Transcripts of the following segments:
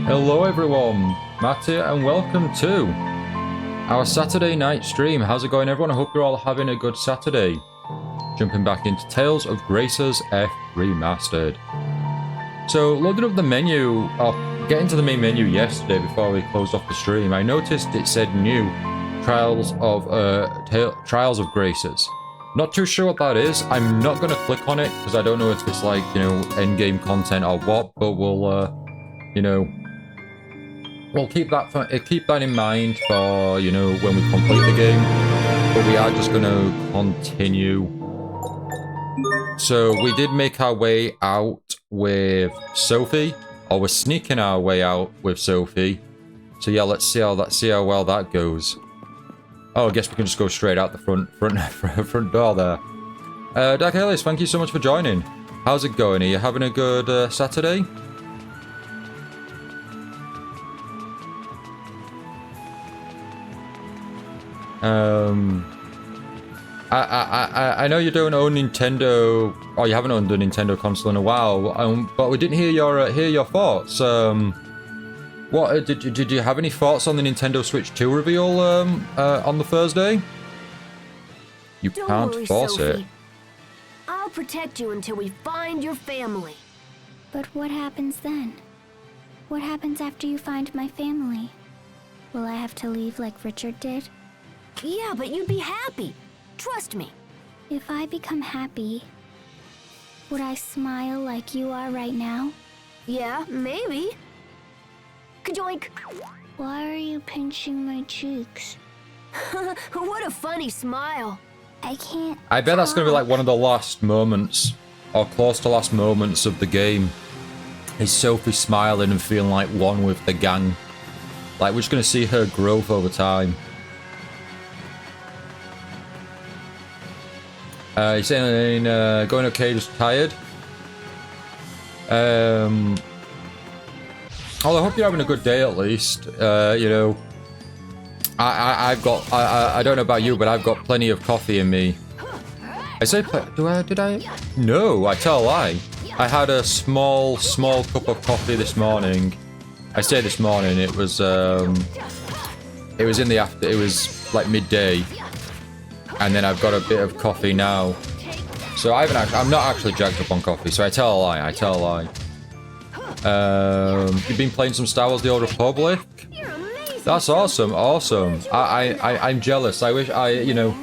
Hello everyone, Matt here, and welcome to our Saturday night stream. How's it going everyone? I hope you're all having a good Saturday. Jumping back into Tales of Graces F Remastered. So, loading up the menu, getting to the main menu yesterday before we closed off the stream, I noticed it said new Trials of Graces. Not too sure what that is. I'm not going to click on it because I don't know if it's like, you know, endgame content or what, but we'll, you know, we'll keep that in mind for, you know, when we complete the game. But we are just going to continue. So we did make our way out with Sophie, or we're sneaking our way out with Sophie. So yeah, let's see how well that goes. Oh, I guess we can just go straight out the front door there. Dark Alias, thank you so much for joining. How's it going? Are you having a good Saturday? I know you don't own Nintendo, or you haven't owned a Nintendo console in a while, but we didn't hear your thoughts. What did you have any thoughts on the Nintendo Switch 2 reveal on the Thursday? You can't force it. I'll protect you until we find your family. But what happens then? What happens after you find my family? Will I have to leave like Richard did? Yeah, but you'd be happy. Trust me. If I become happy, would I smile like you are right now? Yeah, maybe. Kajoink! Why are you pinching my cheeks? What a funny smile. I can't. I bet that's going to be like one of the last moments, or close to last moments of the game. Is Sophie smiling and feeling like one with the gang. Like, we're just going to see her growth over time. He's saying, going okay, just tired. Well, I hope you're having a good day at least. You know, I've got, I don't know about you, but I've got plenty of coffee in me. I say, did I? No, I tell a lie. I had a small cup of coffee this morning. I say this morning, it was in the after, it was like midday. And then I've got a bit of coffee now. So I'm not actually jacked up on coffee, so I tell a lie. You've been playing some Star Wars The Old Republic? That's awesome. I'm jealous. I wish you know,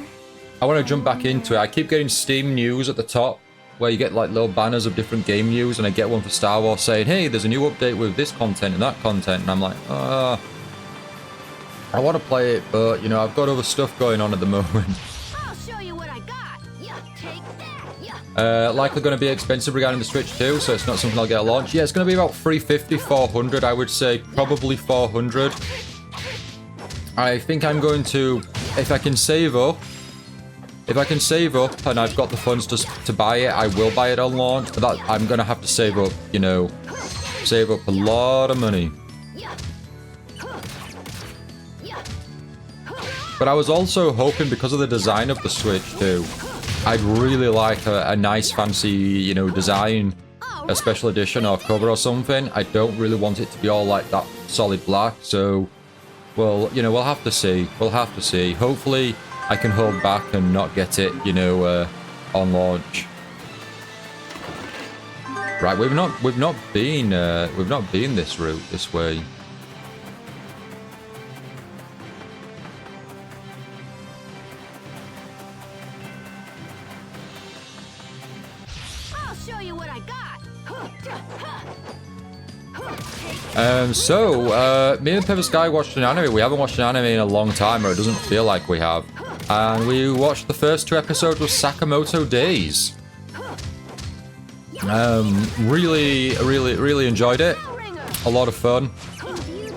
I want to jump back into it. I keep getting Steam news at the top, where you get like little banners of different game news, and I get one for Star Wars saying, hey, there's a new update with this content and that content, and I'm like, I want to play it, but, you know, I've got other stuff going on at the moment. Likely going to be expensive regarding the Switch 2, so it's not something I'll get at launch. Yeah, it's going to be about 350, 400, I would say. Probably 400. I think I'm going to, if I can save up and I've got the funds to buy it, I will buy it on launch. But that, I'm going to have to save up, you know, save up a lot of money. But I was also hoping, because of the design of the Switch 2, I'd really like a nice fancy, you know, design, a special edition or cover or something. I don't really want it to be all like that solid black, so, well, you know, we'll have to see. Hopefully I can hold back and not get it, you know, on launch. Right, we've not been this route, this way. Me and Pepper Sky watched an anime. We haven't watched an anime in a long time, or it doesn't feel like we have. And we watched the first 2 episodes of Sakamoto Days. Really enjoyed it. A lot of fun.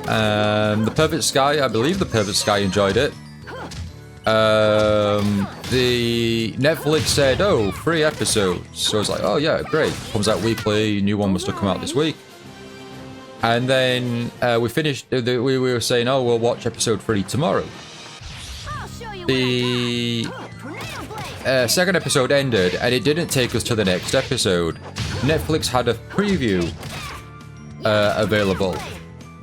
The Perfect Sky, I believe the Perfect Sky enjoyed it. The Netflix said, oh, 3 episodes. So I was like, oh yeah, great. Comes out weekly, new one must have come out this week. And then we finished, we were saying, oh, we'll watch episode 3 tomorrow. The second episode ended, and it didn't take us to the next episode. Netflix had a preview available.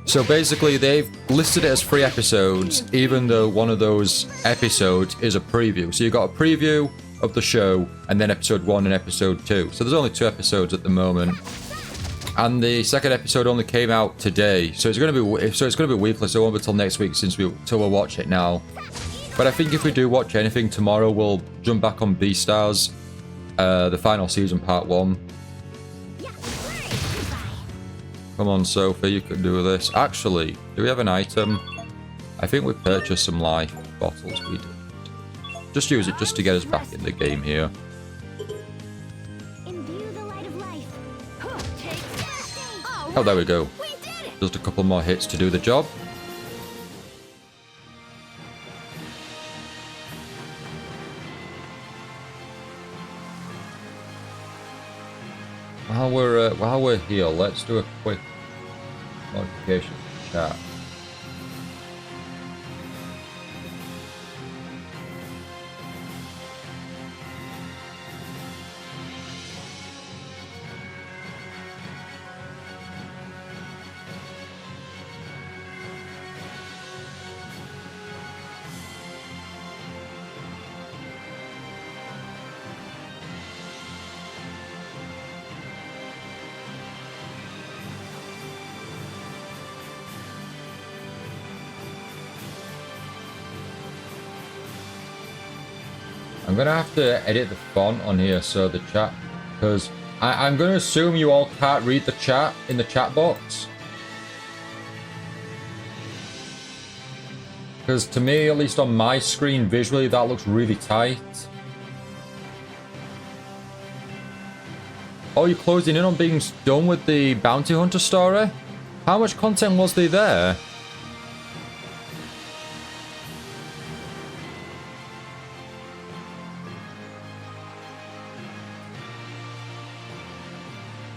So basically, they've listed it as 3 episodes, even though one of those episodes is a preview. So you've got a preview of the show, and then episode 1 and episode 2. So there's only 2 episodes at the moment. And the second episode only came out today, so it's going to be weekly. So it won't be till next week till we'll watch it now. But I think if we do watch anything tomorrow, we'll jump back on Beastars, the final season, part 1. Come on, Sophie, you can do this. Actually, do we have an item? I think we purchased some life bottles. We did. Just use it just to get us back in the game here. Oh, there we go. Just a couple more hits to do the job. While we're here, let's do a quick modification to the chat. I'm gonna have to edit the font on here so the chat, because I'm gonna assume you all can't read the chat in the chat box. Because to me, at least on my screen, visually, that looks really tight. Oh, you're closing in on being done with the Bounty Hunter story? How much content was there?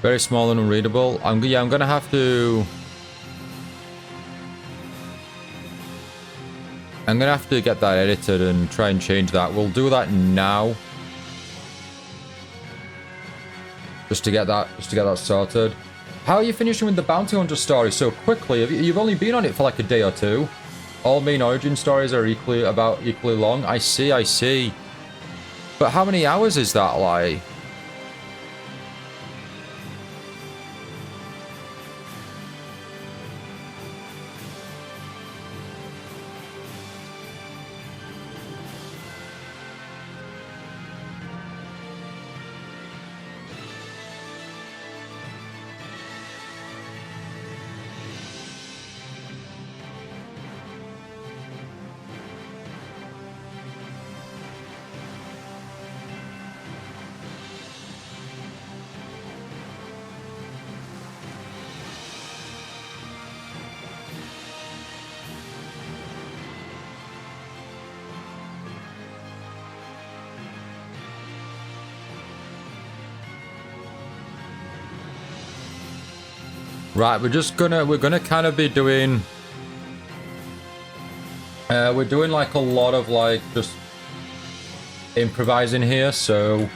Very small and unreadable. I'm gonna have to get that edited and try and change that. We'll do that now. Just to get that sorted. How are you finishing with the Bounty Hunter story so quickly? You've only been on it for like a day or two. All main origin stories are equally long. I see. But how many hours is that like? Right, we're gonna kind of be doing we're doing like a lot of like just improvising here, so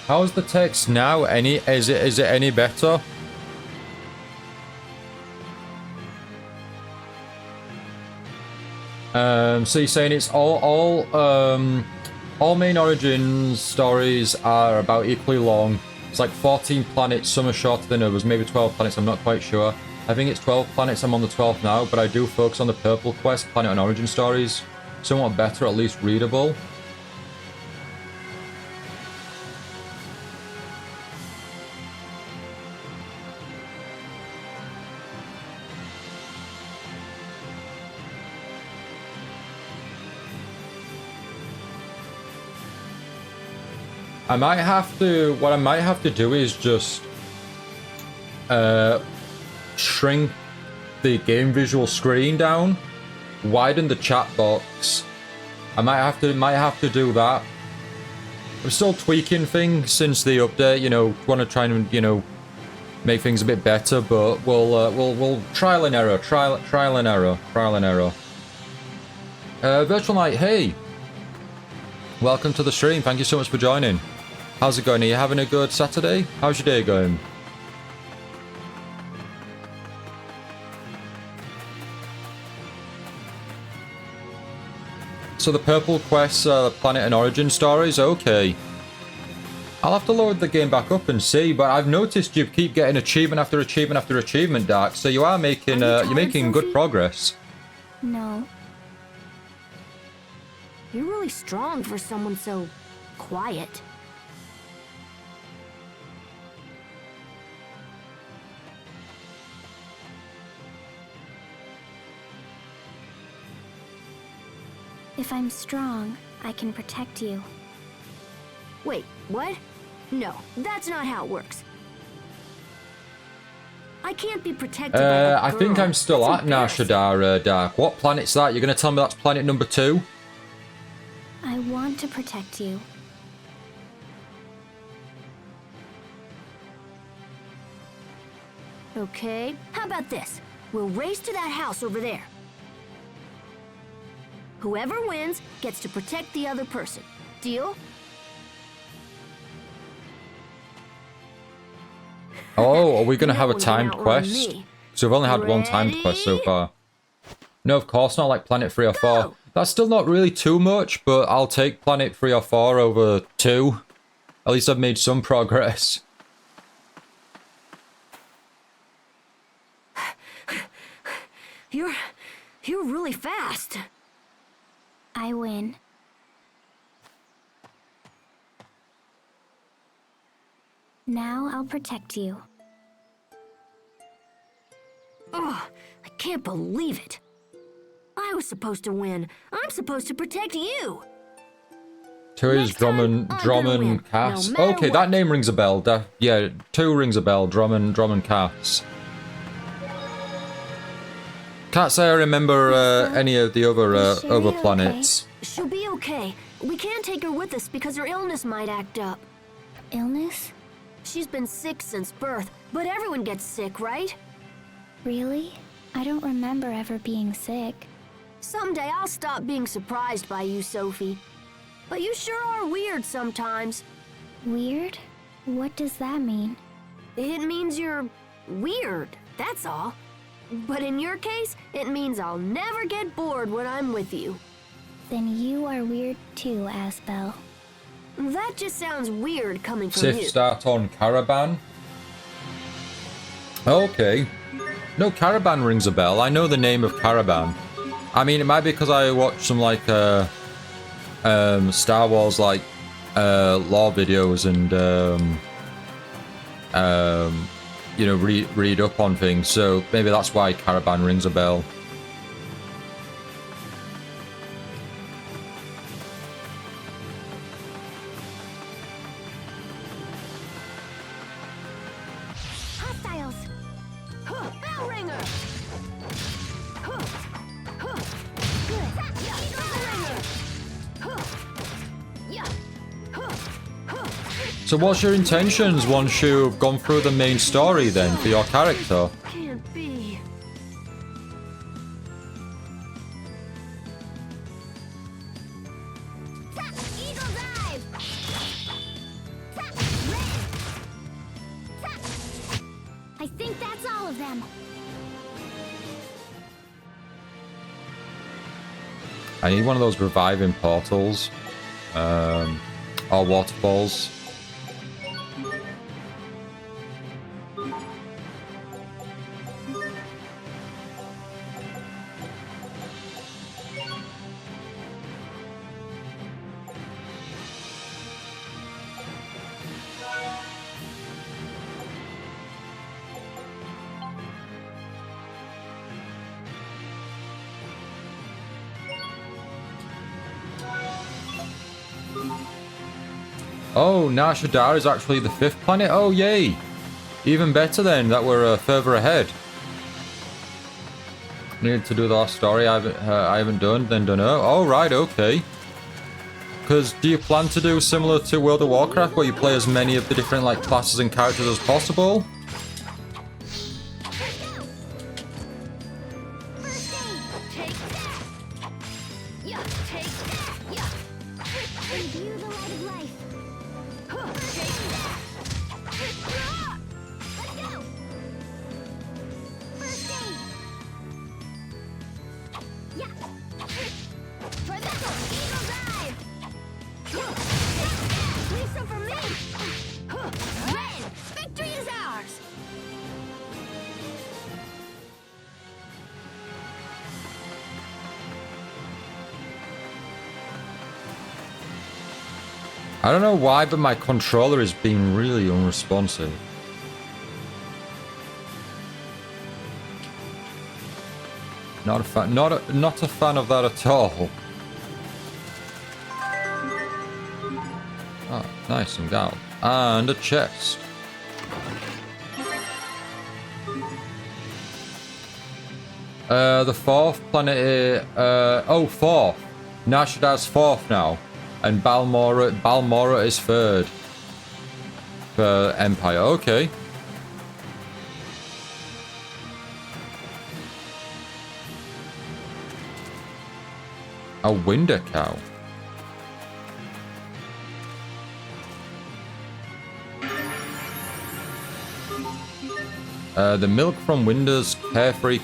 how's the text now? Is it any better? So you're saying it's all main origin stories are about equally long. It's like 14 planets, some are shorter than others, maybe 12 planets, I'm not quite sure. I think it's 12 planets, I'm on the 12th now, but I do focus on the purple quest, planet and origin stories. Somewhat better, at least readable. I might have to... What I might have to do is just... shrink the game visual screen down. Widen the chat box. I might have to do that. I'm still tweaking things since the update, you know, want to try and, you know, make things a bit better, but we'll trial and error, trial and error. Virtual Knight, hey. Welcome to the stream. Thank you so much for joining. How's it going? Are you having a good Saturday? How's your day going? So the purple quests are planet and origin stories? Okay. I'll have to load the game back up and see, but I've noticed you keep getting achievement after achievement after achievement, Dark, so you are making, you're making good progress. No. You're really strong for someone so quiet. If I'm strong, I can protect you. Wait, what? No, that's not how it works. I can't be protected by a I think girl. I'm still That's at Nar embarrassing. Shaddaa, Dark. What planet's that? You're going to tell me that's planet number 2? I want to protect you. Okay, how about this? We'll race to that house over there. Whoever wins gets to protect the other person. Deal? Oh, are we going to No have a one can timed outrun quest? me. So we've only had one timed quest so Ready? far. No, of course not, like Planet 3 or 4. Go! That's still not really too much, but I'll take Planet 3 or 4 over 2. At least I've made some progress. You're really fast. I win. Now I'll protect you. Oh, I can't believe it. I was supposed to win. I'm supposed to protect you. Two is Next time, I'm gonna win, Drummond Cass. no matter Okay, what. that name rings a bell. Yeah, 2 rings a bell. Drummond Cass. Can't say I remember any of the other Is Sherry other okay? planets. She'll be okay. We can't take her with us because her illness might act up. Illness? She's been sick since birth, but everyone gets sick, right? Really? I don't remember ever being sick. Someday I'll stop being surprised by you, Sophie. But you sure are weird sometimes. Weird? What does that mean? It means you're weird, that's all. But in your case, it means I'll never get bored when I'm with you. Then you are weird too, Asbel. That just sounds weird coming from Sif you. start on Caravan. Okay. No, Caravan rings a bell. I know the name of Caravan. I mean, it might be because I watched some like Star Wars like lore videos and you know, read up on things. So maybe that's why Caravan rings a bell. Hostiles! Huh, bell ringer! Huh, huh, Good. yeah, bell ringer! Huh, yeah, huh, huh. So what's your intentions once you've gone through the main story then for your character? Can't be. Eagle dive! I think that's all of them. I need one of those reviving portals. Or waterfalls. Oh, Nar Shaddaa is actually the 5th planet. Oh, yay. Even better then that we're further ahead. Need to do the last story I haven't done, then don't know. Oh, right, okay. Because do you plan to do similar to World of Warcraft, where you play as many of the different like classes and characters as possible? I don't know why, but my controller is being really unresponsive. Not a fan. Not a fan of that at all. Oh, nice, some gold and a chest. The 4th planet is, oh, 4th. Nar Shaddaa's 4th now. And Balmora is 3rd. For Empire, okay. A Winder cow. The milk from Winder's carefree.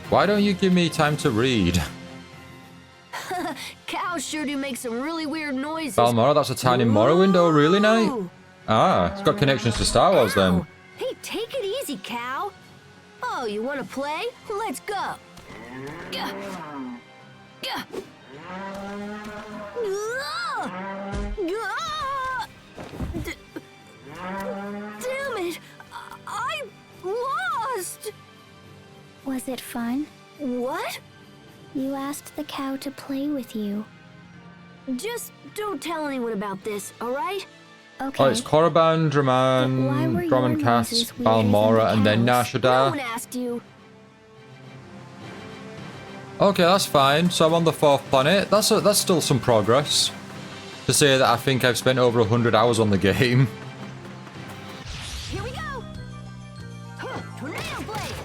Why don't you give me time to read? Cows sure do make some really weird noises. Balmora, that's a tiny Morrowind, oh really, Knight? Ah, it's got connections to Star Wars then. Hey, take it easy, cow. Oh, you want to play? Let's go. Gah. Gah. Damn it! I lost! Was it fun? What? You asked the cow to play with you. Just don't tell anyone about this, alright? Okay. Oh, it's Korriban, Drummond Cass, Balmora, and then Nar Shaddaa. No one asked you. Okay, that's fine. So I'm on the 4th planet. That's still some progress. To say that I think I've spent over 100 hours on the game. Here we go. Tornado blade.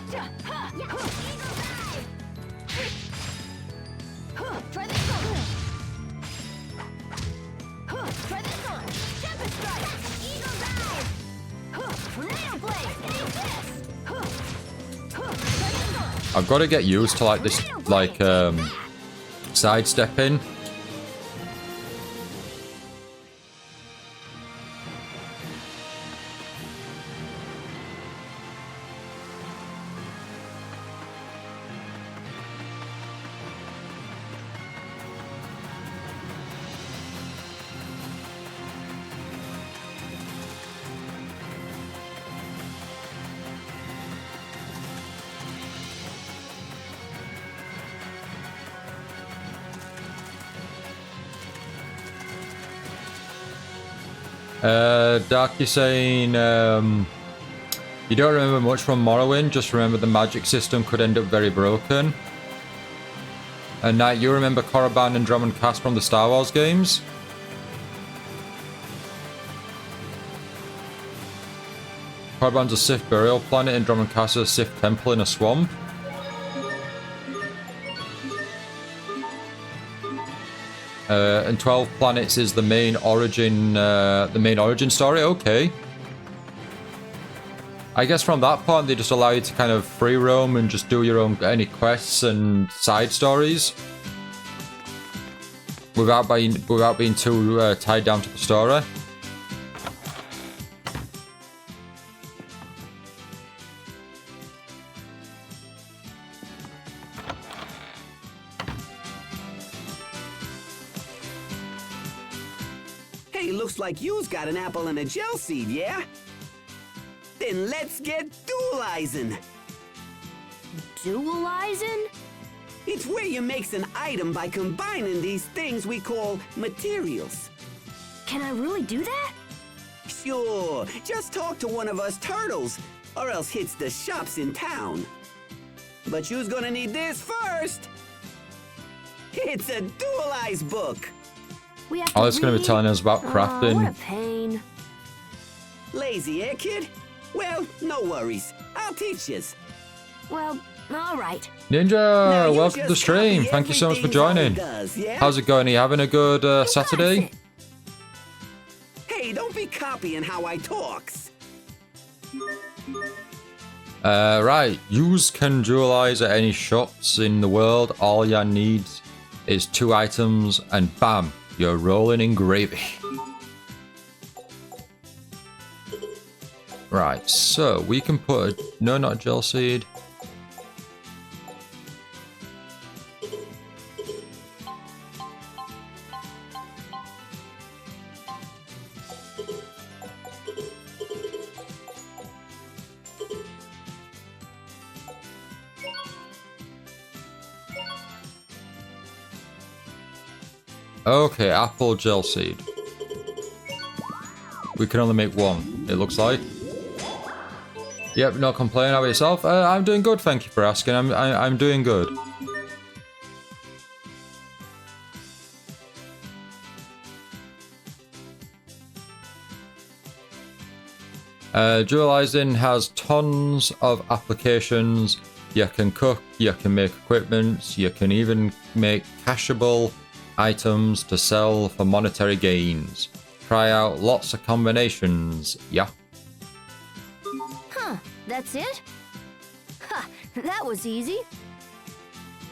Try this one. Try this one. Tempest strike. Eagle dive. Tornado blade. Take this. Try this one. I've got to get used to like this, like sidestepping. Dark, you're saying you don't remember much from Morrowind, just remember the magic system could end up very broken. And Knight, you remember Korriban and Drummond Cass from the Star Wars games? Korriban's a Sith burial planet and Drummond Cass is a Sith temple in a swamp. And 12 planets is the main origin story. Okay. I guess from that point they just allow you to kind of free roam and just do your own any quests and side stories without being too tied down to the story. Looks like you's got an apple and a gel seed, yeah? Then let's get dualizing. Dualizing? It's where you makes an item by combining these things we call materials. Can I really do that? Sure, just talk to one of us turtles, or else hits the shops in town. But you's gonna need this first. It's a dual-eyes book. We have to Oh, it's going to be read? telling us about What crafting. a pain. Lazy, eh, kid? Well, no worries. I'll teach yous. Well, all right. Ninja, Now, you welcome to the just stream. copy Thank you so much for everything Zoe joining. does, yeah? How's it going? Are you having a good You got Saturday? it. Hey, don't be copying how I talks. Right. Yous can dualize at any shops in the world. All ya need is 2 items, and bam, you're rolling in gravy. Right, so we can put a... No, not a gel seed. Okay, apple gel seed. We can only make 1, it looks like. Yep, not complaining about yourself. I'm doing good, thank you for asking. I'm doing good. Dualizing has tons of applications. You can cook, you can make equipment, you can even make cashable items to sell for monetary gains. Try out lots of combinations, yeah. Huh, that's it? Ha, that was easy.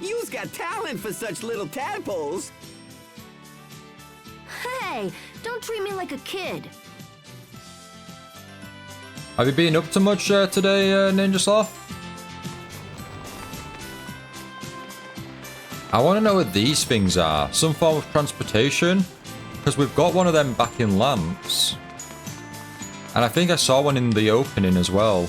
You's got talent for such little tadpoles. Hey, don't treat me like a kid. Have you been up to much today, Ninja Sloth? I want to know what these things are. Some form of transportation? Because we've got one of them back in Lance. And I think I saw one in the opening as well.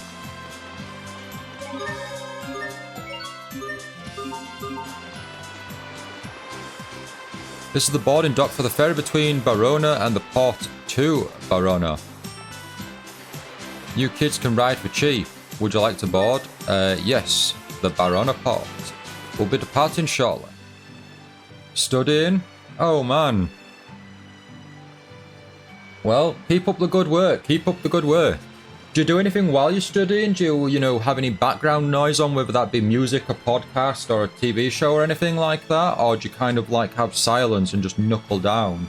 This is the boarding dock for the ferry between Barona and the port to Barona. You kids can ride for cheap. Would you like to board? Yes, the Barona port. We'll be departing shortly. Studying? Oh man. Well, keep up the good work. Keep up the good work. Do you do anything while you're studying? Do you know, have any background noise on, whether that be music, a podcast, or a TV show or anything like that? Or do you kind of like have silence and just knuckle down?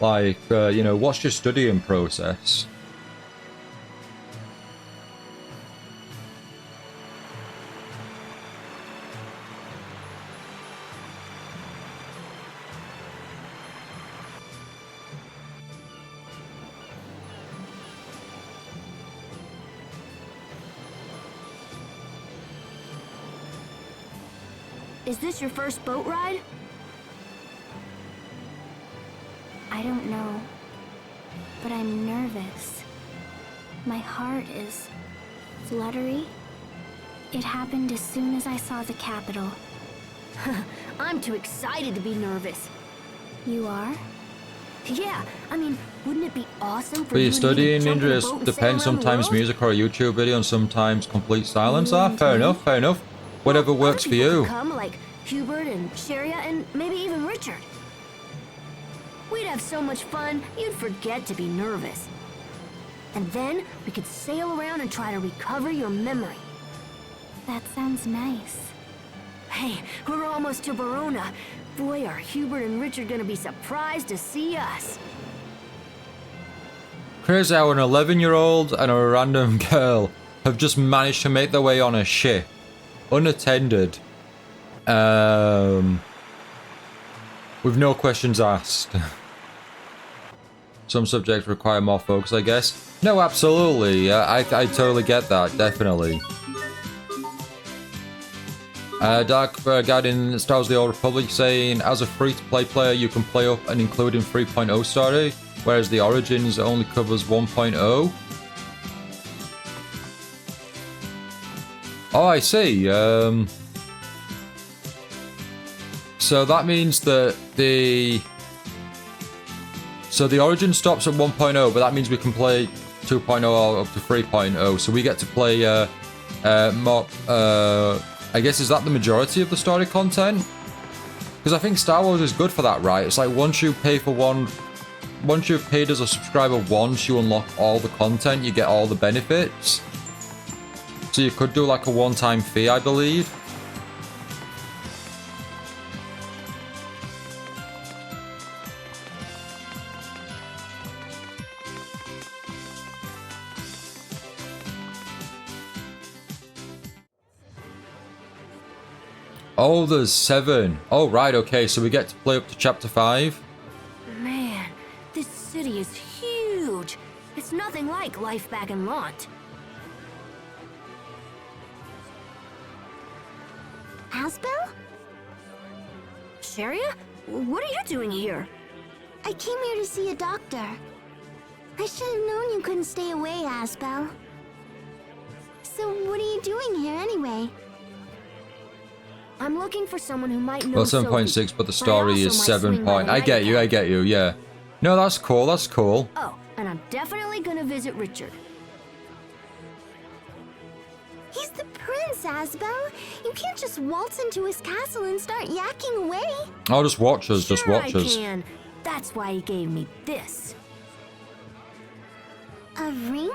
Like, you know, what's your studying process? Is this your first boat ride? I don't know, but I'm nervous. My heart is fluttery. It happened as soon as I saw the capital. I'm too excited to be nervous. You are? Yeah, I mean, wouldn't it be awesome for But you you're and me studying, to jump in a Ninja, boat it and sail depends. around the Sometimes world? music or a YouTube video and sometimes complete silence. You Ah, and fair me? enough, fair enough. Whatever Other works for people could you. Come like Hubert and Sharia and maybe even Richard. We'd have so much fun, you'd forget to be nervous. And then we could sail around and try to recover your memory. That sounds nice. Hey, we're almost to Barona. Boy, are Hubert and Richard gonna be surprised to see us. Crazy how an 11-year-old and a random girl have just managed to make their way on a ship, unattended, with no questions asked. Some subjects require more focus, I guess. No, absolutely. I totally get that, definitely. Dark Guardian Star Wars The Old Republic saying, as a free-to-play player, you can play up and include in 3.0 story, whereas the Origins only covers 1.0. Oh, I see. So that means that the So the origin stops at 1.0, but that means we can play 2.0 or up to 3.0. So we get to play more. I guess, is that the majority of the story content? Because I think Star Wars is good for that, right? It's like once you pay for one, once you've paid as a subscriber once, you unlock all the content, you get all the benefits. So you could do like a one-time fee, I believe. Oh, there's 7. Oh, right, okay, so we get to play up to chapter 5. Man, this city is huge. It's nothing like life back in Lont. Asbel? Sharia? What are you doing here? I came here to see a doctor. I should have known you couldn't stay away, Asbel. So what are you doing here anyway? I'm looking for someone who might know Well, Sophie, 7.6, but the but I story also is might 7 swing by point. the I get you, nightcap. yeah. No, that's cool, that's cool. Oh, and I'm definitely gonna visit Richard. He's the prince, Asbel. You can't just waltz into his castle and start yakking away. Oh, just watch us, just Sure watch I us. can. That's why he gave me this. A ring?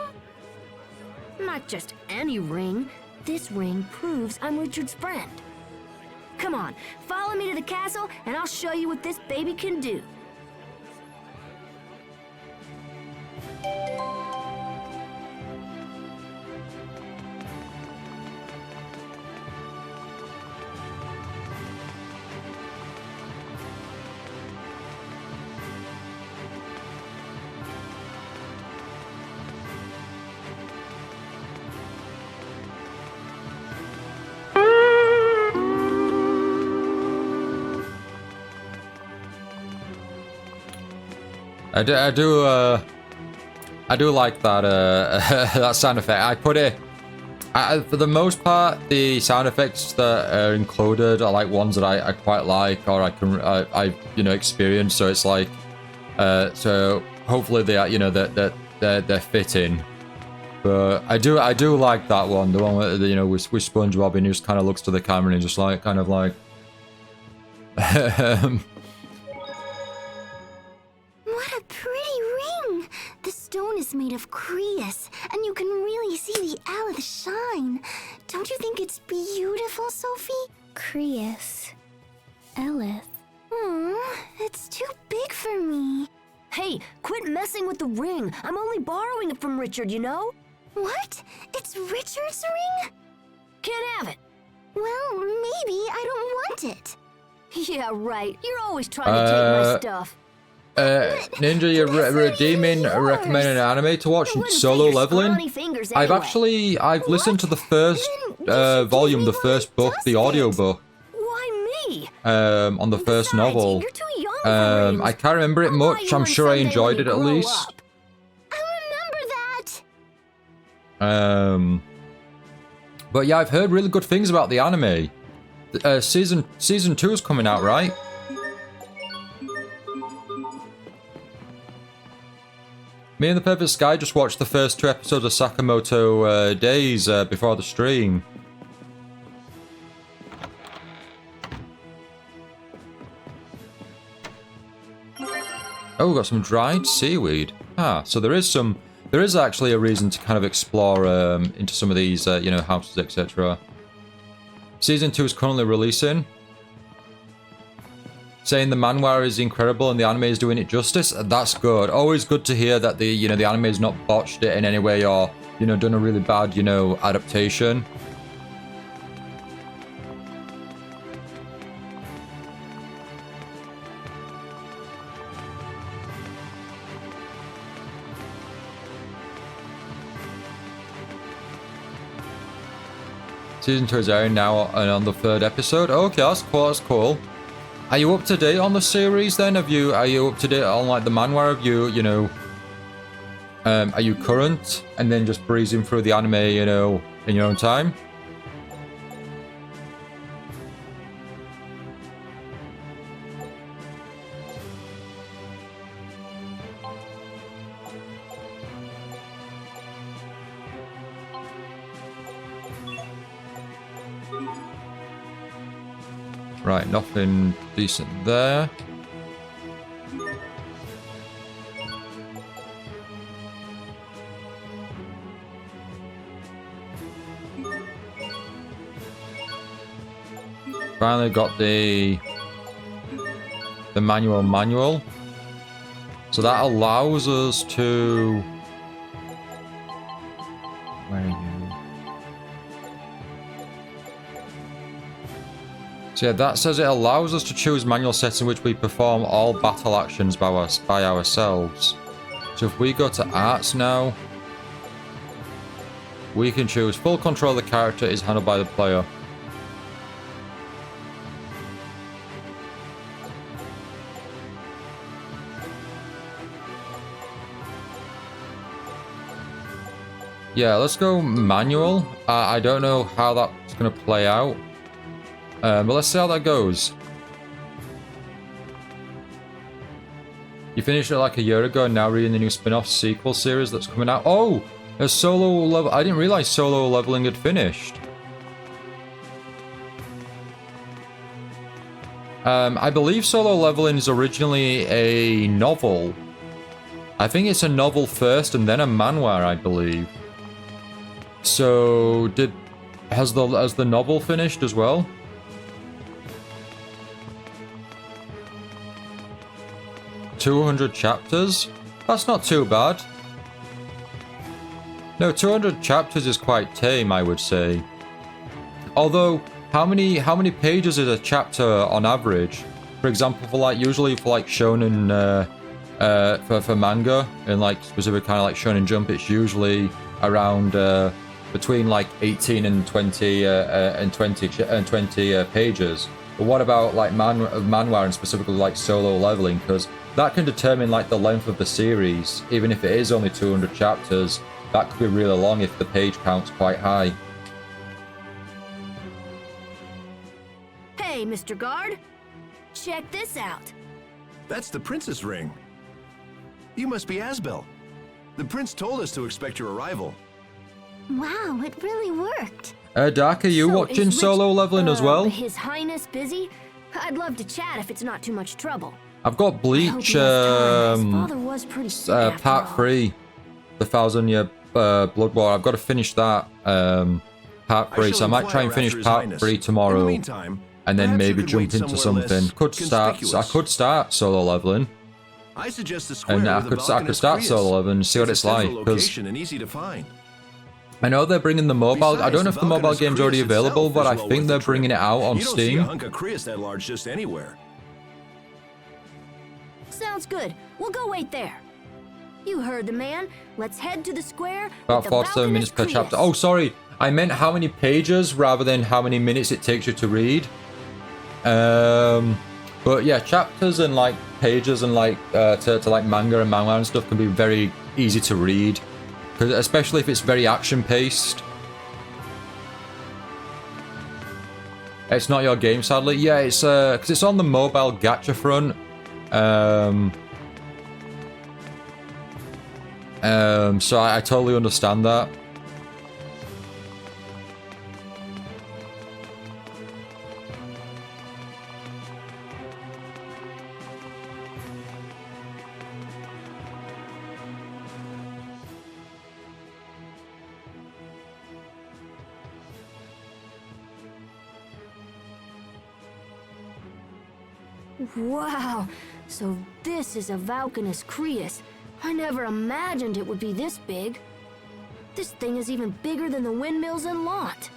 Not just any ring. This ring proves I'm Richard's friend. Come on, follow me to the castle, and I'll show you what this baby can do. I do like that that sound effect. I put it for the most part. The sound effects that are included are like ones that I quite like, or I experience. So it's like so hopefully they are, they're fitting. But I do like that one, the one with with SpongeBob, and he just kind of looks to the camera and just like kind of like. What a pretty ring! The stone is made of Creus, and you can really see the Aleph shine. Don't you think it's beautiful, Sophie? Creus. Aleph. It's too big for me. Hey, quit messing with the ring. I'm only borrowing it from Richard, you know? What? It's Richard's ring? Can't have it. Well, maybe I don't want it. Yeah, right. You're always trying to take my stuff. Ninja, you're redeeming recommending an anime to watch Wouldn't Solo fit your Leveling. scrawny fingers I've anyway. I've listened to the first volume, the first book, the audio book, Why me? on the first Besides, novel. You're too young for rings. I can't remember it I'll buy much. you I'm one sure I someday enjoyed when it you at grow least. up. I remember that. But yeah, I've heard really good things about the anime. Season 2 is coming out, right? Me and the Perfect Sky just watched the first 2 episodes of Sakamoto Days before the stream. Oh, we've got some dried seaweed. Ah, so there is actually a reason to kind of explore into some of these, houses, etc. Season 2 is currently releasing. Saying the manhwa is incredible and the anime is doing it justice. That's good. Always good to hear that the anime has not botched it in any way or done a really bad adaptation. Season 2 is airing now on the 3rd episode. Okay, that's cool. That's cool. Are you up to date on the series then? Are you up to date on like the manhwa? Have you are you current and then just breezing through the anime, in your own time? Right, nothing decent there. Finally got the manual. So that allows us to... Where are you? So yeah, that says it allows us to choose manual settings in which we perform all battle actions by ourselves. So if we go to arts now, we can choose full control of the character is handled by the player. Yeah, let's go manual. I don't know how that's going to play out. But let's see how that goes. You finished it like a year ago and now reading the new spin-off sequel series that's coming out. Oh! A solo level. I didn't realize solo leveling had finished. I believe solo leveling is originally a novel. I think it's a novel first and then a manhwa, I believe. So, has the novel finished as well? $200 chapters? That's not too bad. No, 200 chapters is quite tame, I would say. Although, how many pages is a chapter on average? For example, usually for like shonen, for manga and like specific kind of like Shonen Jump, it's usually around between like 18 and 20 pages. But what about like manhwa and specifically like solo leveling? Because that can determine like the length of the series. Even if it is only 200 chapters, that could be really long if the page count's quite high. Hey, Mr. Guard. Check this out. That's the princess ring. You must be Asbel. The prince told us to expect your arrival. Wow, it really worked. Dark, are you So watching is solo leveling as well? His Highness busy? I'd love to chat if it's not too much trouble. I've got I hope Bleach, he has time. His father was pretty sick after part all. 3, the 1,000-year Blood War. I've got to finish that part 3, so I might try and finish part 3 tomorrow, and then maybe jump into something. I could start solo leveling, I suggest the square and I with the could balcony start is solo leveling and see what it's like. central Because location and easy to find. I know they're bringing the mobile. I don't know if the mobile Vulcanus game's already Creus available, itself but I is well think worth they're the trip. bringing it out on You don't see a Steam. hunk of Creus that large just anywhere. Sounds good. We'll go wait there. You heard the man. Let's head to the square. About with the 47 minutes per Vulcanus chapter. Creus. Oh, sorry. I meant how many pages rather than how many minutes it takes you to read. But yeah, chapters and like pages and like to like manga and manhwa and stuff can be very easy to read, because especially if it's very action paced. It's not your game, sadly. Yeah, it's because it's on the mobile gacha front. So I totally understand that. Wow. So this is a Vulcanus Creus. I never imagined it would be this big. This thing is even bigger than the windmills in Lot.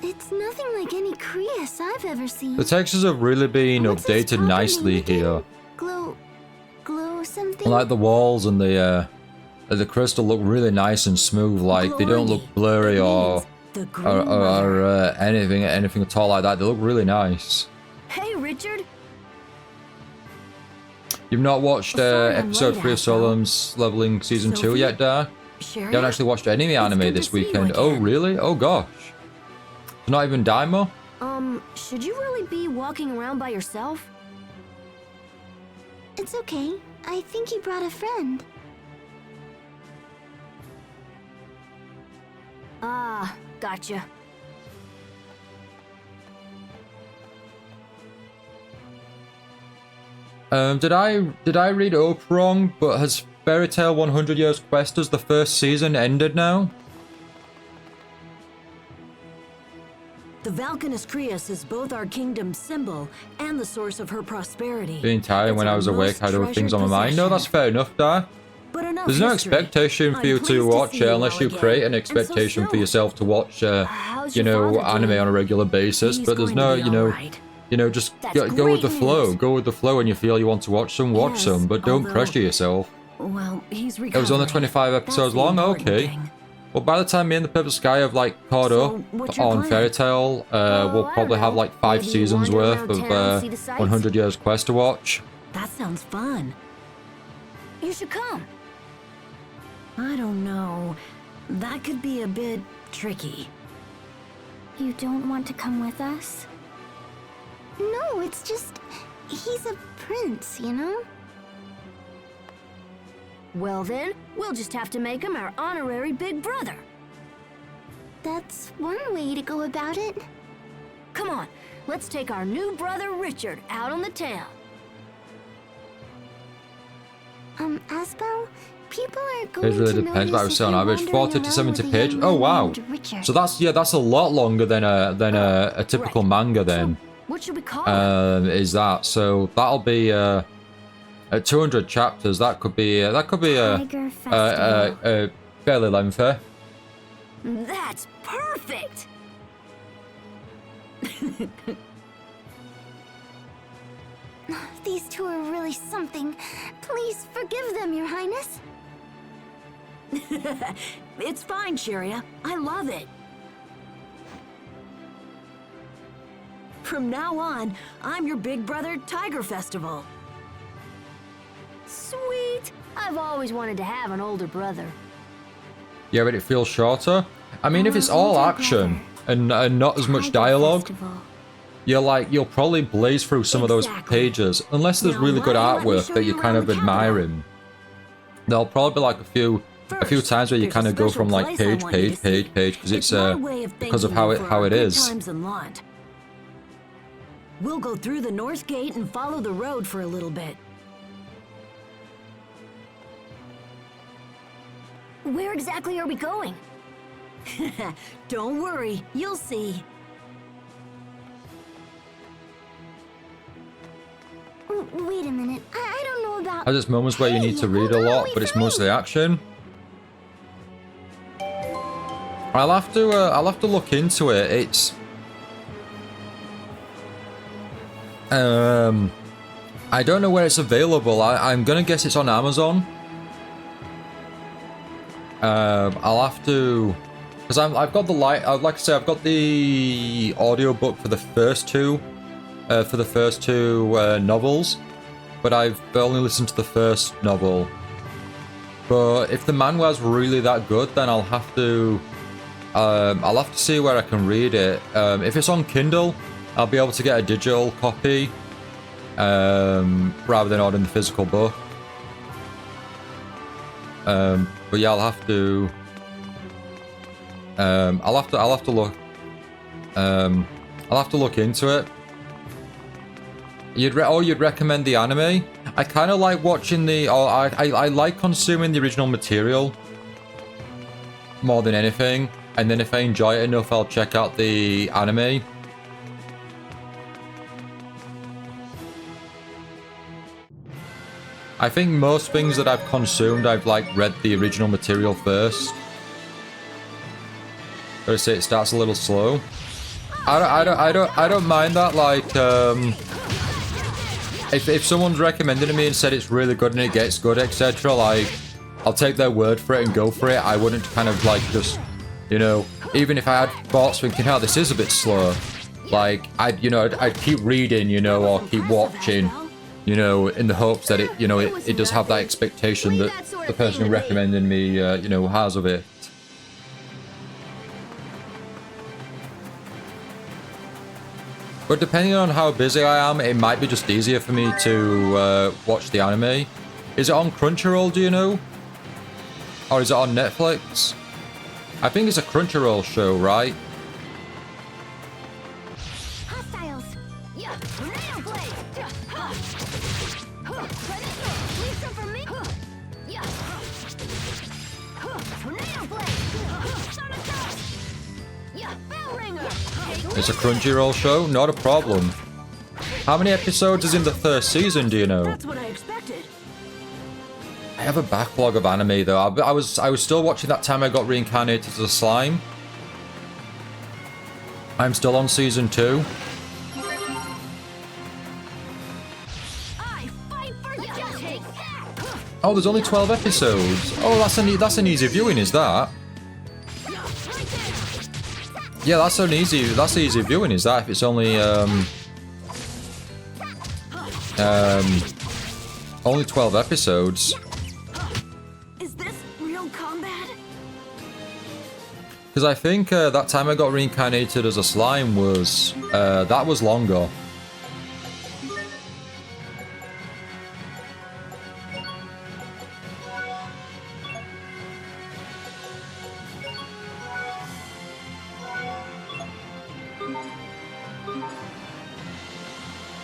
It's nothing like any Creus I've ever seen. The textures have really been What's this updated property nicely again? here. Glow something? Like the walls and the crystal look really nice and smooth. Like they don't look blurry or The Green Mother. anything at all like that. They look really nice. Hey, Richard. You've not watched Sorry I'm episode late, 3 of Solo's Leveling Season 2 Sophie? yet, Dar? Sherry? You haven't actually watched any anime good to this see you weekend. Oh, again. really? Oh, gosh. Not even Daimo? Should you really be walking around by yourself? It's okay. I think you brought a friend. Ah, gotcha. Did I read up wrong? But has Fairy Tail 100 Years Quest as the first season ended now? The Valkanus Crius is both our kingdom's symbol and the source of her prosperity. Being tired It's when I our was awake, most I had other things on my mind. treasured No, that's fair enough, Dar. But enough There's no history. expectation for I'm you pleased to watch see it you unless all you again. create an And so expectation for soon. yourself to watch, How's you your know, father anime doing? on a regular basis. He's but there's going to no, be you know, all right. just That's go with the great flow. news. Go with the flow when you feel you want to watch some, watch Yes, some. But don't although- pressure yourself. Well, he's It recovering. was only 25 That's episodes the long? important Okay. thing. Well, by the time me and the Perfect Sky have, like, caught So, up what's your on plan? Fairy Tail, we'll I don't probably have, know. like, 5 Maybe seasons wander worth around of town, see the sights? 100 Years Quest to watch. That sounds fun. You should come. I don't know. That could be a bit tricky. You don't want to come with us? No, it's just... he's a prince, you know? Well then, we'll just have to make him our honorary big brother. That's one way to go about it. Come on, let's take our new brother Richard out on the town. Asbel, people are going It really to depends, but I was notice saying on if you're average wandering 40 to around 70 with a pages. young Oh man wow! named Richard. So that's a lot longer than a typical Right. manga then. What should we call him? Is that so? That'll be at 200 chapters. That could be Tiger Festival. fairly lengthy. That's perfect! These two are really something. Please forgive them, Your Highness. It's fine, Cheria. I love it. From now on, I'm your big brother Tiger Festival. Sweet! I've always wanted to have an older brother. Yeah, but it feels shorter. I mean, if it's all older action brother. and not as much Tiger dialogue, Festival. you'll probably blaze through some of those Exactly. pages, unless there's Now, really good why don't you let me artwork show that you you're kind around of the capital? admiring. There'll probably be like a few First, times where you there's kind a of go special from like place I page, want you page, to page, see. page, because it's my way of because of thanking how you it for how our it good is. times in Lont. We'll go through the North Gate and follow the road for a little bit. Where exactly are we going? Don't worry, you'll see. Wait a minute. I don't know about... There's moments where you need to read a hold on, lot, wait but it's for me. mostly action. I'll have to look into it. It's I don't know where it's available. I'm gonna guess it's on Amazon. I'll have to, because I've got the like I say, I've got the audiobook for the first two novels, but I've only listened to the first novel. But if the manhwa's really that good, then I'll have to see where I can read it. If it's on Kindle, I'll be able to get a digital copy rather than ordering the physical book. But yeah, I'll have to look into it. You'd recommend the anime? I kind of like watching I like consuming the original material more than anything, and then if I enjoy it enough, I'll check out the anime. I think most things that I've consumed, I've like read the original material first. Gotta say, it starts a little slow. I don't mind that. Like, if someone's recommended to me and said it's really good and it gets good, etc., like, I'll take their word for it and go for it. I wouldn't kind of like just, you know, even if I had thoughts thinking, oh, this is a bit slow, like I'd keep reading, you know, or keep watching, you know, in the hopes that it does have that expectation that the person who recommended me, you know, has of it. But depending on how busy I am, it might be just easier for me to watch the anime. Is it on Crunchyroll, do you know? Or is it on Netflix? I think it's a Crunchyroll show, right? Hostiles. Yeah, tornado blade. Lisa for me. Yeah. Tornado blade. Sonic dust. Yeah. Bell ringer. It's a Crunchyroll show, not a problem. How many episodes is in the first season, do you know? That's what I expected. I have a backlog of anime though. I was still watching that time I got reincarnated as a slime. I'm still on season 2. I fight for justice. Oh, there's only 12 episodes. Oh, that's an easy viewing, is that? Yeah, that's easy viewing, is that? If it's only only 12 episodes. Is this real combat? Because I think that time I got reincarnated as a slime was that was longer.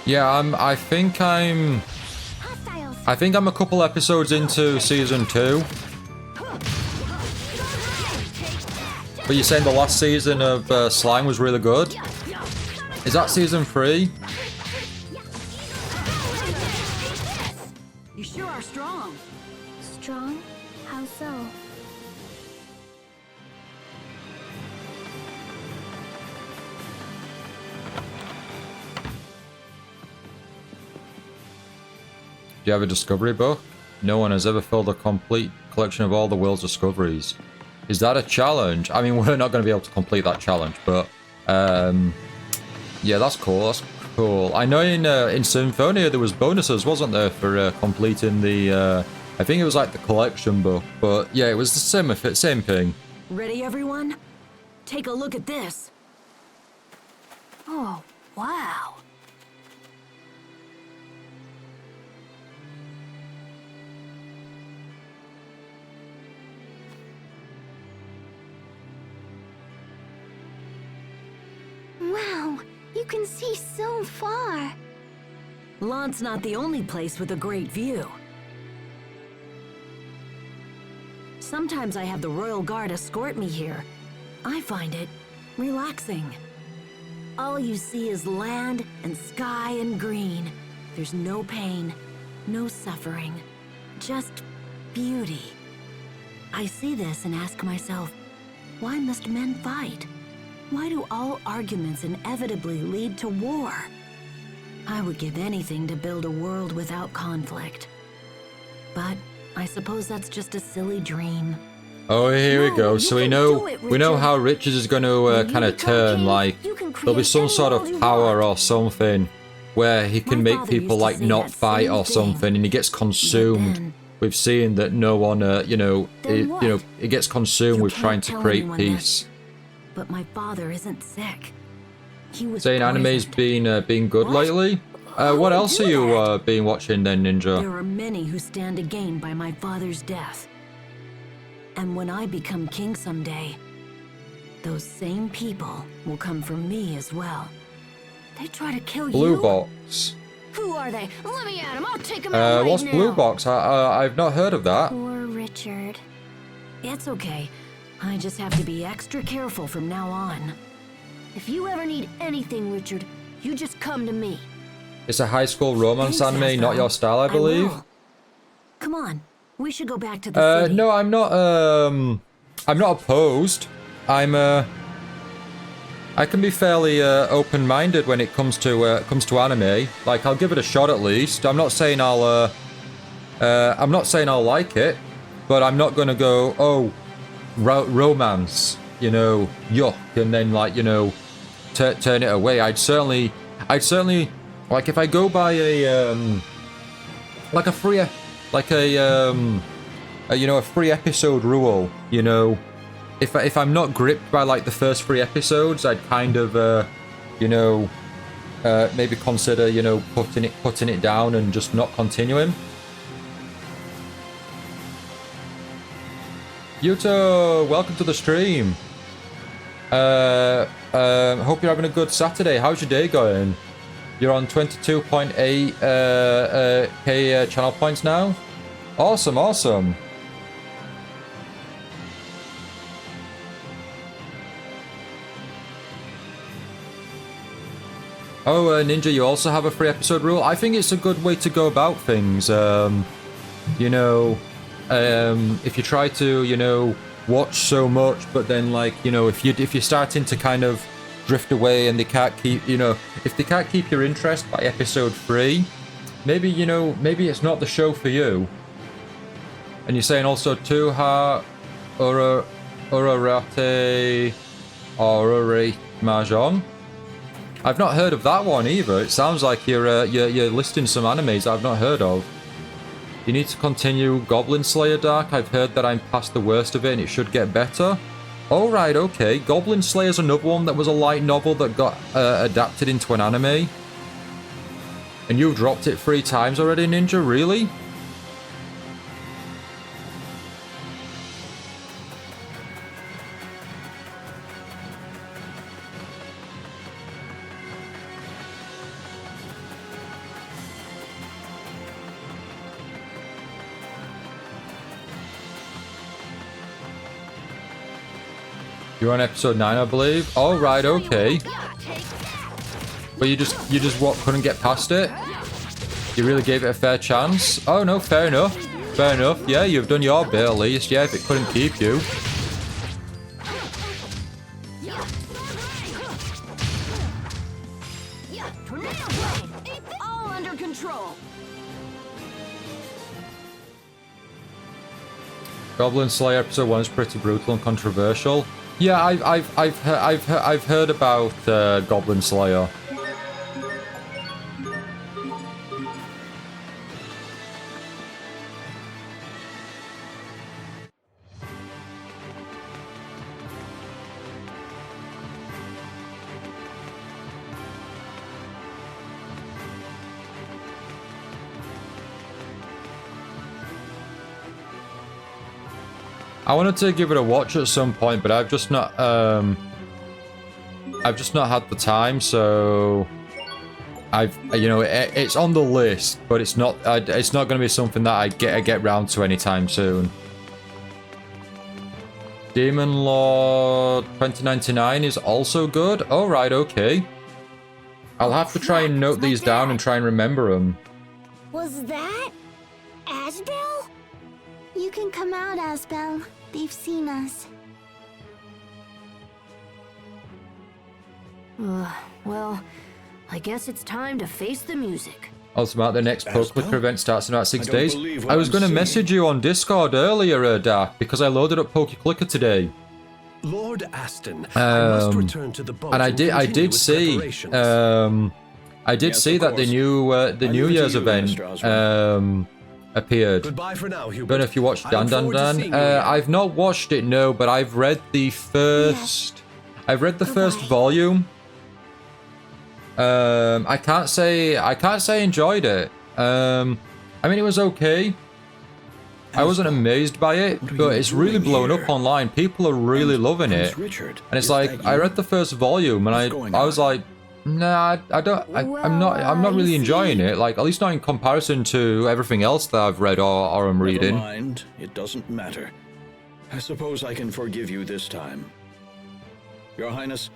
Yeah, I think I'm a couple episodes into season 2. But you're saying the last season of Slime was really good? Is that season 3? You sure are strong. Strong? How so? Do you have a discovery book? No one has ever filled a complete collection of all the world's discoveries. Is that a challenge? I mean, we're not going to be able to complete that challenge, but yeah, that's cool. That's cool. I know in Symphonia there was bonuses, wasn't there, for completing the I think it was like the collection book, but yeah, it was the same thing. Ready, everyone? Take a look at this. Oh, wow. Wow, you can see so far. Lant's not the only place with a great view. Sometimes I have the Royal Guard escort me here. I find it relaxing. All you see is land and sky and green. There's no pain, no suffering, just beauty. I see this and ask myself, why must men fight? Why do all arguments inevitably lead to war? I would give anything to build a world without conflict. But I suppose that's just a silly dream. Oh, here we No, go. you So we can know do it, we know Richard. how Richard is going to When you kind of become turn. king, Like you can there'll be create some any sort world you of power want. or something where he can My make father people used to like say not that fight same or thing. something, and he gets consumed. then- We've seen that no one, you know, Then what? it gets consumed You with can't trying to tell create anyone peace. But my father isn't sick. He was Saying anime's poisoned. been good What? lately. How What would else do are you that? been watching then, Ninja? There are many who stand to gain by my father's death. And when I become king someday, those same people will come for me as well. They try to kill Blue you. Box. Who are they? Let me at him. I'll take him out right What's now. Blue Box? I've not heard of that. Poor Richard. It's okay. I just have to be extra careful from now on. If you ever need anything, Richard, you just come to me. It's a high school romance Thanks, anime, not Asbel. your style, I believe. will. Come on, we should go back to the city. No, I'm not opposed. I can be fairly open-minded when it comes to anime. Like, I'll give it a shot at least. I'm not saying I'll like it, but I'm not gonna go, oh, romance, you know, yuck, and then like, you know, turn it away. I'd certainly, like, if I go by a free episode rule, you know. If I'm not gripped by like the first 3 episodes, I'd kind of maybe consider, you know, putting it down and just not continuing. Yuto, welcome to the stream. Hope you're having a good Saturday. How's your day going? You're on 22.8 K channel points now. Awesome, awesome. Oh, Ninja, you also have a free episode rule. I think it's a good way to go about things. You know, if you try to, you know, watch so much, but then like, you know, if you're starting to kind of drift away and they can't keep, you know, if they can't keep your interest by episode 3, maybe, you know, maybe it's not the show for you. And you're saying also Tuha Urarate Mahjong. I've not heard of that one either. It sounds like you're listing some animes that I've not heard of. You need to continue Goblin Slayer Dark. I've heard that I'm past the worst of it and it should get better. Alright, okay. Goblin Slayer's another one that was a light novel that got adapted into an anime. And you've dropped it 3 times already, Ninja? Really? You're on episode 9, I believe. All right, okay. But you just what, couldn't get past it? You really gave it a fair chance? Oh no, fair enough. Fair enough. Yeah, you've done your bit at least. Yeah, if it couldn't keep you. All under control. Goblin Slayer episode 1 is pretty brutal and controversial. Yeah, I've heard about Goblin Slayer. I wanted to give it a watch at some point, but I've just not had the time. So you know, it's on the list, but it's not going to be something that I get round to anytime soon. Demon Lord 2099 is also good. All right, okay. I'll have to try and note these down and try and remember them. Was that Asbel? You can come out, Asbel. They've seen us. Well, I guess it's time to face the music. Also, the next PokeClicker event starts in about 6 I don't days. believe what I was I'm going to seeing. message you on Discord earlier, Dark, because I loaded up PokeClicker today. Lord Aston, I must return to the boat And I did continue with see preparations. I did Yes, see of that the course. New leave it to Year's you, event Mr. Osborne. appeared. Goodbye for now, Hubert. Don't know if you watched I Dan look Dan forward to Dan. seeing you again. I've not watched it, no, but I've read the first. I've read the first Goodbye. volume. I can't say I enjoyed it. I mean, it was okay. I wasn't amazed by it, What are but you it's really doing blown here? up online. People are really loving Prince it. Richard, And it's is like that I you? read the first volume and What's going I was on? like, nah, I'm not you really see- enjoying it. Like, at least not in comparison to everything else that I've read or I'm reading. Never mind, it doesn't matter. I suppose I can forgive you this time. Your Highness,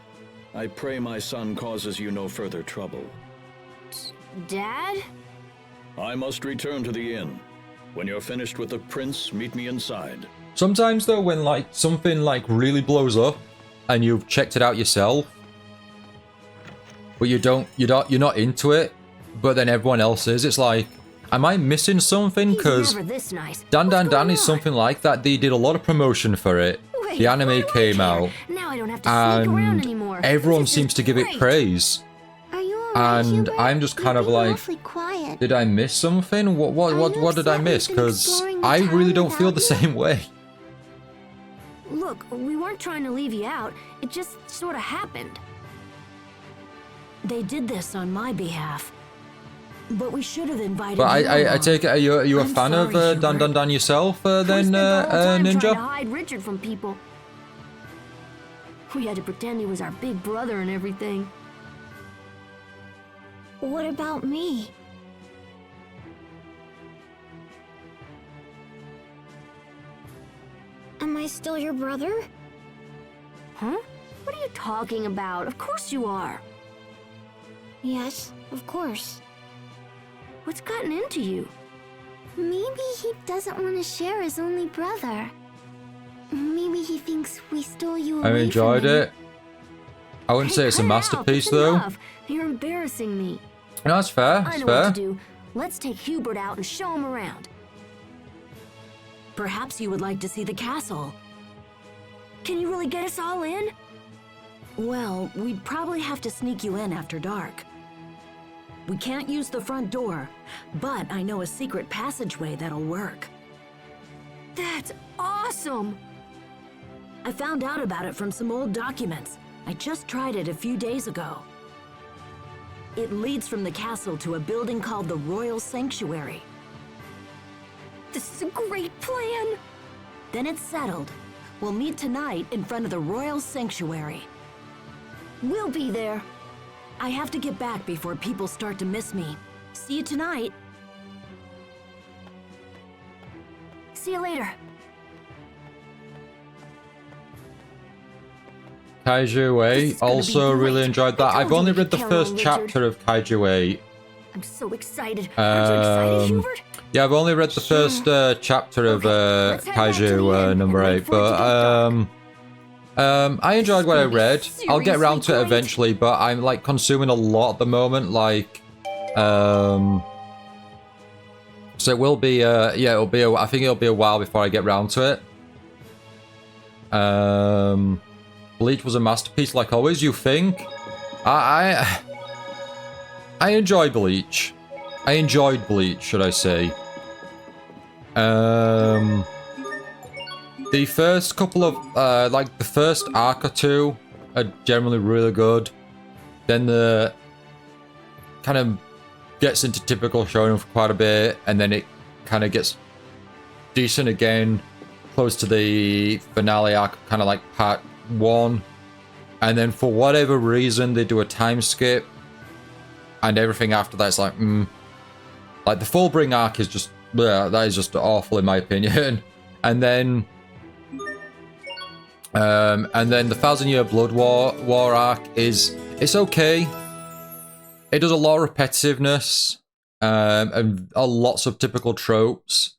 I pray my son causes you no further trouble. Dad? I must return to the inn. When you're finished with the prince, meet me inside. Sometimes though, when like something like really blows up and you've checked it out yourself, but you're not into it, but then everyone else is, it's like, am I missing something? He's Because never this nice. Dan What's Dan Dan going is on? something like that. They did a lot of promotion for it. Wait, The why anime do I came care? out, Now I don't have to sneak around and anymore. everyone This is seems to give it great. praise. Are you alright, And Hubert? I'm just kind You've of been like, awfully quiet. did I miss something? What did I upset miss? we've been Because exploring the I town really don't feel without the you? same way. Look, we weren't trying to leave you out. It just sort of happened. They did this on my behalf. But we should have invited But you I along. take it, are you a I'm fan of sorry, Dan Dan Hubert. Dan yourself We then, spent the whole time trying to Ninja? hide Richard from people. We had to pretend he was our big brother and everything. What about me? Am I still your brother? Huh? What are you talking about? Of course you are. Yes, of course. What's gotten into you? Maybe he doesn't want to share his only brother. Maybe he thinks we stole you away I enjoyed from him. it. I wouldn't say it's a Cut it out. masterpiece, That's though. enough. You're embarrassing me. No, that's fair. I That's know what fair. to do. Let's take Hubert out and show him around. Perhaps you would like to see the castle. Can you really get us all in? Well, we'd probably have to sneak you in after dark. We can't use the front door, but I know a secret passageway that'll work. That's awesome! I found out about it from some old documents. I just tried it a few days ago. It leads from the castle to a building called the Royal Sanctuary. This is a great plan! Then it's settled. We'll meet tonight in front of the Royal Sanctuary. We'll be there. I have to get back before people start to miss me. See you tonight. See you later. Kaiju 8. This is gonna be Also really great. enjoyed I that. I've told only you read the to count first on chapter Richard. of Kaiju 8. I'm so excited. Aren't you excited, Hubert? Yeah, I've only read the first chapter of let's head back to the Kaiju inn number and wait 8, for it to get but I enjoyed what I gonna be read. I'll get around to it seriously great. eventually, but I'm like consuming a lot at the moment, like so it will be yeah, it'll be I think it'll be a while before I get around to it. Bleach was a masterpiece like always, you think? I enjoy Bleach. I enjoyed Bleach, should I say. The first couple of, like, the first arc or two are generally really good. Then the kind of gets into typical shonen for quite a bit, and then it kind of gets decent again, close to the finale arc, kind of like part 1. And then for whatever reason, they do a time skip, and everything after that's like, Like, the Fullbring arc is just, bleh, that is just awful in my opinion. And then the 1000-Year Blood War arc is, it's okay. It does a lot of repetitiveness, and lots of typical tropes.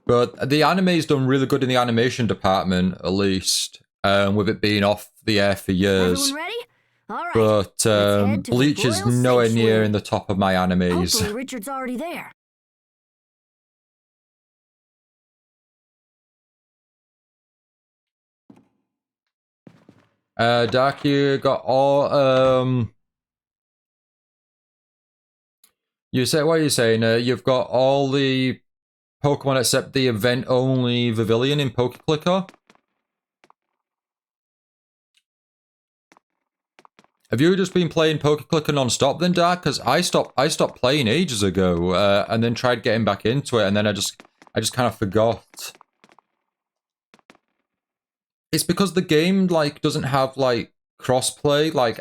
But the anime's done really good in the animation department, at least, with it being off the air for years. Everyone ready? All right. But Let's head to the Bleach is Royal nowhere near Sanctuary. in the top of my animes. Hopefully Richard's already there. Dark, you got all you say, what are you saying? You've got all the Pokemon except the event-only Pavilion in PokeClicker? Have you just been playing PokeClicker non-stop then, Dark? Because I stopped playing ages ago, and then tried getting back into it, and then I just kind of forgot. It's because the game, like, doesn't have, like, crossplay. Like,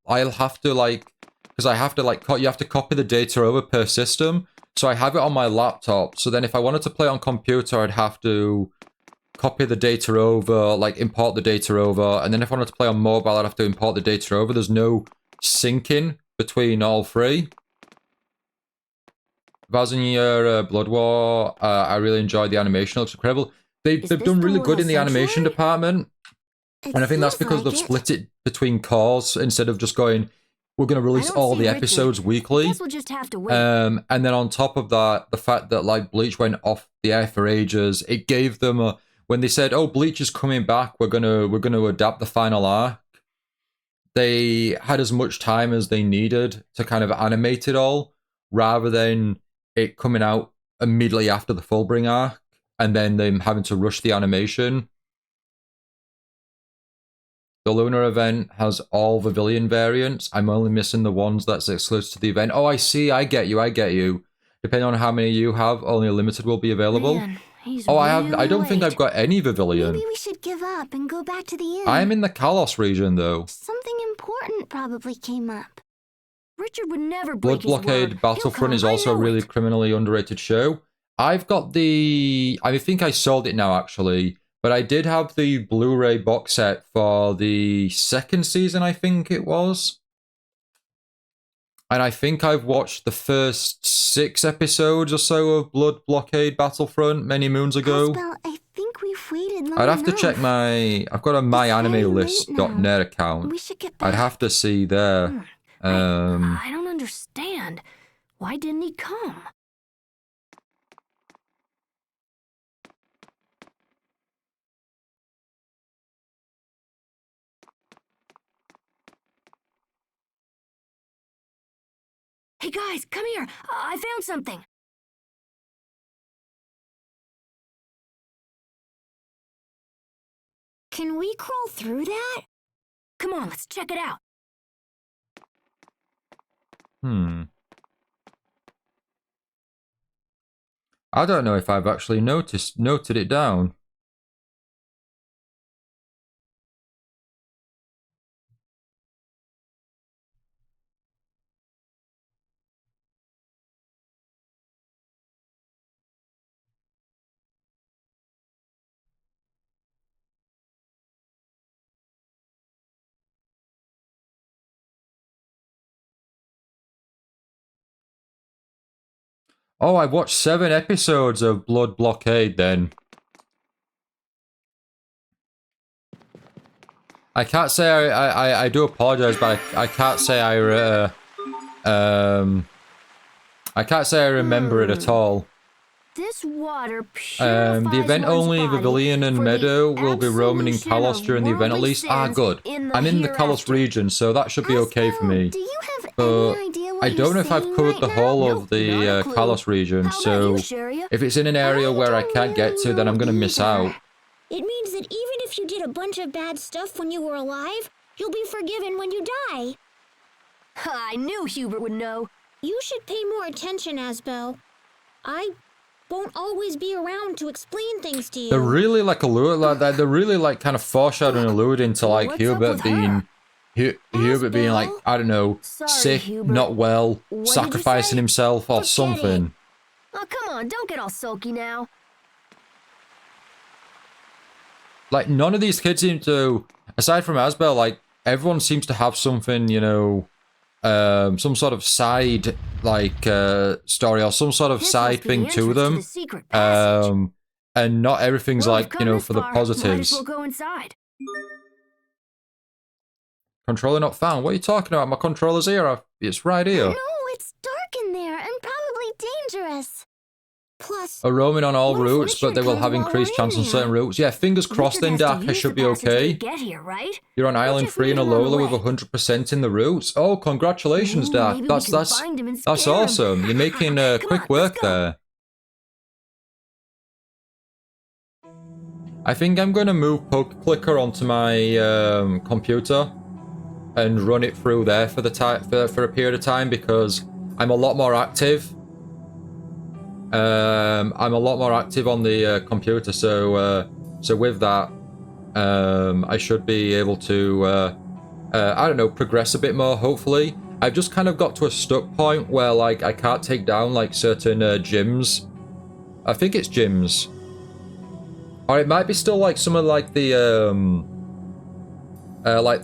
I'll have to, like, because I have to, like, you have to copy the data over per system. So I have it on my laptop. So then if I wanted to play on computer, I'd have to copy the data over, like, import the data over. And then if I wanted to play on mobile, I'd have to import the data over. There's no syncing between all three. 1000-Year Blood War, I really enjoyed the animation. It looks incredible. They've this done the really good Royal in the animation Sanctuary? department. And I think that's because they've split it between cores instead of just going, we're going to release don't all see the Richard. episodes weekly. Guess we'll just have to wait. And then on top of that, the fact that, like, Bleach went off the air for ages, it gave them a, when they said, oh, Bleach is coming back, we're gonna adapt the final arc, they had as much time as they needed to kind of animate it all, rather than it coming out immediately after the Fullbring arc, and then them having to rush the animation. The Lunar event has all Pavilion variants. I'm only missing the ones that's exclusive to the event. Oh, I see. I get you. Depending on how many you have, only a limited will be available. Man, he's Oh, I really don't think late. I've got any Pavilion. Maybe we should give up and go back to the inn. I am in the Kalos region, though. Something important probably came up. Richard would never Blood break his Blockade word. Battlefront He'll is come, I also a know really it. criminally underrated show. I've got the... I think I sold it now, actually. But I did have the Blu-ray box set for the second season, I think it was. And I think I've watched the first 6 episodes or so of Blood Blockade Battlefront many moons ago. Asbel, I think we've waited long I'd have to enough. check my... I've got a very late myanimelist.net now. account. We should get back. I'd have to see there. I don't understand. Why didn't he come? Hey guys, come here. I found something. Can we crawl through that? Come on, let's check it out. I don't know if I've actually noted it down. Oh, I watched 7 episodes of Blood Blockade then. I can't say I do apologize, but I can't say I can't say I remember it at all. This water purifies The event one's only body Vivilion and for the Meadow will be roaming in absolution Kalos of during the event at worldly least. sins Good. I'm in the Kalos hereafter. region, so that should be okay for Asbel, me. do you have But any idea what I he's don't know if I've saying covered right the now? whole Nope, of the not a clue. Kalos region, How about so you, Sharia? if it's in an area where I can't get to, then I'm going to miss out. It means that even if you did a bunch of bad stuff when you were alive, you'll be forgiven when you die. I knew Hubert would know. You should pay more attention, Asbel. I won't always be around to explain things to you. They're really like they're really like kind of foreshadowing, alluding to like What's up Hubert with being her? Hubert being like, Asbel? I don't know, Sorry, sick, Hubert. not well, What did you sacrificing say? himself or Forget something. Oh, come on, don't get all sulky now. Like none of these kids seem to, aside from Asbel, like everyone seems to have something, you know, some sort of side like story or some sort of This side must be thing the to entrance them. the secret passage. And not everything's Well, like, we've you come know, this for the far, Might as positives. well go inside. Controller not found. What are you talking about? My controller's here. It's right here. No, it's dark in there and probably dangerous. Plus, Are roaming on all what if routes, but Richard they will comes have while increased we're chance in on certain there? routes. Yeah, fingers crossed Richard then, has to Dak. I use should the be passage when okay. we get here, right? You're on Island just 3 in meet him on the Alola with way. 100% in the routes. Oh, congratulations, Ooh, Dak. maybe That's we can find him and that's scare him. awesome. You're making Come quick on, work let's go. there. I think I'm going to move Poke Clicker onto my computer and run it through there for the for a period of time because I'm a lot more active. I'm a lot more active on the computer, so with that, I should be able to, I don't know, progress a bit more. Hopefully, I've just kind of got to a stuck point where like I can't take down like certain gyms. I think it's gyms. Or it might be still like some of like the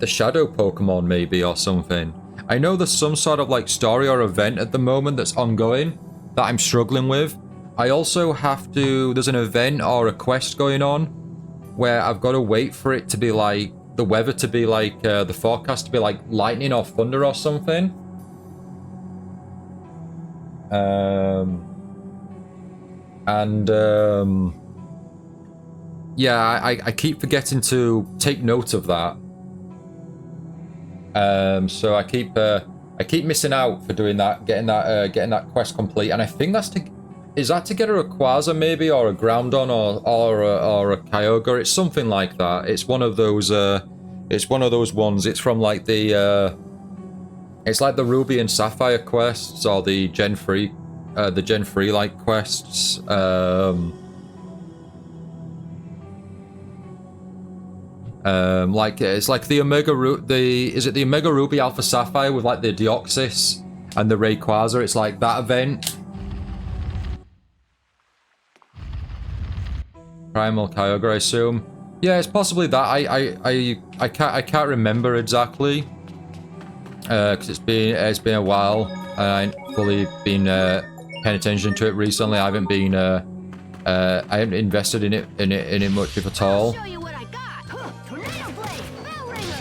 shadow Pokemon maybe or something. I know there's some sort of like story or event at the moment that's ongoing that I'm struggling with. I also have to, there's an event or a quest going on where I've got to wait for it to be like, the weather to be like, the forecast to be like lightning or thunder or something. Yeah, I keep forgetting to take note of that. So I keep missing out for doing that, getting that quest complete, and I think that's is that to get a Rayquaza maybe, or a Groudon, or a Kyogre? It's something like that. It's one of those. It's one of those ones. It's from like the. It's like the Ruby and Sapphire quests, or the Gen 3, like quests. Like it's like the Omega is it the Omega Ruby Alpha Sapphire with like the Deoxys and the Rayquaza. It's like that event. Primal Kyogre, I assume. Yeah, it's possibly that. I can't remember exactly. Because it's been a while, and I ain't fully been paying attention to it recently. I haven't been I haven't invested in it much, if at all. Show you what I got. Tornado blade, bell ringer.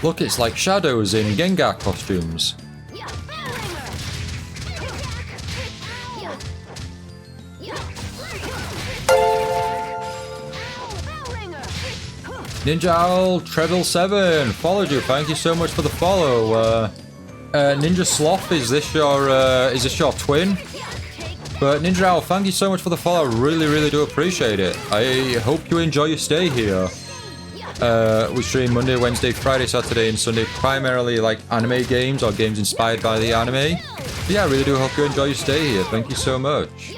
Look, it's like shadows in Gengar costumes. Yeah, bell ringer. Yeah. Bell ringer. Ninja Owl Treble 7 followed you. Thank you so much for the follow. Ninja Sloth, is this your twin? But Ninja Owl, thank you so much for the follow. Really do appreciate it. I hope you enjoy your stay here. We stream Monday, Wednesday, Friday, Saturday, and Sunday, primarily like anime games or games inspired by the anime. But yeah, I really do hope you enjoy your stay here. Thank you so much.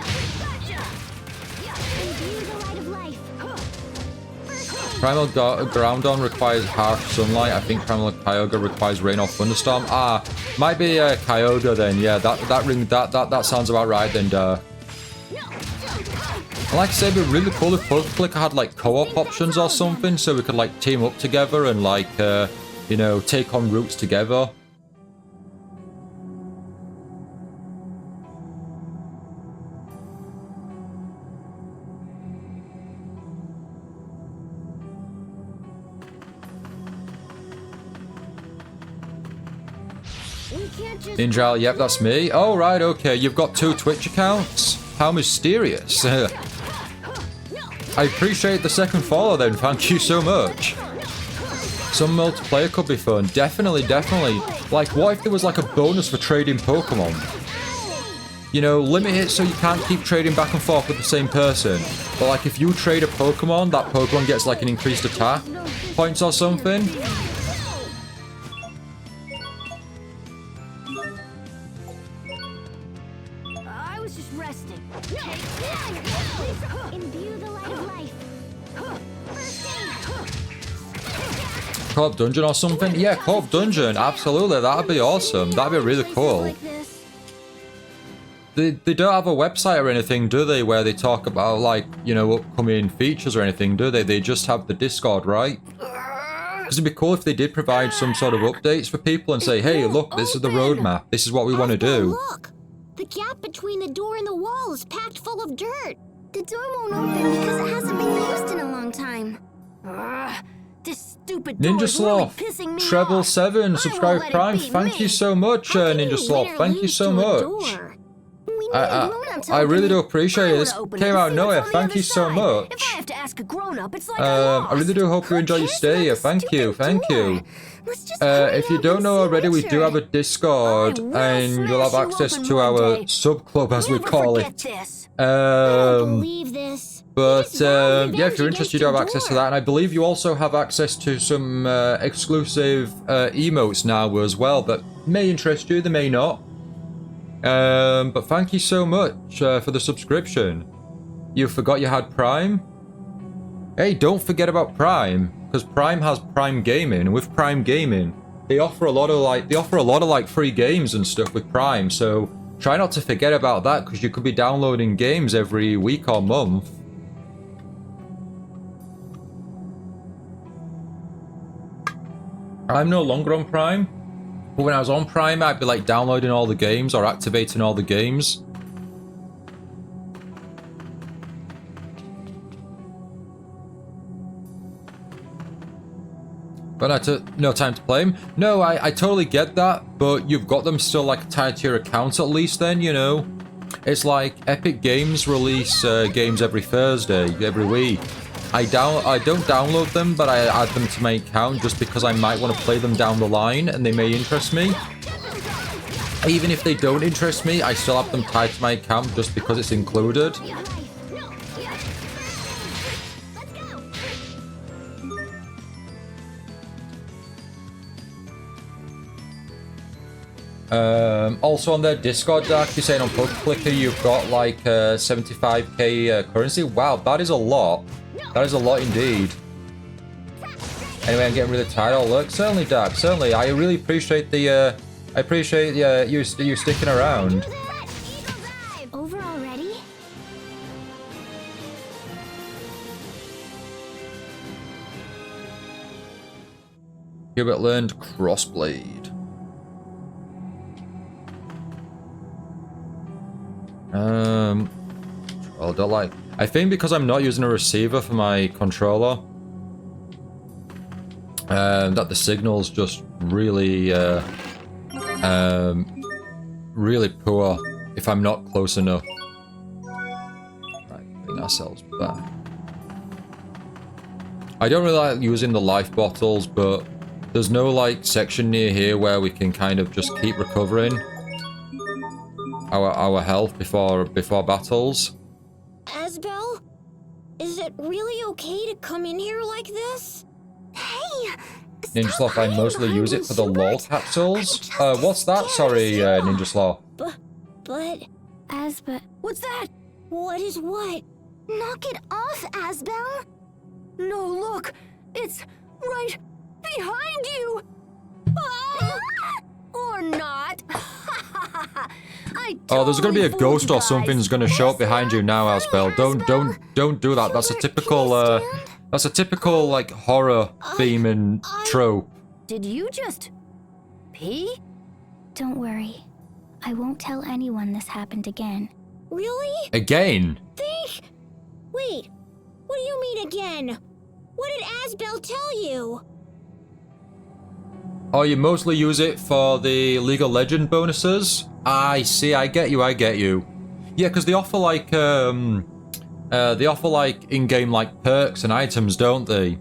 Primal Groudon requires harsh sunlight. I think Primal Kyogre requires rain or thunderstorm. Ah, might be Kyogre then. Yeah, that sounds about right then. And like I said, it'd be really cool if Pokeclicker had like co-op options or something, so we could like team up together and like you know, take on routes together. Ninja Owl, yep, that's me. Oh, right, okay. You've got 2 Twitch accounts? How mysterious. I appreciate the second follow then. Thank you so much. Some multiplayer could be fun. Definitely. Like, what if there was like a bonus for trading Pokemon? You know, limit it so you can't keep trading back and forth with the same person. But like, if you trade a Pokemon, that Pokemon gets like an increased attack points or something. Co-op dungeon or something? Yeah, co-op dungeon, absolutely, that'd be awesome. That'd be really cool. They don't have a website or anything, do they, where they talk about, like, you know, upcoming features or anything, do they? They just have the Discord, right? Because it'd be cool if they did provide some sort of updates for people and say, hey, look, this is the roadmap, this is what we want to do. Look! The gap between the door and the wall is packed full of dirt. The door won't open because it hasn't been used in a long time. This stupid door Ninja is really Sloth, pissing me Treble off. 7, I subscribe won't let Prime. it be Thank me. you so much, How can Ninja you Sloth. win or Thank you lose so to a much. door? We need a grown-up to I open really it. do appreciate it. This I wanna open came and out of see nowhere. what's on the Thank other you so side. much. If I have to ask a grown-up, it's like I really do hope you enjoy your stay here. Thank you. If you don't know already, we do have a Discord, and you'll have access to our sub club, as we call it. This. Believe this. But yeah, if you're interested, you do have access to that, and I believe you also have access to some exclusive emotes now as well that may interest you, they may not. But thank you so much for the subscription. You forgot you had Prime? Hey, don't forget about Prime, because Prime has Prime Gaming, and with Prime Gaming, they offer a lot of like free games and stuff with Prime. So try not to forget about that, because you could be downloading games every week or month. I'm no longer on Prime, but when I was on Prime, I'd be like downloading all the games or activating all the games. But I took no time to play them. No, I totally get that, but you've got them still like tied to your account at least then, you know. It's like Epic Games release games every Thursday, every week. I don't download them, but I add them to my account just because I might want to play them down the line and they may interest me. Even if they don't interest me, I still have them tied to my account just because it's included. Also on their Discord, Dark, you're saying on Pokeclicker you've got like 75k currency. Wow, that is a lot. That is a lot indeed. Anyway, I'm getting really tired. Oh look, certainly, Dark, certainly. I really appreciate the I appreciate you sticking around. Over already? Hubert learned crossblade. Well, don't like. I think because I'm not using a receiver for my controller, that the signal's just really, really poor if I'm not close enough. Right, bring ourselves back. I don't really like using the life bottles, but there's no like section near here where we can kind of just keep recovering our health before battles. Asbel? Is it really okay to come in here like this? Hey! Ninja Sloth, I mostly use it for the lol capsules. What's that? Sorry, Ninja Sloth. But... Asbel... What's that? What is what? Knock it off, Asbel! No, look! It's right behind you! Ah! Or not! Oh, there's gonna be a totally fooled ghost you or guys. something's gonna show up behind you now, Asbel. Don't do that. That's a typical, that's a typical, like, horror theme and trope. Did you just pee? Don't worry. I won't tell anyone this happened again. Really? Again? Think? Wait, what do you mean again? What did Asbel tell you? Oh, you mostly use it for the League of Legends bonuses? I see, I get you. Yeah, because they offer like, in-game, like, perks and items, don't they?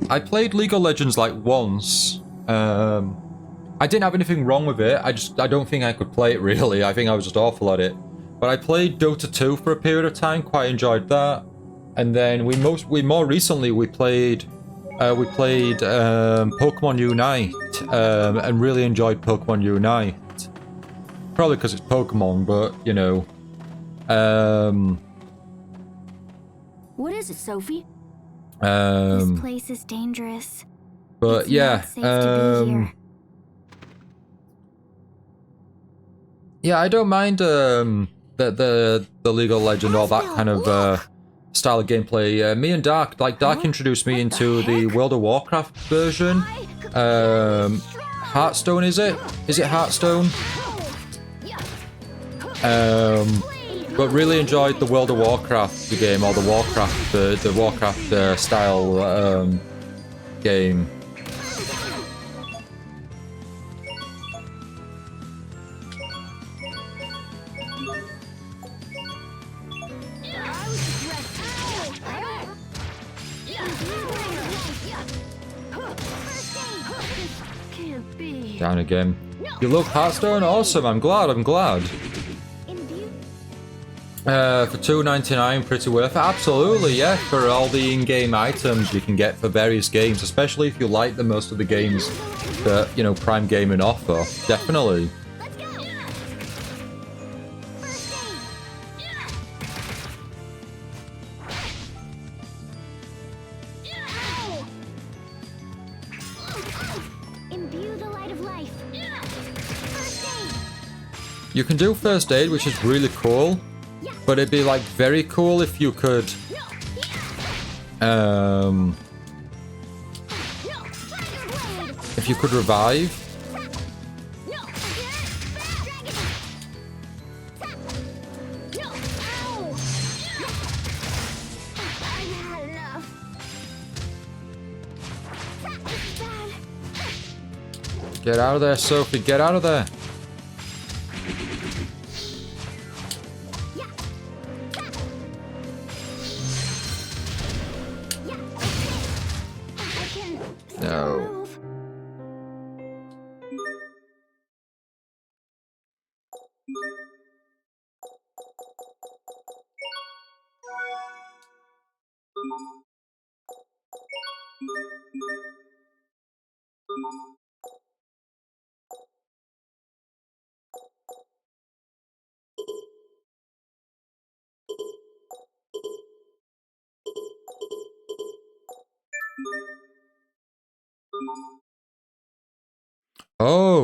I played League of Legends, like, once. I didn't have anything wrong with it. I don't think I could play it, really. I think I was just awful at it. But I played Dota 2 for a period of time, quite enjoyed that. And then more recently we played Pokemon Unite, and really enjoyed Pokemon Unite. Probably because it's Pokemon, but, you know. What is it, Sophie? This place is dangerous. But It's yeah, not safe to be here. yeah, I don't mind the League of Legends, all that kind of style of gameplay. Me and Dark introduced me into the World of Warcraft version. Hearthstone, is it? Is it Hearthstone? But really enjoyed the World of Warcraft game, or the Warcraft style game. Can't be. Down again. You love Hearthstone? Awesome, I'm glad. For $2.99, pretty worth it. Absolutely, yeah. For all the in-game items you can get for various games, especially if you like the most of the games that, you know, Prime Gaming offer. Definitely. You can do first aid, which is really cool. But it'd be like very cool if you could revive. Get out of there, Sophie, get out of there. No.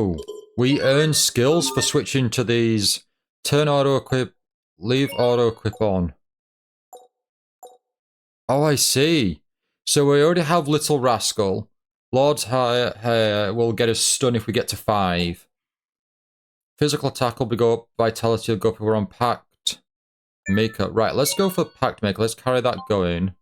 Oh, we earn skills for switching to these. Turn auto equip, leave auto equip on. Oh, I see. So we already have Little Rascal. Lord's Hair will get us stun if we get to 5. Physical attack will go up, vitality will go up if we're on Pact Maker. Right, let's go for Pact Maker. Let's carry that going.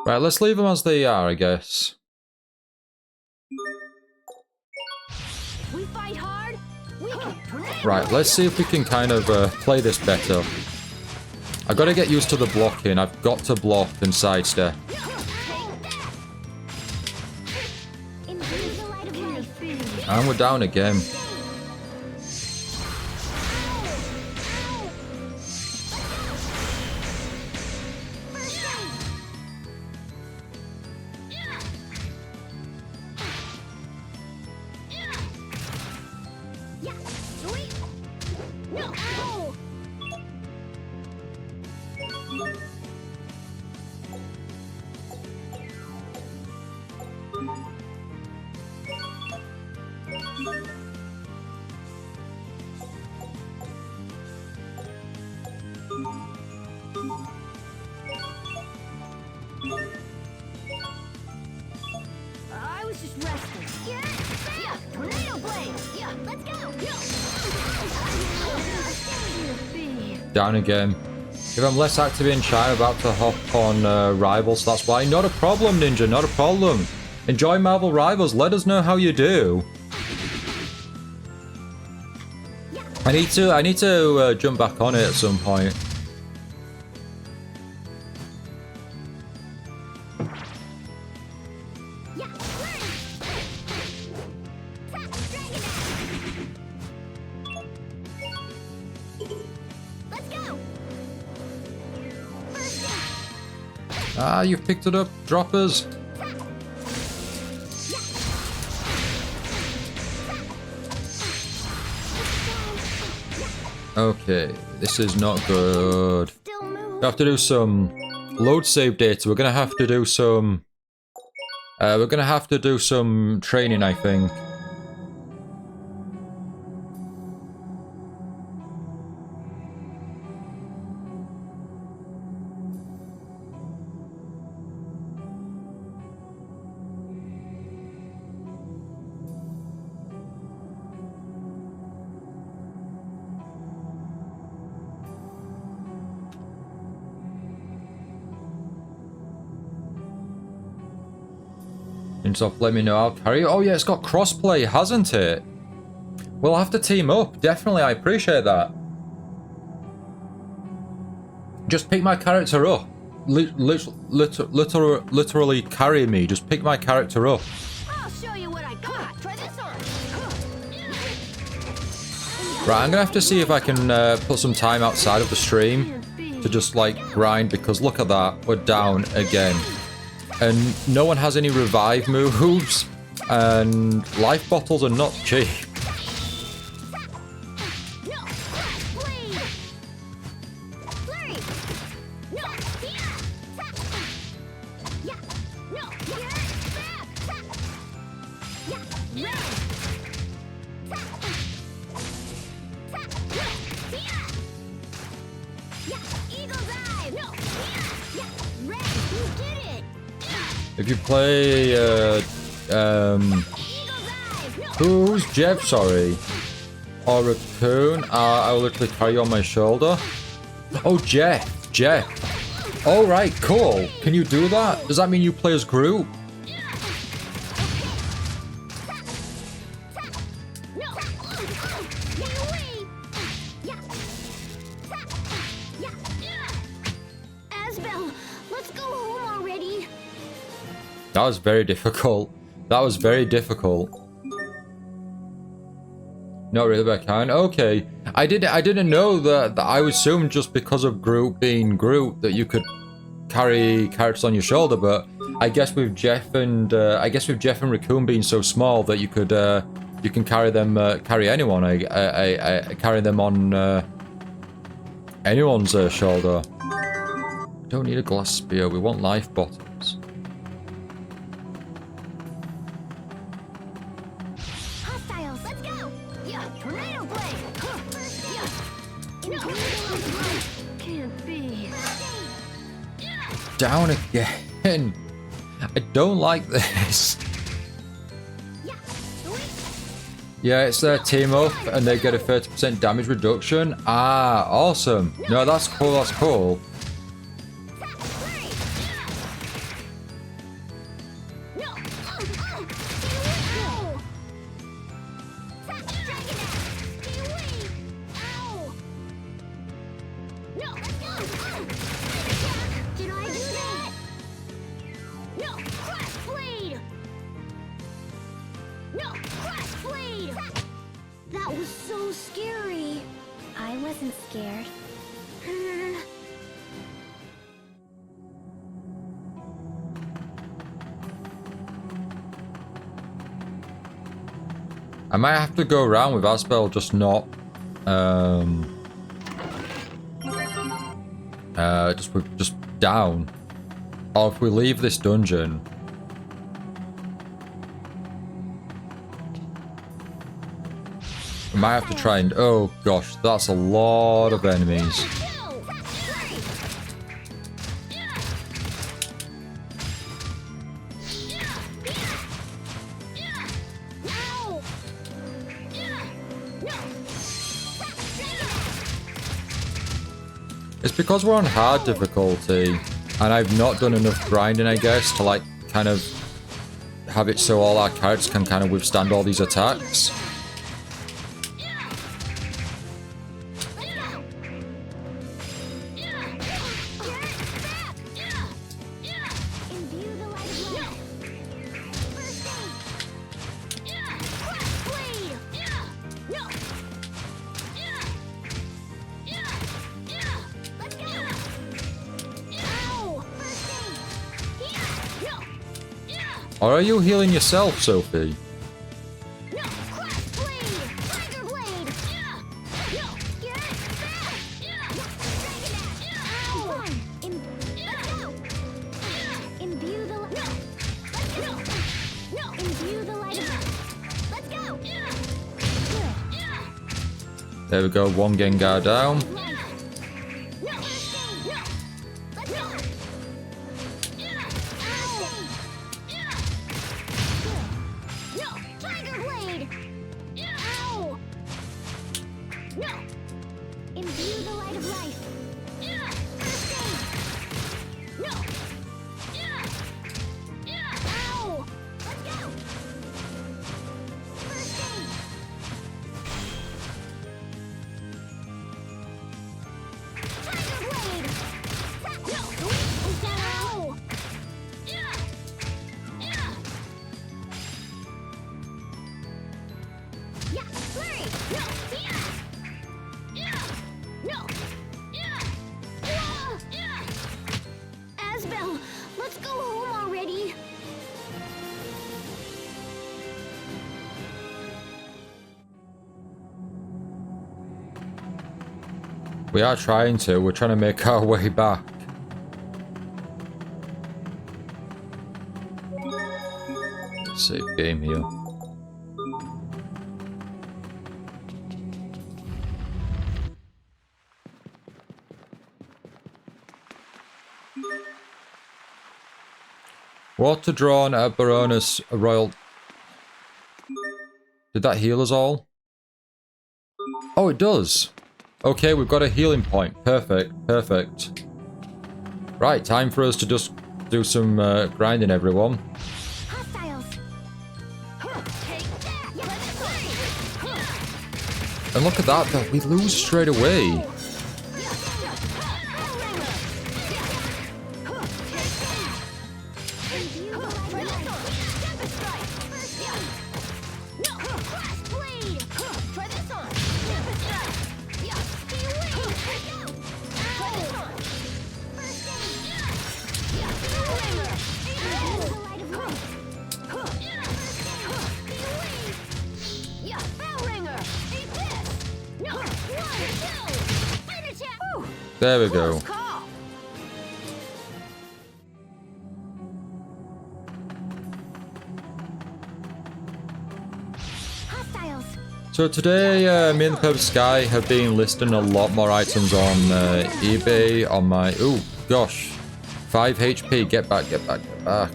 Right, let's leave them as they are, I guess. We fight hard. We can Right, let's see if we can kind of play this better. I've got to get used to the blocking. I've got to block and sidestep. And we're down again. I was just resting. Yeah, tornado blade. Yeah, let's go. Down again. If I'm less active in chat, I'm about to hop on Rivals, that's why. Not a problem, Ninja, not a problem. Enjoy Marvel Rivals, let us know how you do. I need to jump back on it at some point. Ah, you've picked it up, droppers. Okay, this is not good. We have to do some load save data. We're gonna have to do some. We're gonna have to do some training, I think. Off, let me know, I'll carry it. Oh yeah, it's got crossplay, hasn't it? We'll have to team up, definitely, I appreciate that. Just pick my character up. Literally carry me, just pick my character up. I'll show you what I got. Try this on. Right, I'm gonna have to see if I can put some time outside of the stream to just like grind, because look at that, we're down again. And no one has any revive moves, and life bottles are not cheap. If you play, who's Jeff, sorry? Or Raccoon, I will literally carry you on my shoulder. Oh, Jeff. All right, cool. Can you do that? Does that mean you play as Groot? That was very difficult. That was very difficult. Not really, but I can. Okay. I didn't know that I assumed just because of Groot being Groot that you could carry characters on your shoulder, but I guess with Jeff and Raccoon being so small that you can carry them carry anyone. I carry them on anyone's shoulder. Don't need a glass spear. We want life bottoms. Hostiles, let's go! Yeah, tornado blade! Yeah. No! Can't be. Down again. I don't like this. Yeah, it's their team up and they get a 30% damage reduction. Ah, awesome. No, that's cool, that's cool. Did I do that? No, crash blade! No, crash blade! That was so scary. I wasn't scared. I might have to go around with Asbel, just not just down. Or if we leave this dungeon. We might have to try and... Oh gosh, that's a lot of enemies. It's because we're on hard difficulty, and I've not done enough grinding, I guess, to like kind of have it so all our characters can kind of withstand all these attacks. Or are you healing yourself, Sophie? There we go, one Gengar down. Asbel, let's go home already. We are trying to. We're trying to make our way back. Save game here. Water drawn at Baroness Royal. Did that heal us all? Oh, it does. Okay, we've got a healing point. Perfect, perfect. Right, time for us to just do some grinding, everyone. Hostiles. And look at that, though. We lose straight away. Finish it! There we go. Close call. So today, me and the Purple Sky have been listing a lot more items on eBay on my... Oh, gosh. 5 HP. Get back, get back, get back.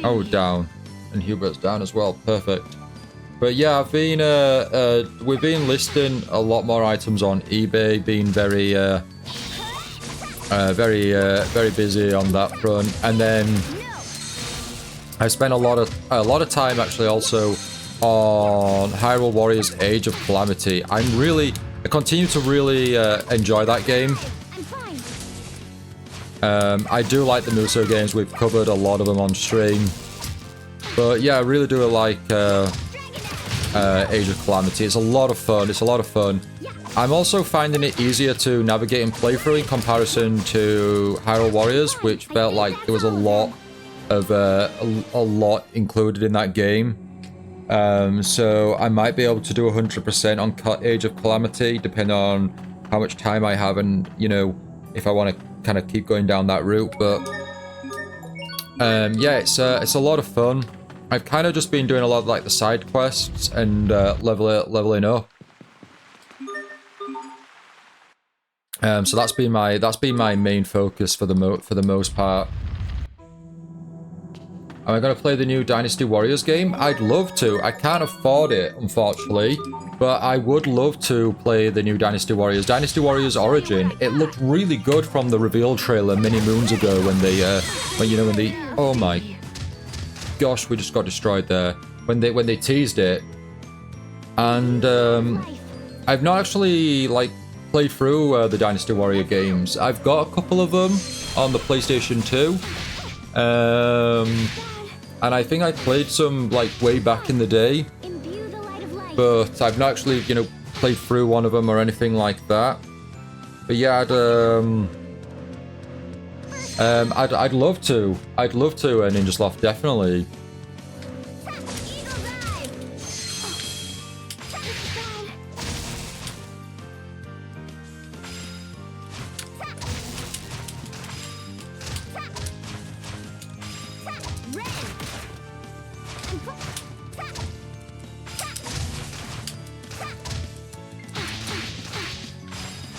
Oh, down. And Hubert's down as well. Perfect. But yeah, I've been... we've been listing a lot more items on eBay, being very... very busy on that front. And then... I spent a lot of time actually also on Hyrule Warriors Age of Calamity. I continue to really enjoy that game. I do like the Muso games. We've covered a lot of them on stream. But yeah, I really do like Age of Calamity. It's a lot of fun. It's a lot of fun. I'm also finding it easier to navigate and play through in comparison to Hyrule Warriors, which felt like there was a lot included in that game. So I might be able to do 100% on Age of Calamity, depending on how much time I have and, you know, if I want to kind of keep going down that route. But yeah, it's a lot of fun. I've kind of just been doing a lot of like the side quests and leveling up. So that's been my main focus for the most part. Am I going to play the new Dynasty Warriors game? I'd love to. I can't afford it, unfortunately. But I would love to play the new Dynasty Warriors. Dynasty Warriors Origin. It looked really good from the reveal trailer many moons ago when they, oh my gosh, we just got destroyed there. When they teased it. And I've not actually, like, played through the Dynasty Warrior games. I've got a couple of them on the PlayStation 2. And I think I played some, like, way back in the day. But I've not actually, you know, played through one of them or anything like that. But yeah, I'd love to. I'd love to, Ninja Sloth, definitely.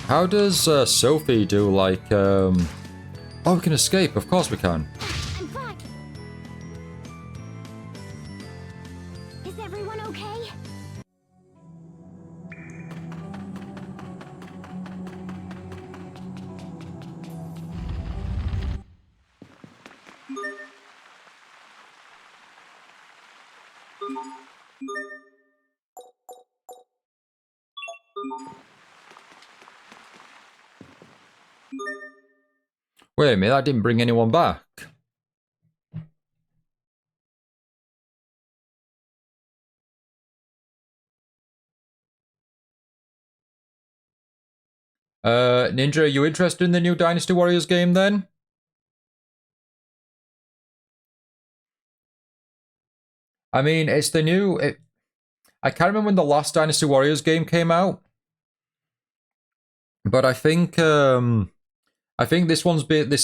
How does Sophie do, like, Oh, we can escape. Of course we can. Is everyone okay? Wait a minute, that didn't bring anyone back. Ninja, are you interested in the new Dynasty Warriors game then? I mean, it's the new... I can't remember when the last Dynasty Warriors game came out. But I think this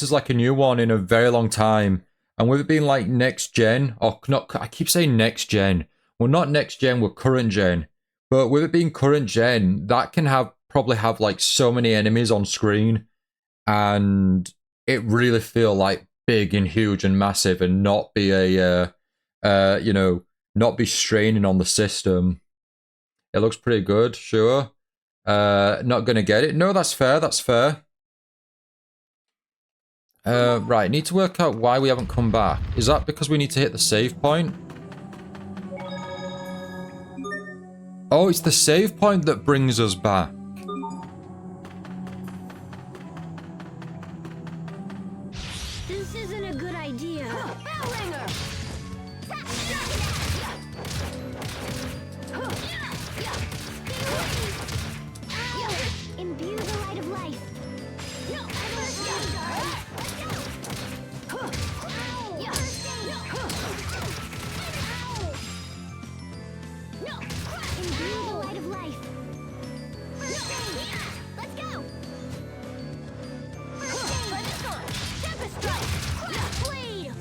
is like a new one in a very long time. And with it being like next gen, or not, I keep saying next gen. Well, not next gen, we're current gen. But with it being current gen, that can probably have like so many enemies on screen. And it really feel like big and huge and massive and not be not be straining on the system. It looks pretty good, sure. Not gonna get it. No, that's fair, that's fair. Right, need to work out why we haven't come back. Is that because we need to hit the save point? Oh, it's the save point that brings us back. This isn't a good idea. Imbue the light of life. Imbue the light of life. Let's go. Blade.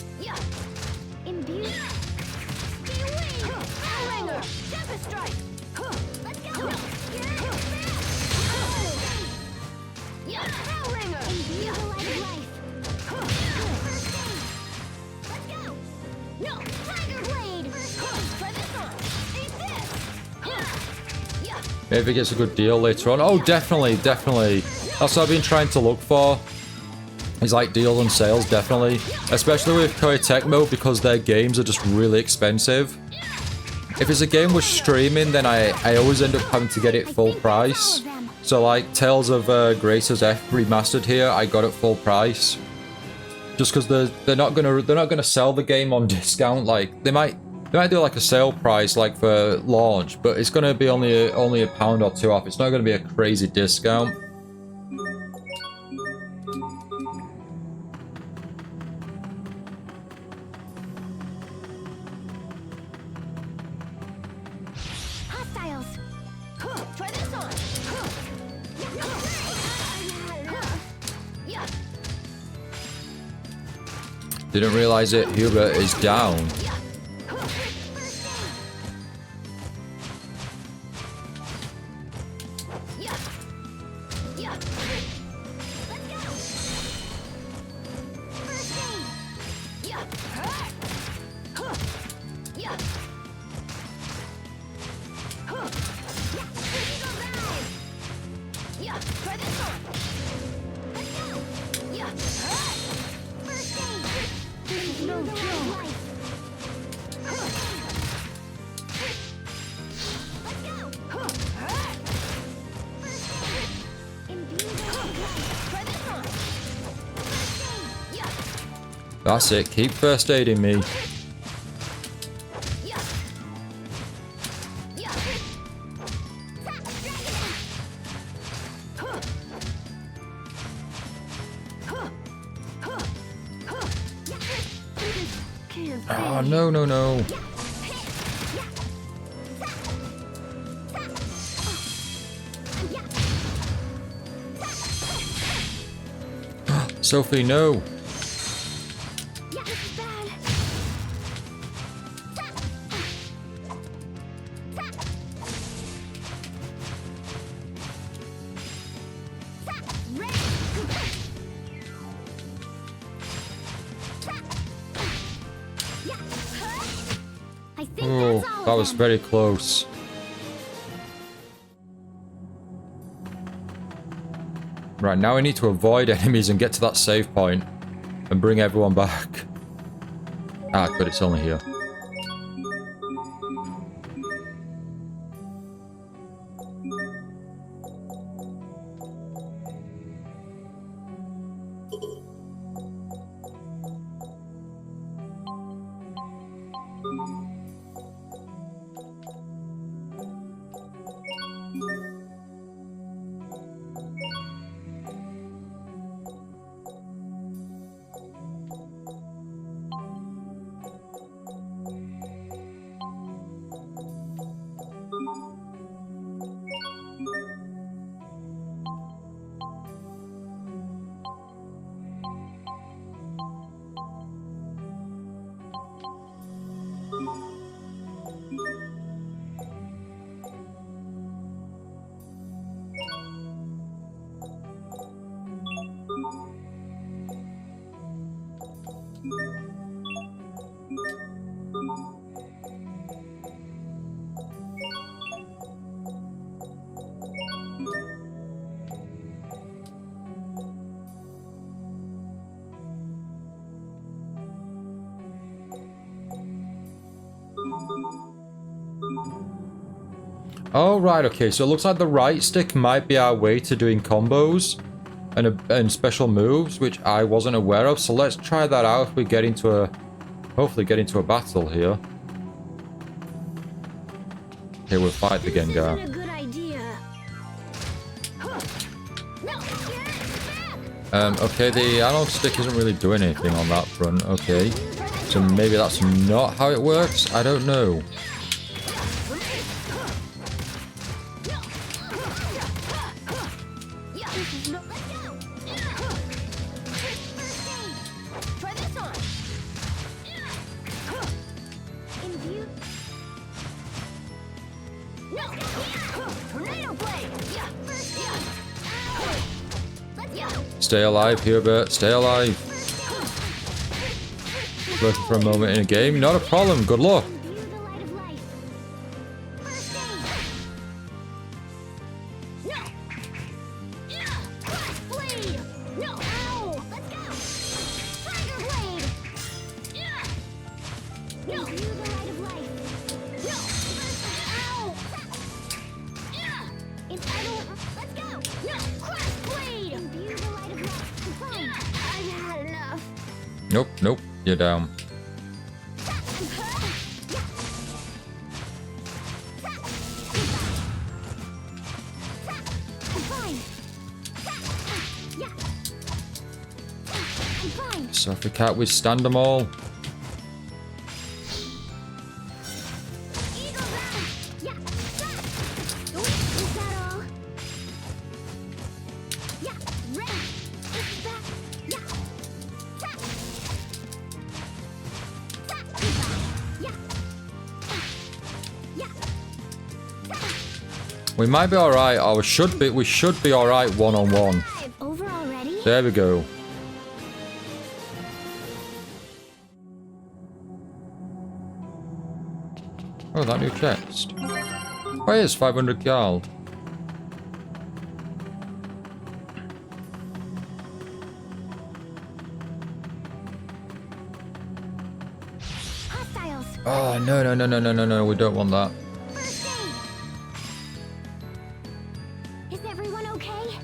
Maybe it gets a good deal later on. Oh, definitely, definitely. That's what I've been trying to look for. It's like deals and sales, definitely. Especially with Koei Tecmo, because their games are just really expensive. If it's a game with streaming, then I always end up having to get it full price. So like Tales of Grace's F Remastered here, I got it full price. Just because they're not gonna sell the game on discount. Like they might do like a sale price like for launch, but it's gonna be only a pound or two off. It's not gonna be a crazy discount. Hostiles. Try this on. Yeah. Didn't realize it. Hubert is down. That's it. Keep first aiding me. Oh, no, no, no. Sophie, no. Oh, that was very close. Right, now I need to avoid enemies and get to that save point and bring everyone back. Ah, good, it's only here. Oh, right, okay, so it looks like the right stick might be our way to doing combos and special moves, which I wasn't aware of, so let's try that out if we get into a... hopefully get into a battle here. Here, we'll fight the Gengar. Okay, the analog stick isn't really doing anything on that front, okay. So maybe that's not how it works? I don't know. Stay alive, Hubert. Stay alive. Looking for a moment in a game. Not a problem. Good luck. Nope, nope, you're down. So if we can't withstand them all. We might be alright, or we should be alright one-on-one. Over already? There we go. Oh, that new chest. Oh, here's 500 gold. Hostiles. Oh, no, we don't want that. First aid. Is everyone okay?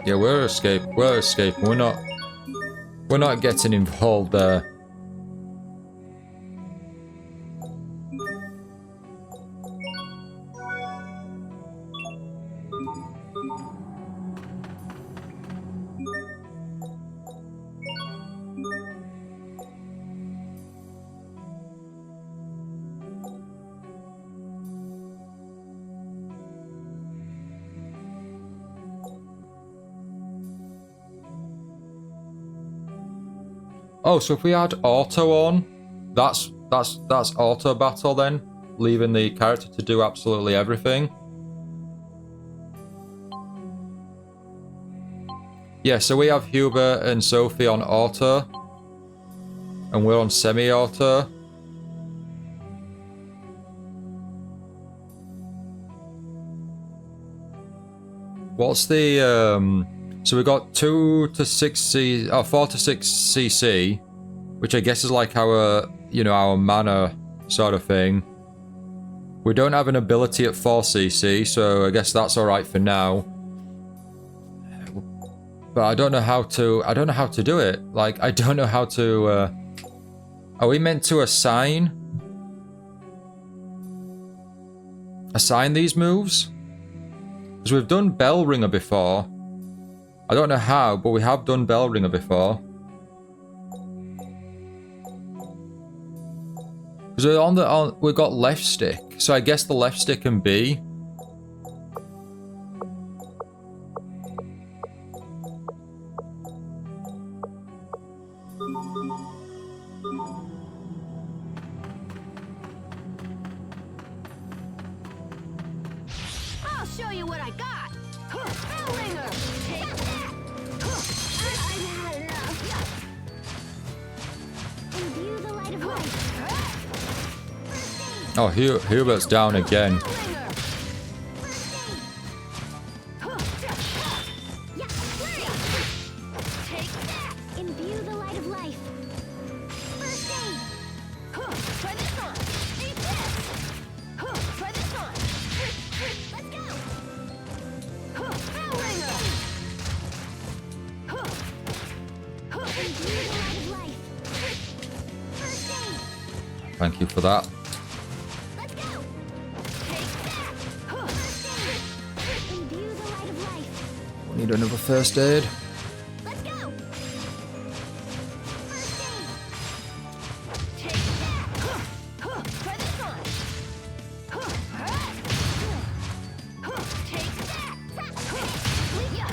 Yeah, we're escaping. We're not getting involved there. Oh, so if we had auto on, that's auto battle then, leaving the character to do absolutely everything. Yeah, so we have Hubert and Sophie on auto, and we're on semi-auto. What's the so we got 4 to 6 CC, which I guess is like our, you know, our mana sort of thing. We don't have an ability at 4 CC, so I guess that's all right for now. But I don't know how to do it. Like, I don't know how to are we meant to assign these moves? Because we've done Bell Ringer before. I don't know how, but we have done Bell Ringer before. Because we've got left stick, so I guess the left stick can be. I'll show you what I got. Bell ringer. Take that. I've had enough. Imbue the light of life. Oh, Hubert's down again. Bell ringer. Take that. Imbue the light of life. First aid. Try this on. Eat this. Try this on. Let's go. Bell ringer. Imbue the light of life. First aid. Thank you for that. Let's go. Take that. Imbue the light of life. We need another first aid. Let's go. First aid. Take that. Try this on. Take that. Yeah.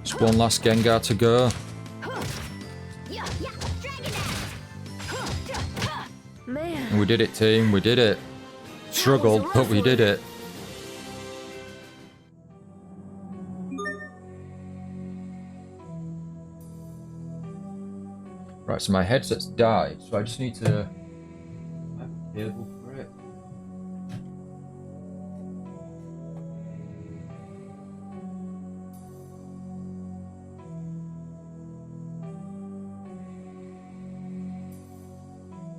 Just one last Gengar to go. Yeah. Dragon Axe. Man. And we did it, team. We did it. Struggled, but we did it. Right, so my headset's died, so I just need to have a cable for it.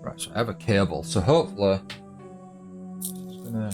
Right, so I have a cable, so hopefully it's gonna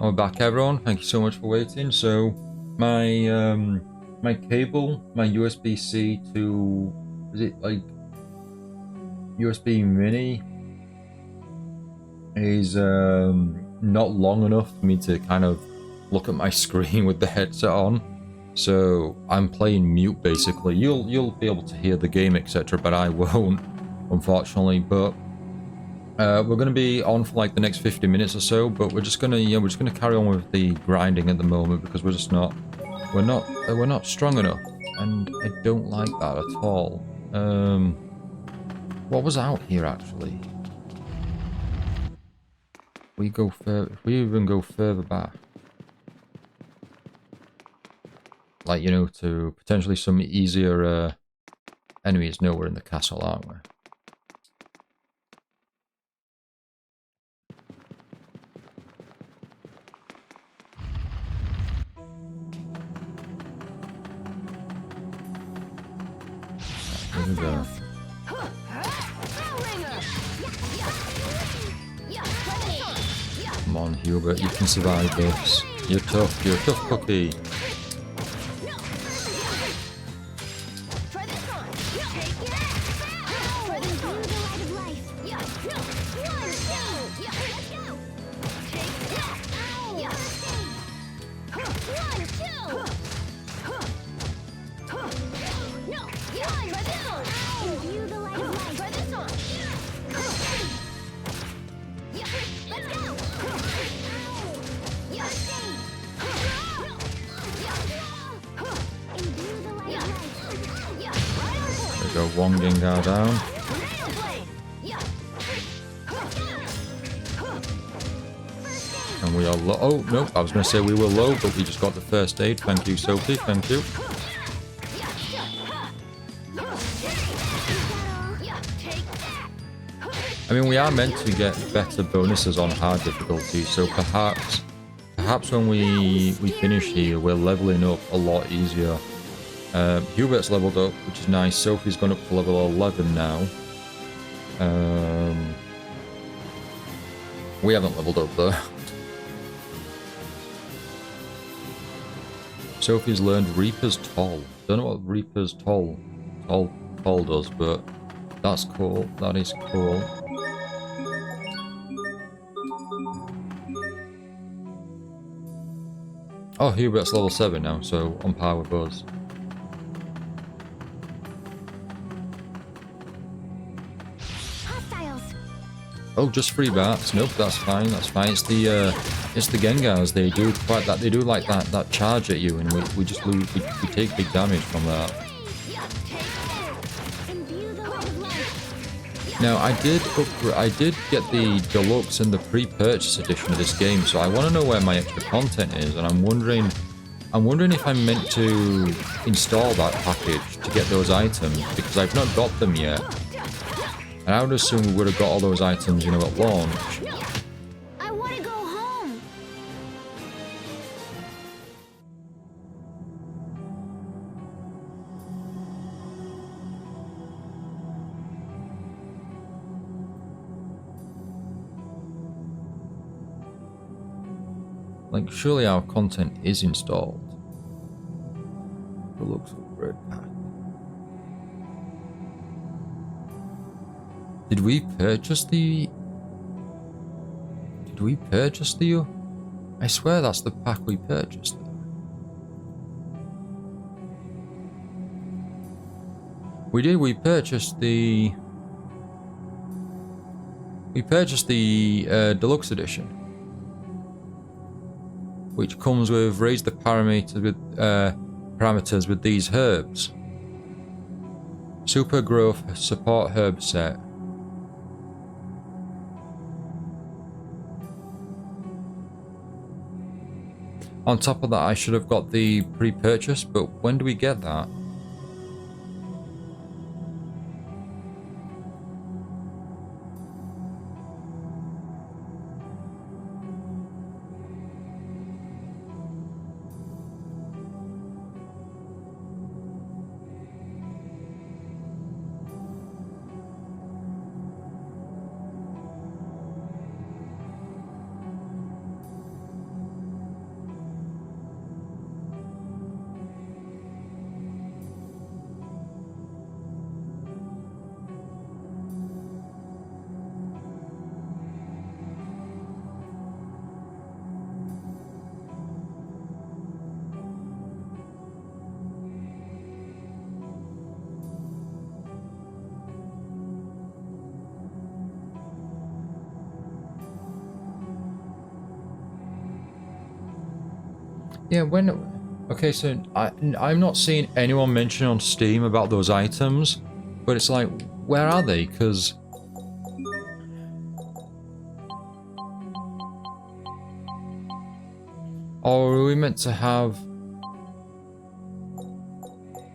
we're back, everyone. Thank you so much for waiting. So, my my cable, my USB-C to, is it like USB Mini, is not long enough for me to kind of look at my screen with the headset on. So I'm playing mute basically. You'll be able to hear the game, etc., but I won't, unfortunately. But we're going to be on for like the next 50 minutes or so, but we're just gonna carry on with the grinding at the moment because we're not strong enough, and I don't like that at all. What was out here actually? If we even go further back, like, you know, to potentially some easier enemies. No, we're in the castle, aren't we? Here we go. Come on, Hubert, you can survive this. You're tough. You're a tough cookie. Go one Gengar down. And we are low. Oh, no, I was going to say we were low, but we just got the first aid. Thank you, Sophie. Thank you. I mean, we are meant to get better bonuses on hard difficulty, so perhaps when we finish here, we're leveling up a lot easier. Hubert's leveled up, which is nice. Sophie's gone up to level 11 now. We haven't leveled up though. Sophie's learned Reaper's Toll. Don't know what Reaper's Toll does, but that's cool. That is cool. Oh, Hubert's level 7 now, so on par with us. Oh, just 3 bats. Nope, that's fine. That's fine. It's the Gengars. They do quite that. They do like that charge at you, and we just lose. We take big damage from that. Now, I did get the deluxe and the pre-purchase edition of this game, so I want to know where my extra content is, and I'm wondering if I'm meant to install that package to get those items, because I've not got them yet. And I would assume we would have got all those items, you know, at launch. I want to go home. Like, surely our content is installed. It looks upgrade pack. Did we purchase the... I swear that's the pack we purchased. We did, we purchased the deluxe edition. Which comes with raise the parameters with these herbs. Super growth support herb set. On top of that, I should have got the pre-purchase, but when do we get that? Yeah, when... Okay, so I'm not seeing anyone mention on Steam about those items, but it's like, where are they? Because... Or are we meant to have...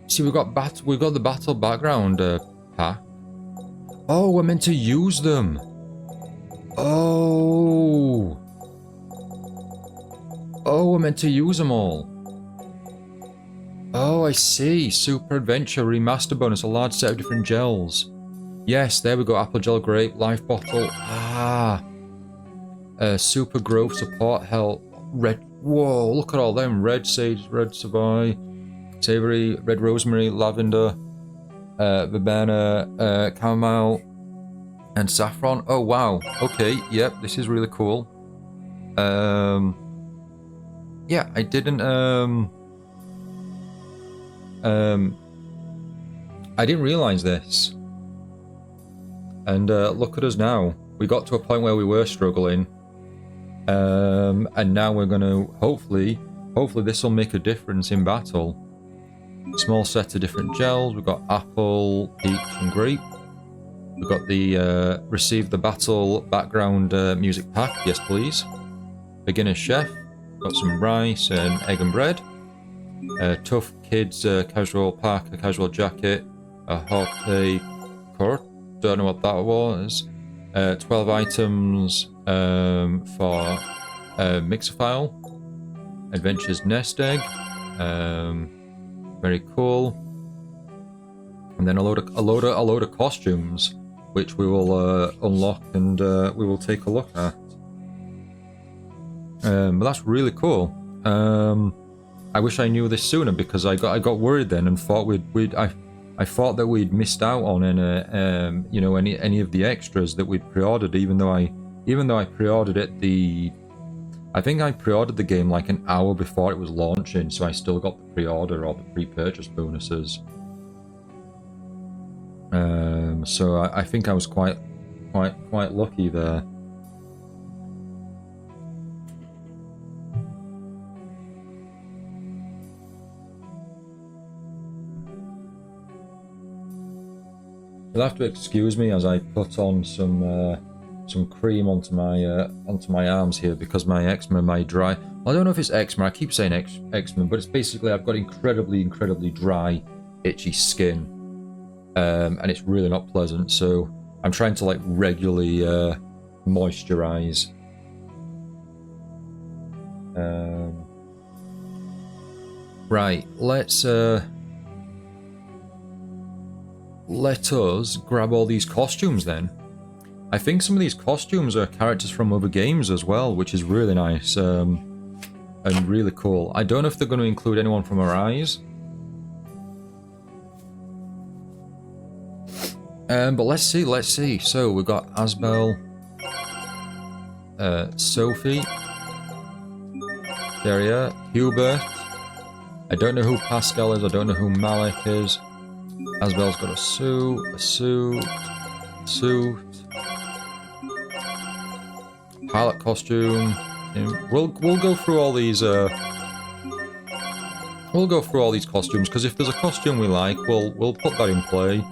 See, we've got the battle background pack. Oh, we're meant to use them. Oh. Oh, we're meant to use them all. Oh, I see. Super Adventure Remaster bonus, a large set of different gels. Yes, there we go. Apple gel, grape, life bottle. Ah. Super growth support, health, red. Whoa, look at all them. Red sage, red savoy, savory, red rosemary, lavender, verbena, chamomile, and saffron. Oh, wow. Okay, yep, this is really cool. Yeah, I didn't, I didn't realize this. And look at us now. We got to a point where we were struggling. And now we're going to, hopefully this will make a difference in battle. Small set of different gels. We've got apple, peach, and grape. We've got the receive the battle background music pack. Yes, please. Beginner chef. Got some rice and egg and bread. Tough kids casual pack, a casual jacket, a hot court. Don't know what that was. 12 items for mixer file. Adventures nest egg. Very cool. And then a load of costumes, which we will unlock and we will take a look at. But that's really cool. I wish I knew this sooner because I got worried then and thought I thought that we'd missed out on any you know, any of the extras that we'd pre-ordered, even though I pre-ordered it I think I pre-ordered the game like an hour before it was launching, so I still got the pre-order or the pre-purchase bonuses. So I think I was quite lucky there. You'll have to excuse me as I put on some cream onto my arms here because my eczema, my dry. I don't know if it's eczema. I keep saying eczema, but it's basically I've got incredibly dry, itchy skin, and it's really not pleasant. So I'm trying to like regularly moisturize. Right, let us grab all these costumes then. I think some of these costumes are characters from other games as well, which is really nice and really cool. I don't know if they're going to include anyone from Arise. But let's see. So we've got Asbel, Sophie, Daria, Hubert. I don't know who Pascal is, I don't know who Malik is. Asbel's got a suit, pilot costume. We'll go through all these. We'll go through all these costumes because if there's a costume we like, we'll put that in play.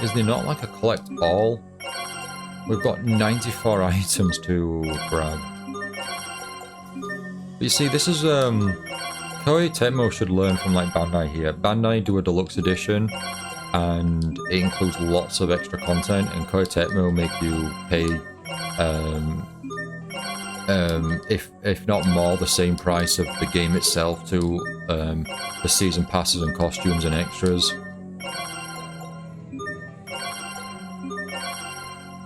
Is there not like a collect all? We've got 94 items to grab. But you see, this is Koei Tecmo should learn from like Bandai here. Bandai do a deluxe edition and it includes lots of extra content, and Koei Tecmo make you pay if not more, the same price of the game itself to the season passes and costumes and extras.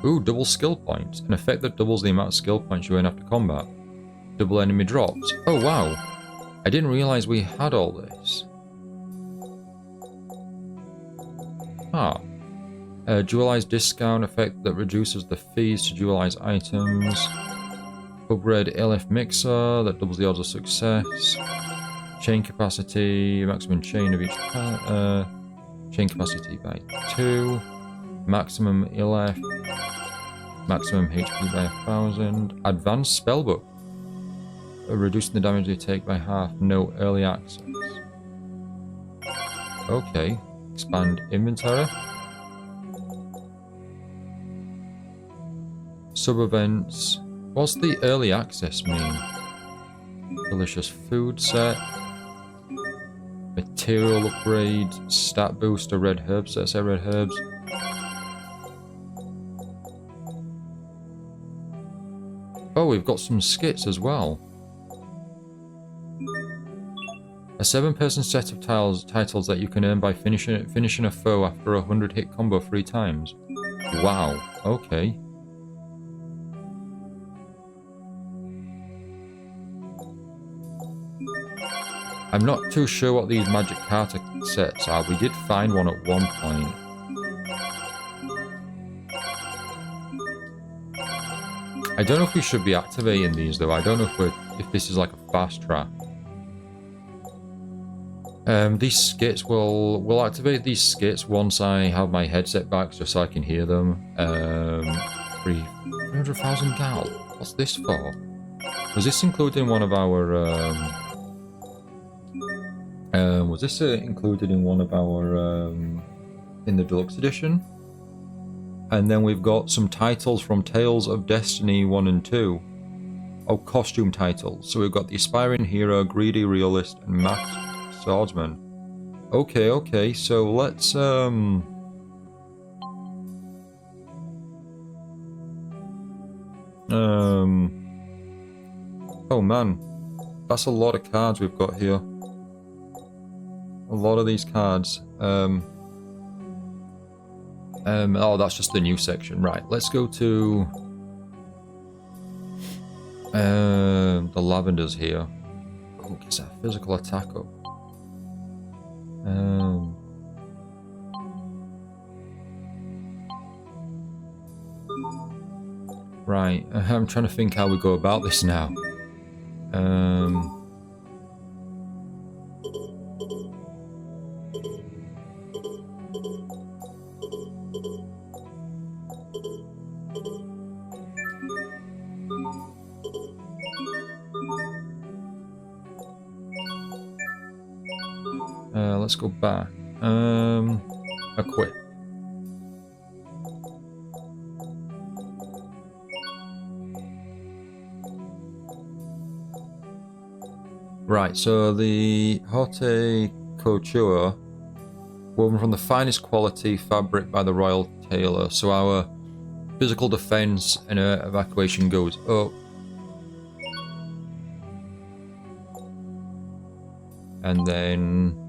Ooh, double skill points. An effect that doubles the amount of skill points you earn after combat. Double enemy drops. Oh wow. I didn't realize we had all this. Ah. Dualize discount effect that reduces the fees to dualize items. Upgrade LF mixer that doubles the odds of success. Chain capacity, maximum chain of each chain capacity by 2. Maximum LF. Maximum HP by 1000. Advanced spellbook. Reducing the damage they take by half. No early access. Okay. Expand inventory. Sub-events. What's the early access mean? Delicious food set. Material upgrade. Stat booster. Red herbs. Let's say red herbs. Oh, we've got some skits as well. A 7-person set of titles that you can earn by finishing a foe after a 100-hit combo 3 times. Wow. Okay. I'm not too sure what these magic card sets are. We did find one at one point. I don't know if we should be activating these though. I don't know if this is like a fast track. These skits we'll activate these skits once I have my headset back just so I can hear them. 300,000 gal. What's this for? Was this included in one of our was this included in one of our in the deluxe edition? And then we've got some titles from Tales of Destiny 1 and 2. Oh, costume titles. So we've got the Aspiring Hero, Greedy Realist, and Masked Swordsman. Okay, okay, so let's oh man, that's a lot of cards we've got here. A lot of these cards. Oh, that's just the new section. Right, let's go to the lavenders here. Oh, gets that physical attack up. Right, I'm trying to think how we go about this now. Let's go back. Equip. Right, so the Haute Couture, woven from the finest quality fabric by the royal tailor. So our physical defense and evacuation goes up. And then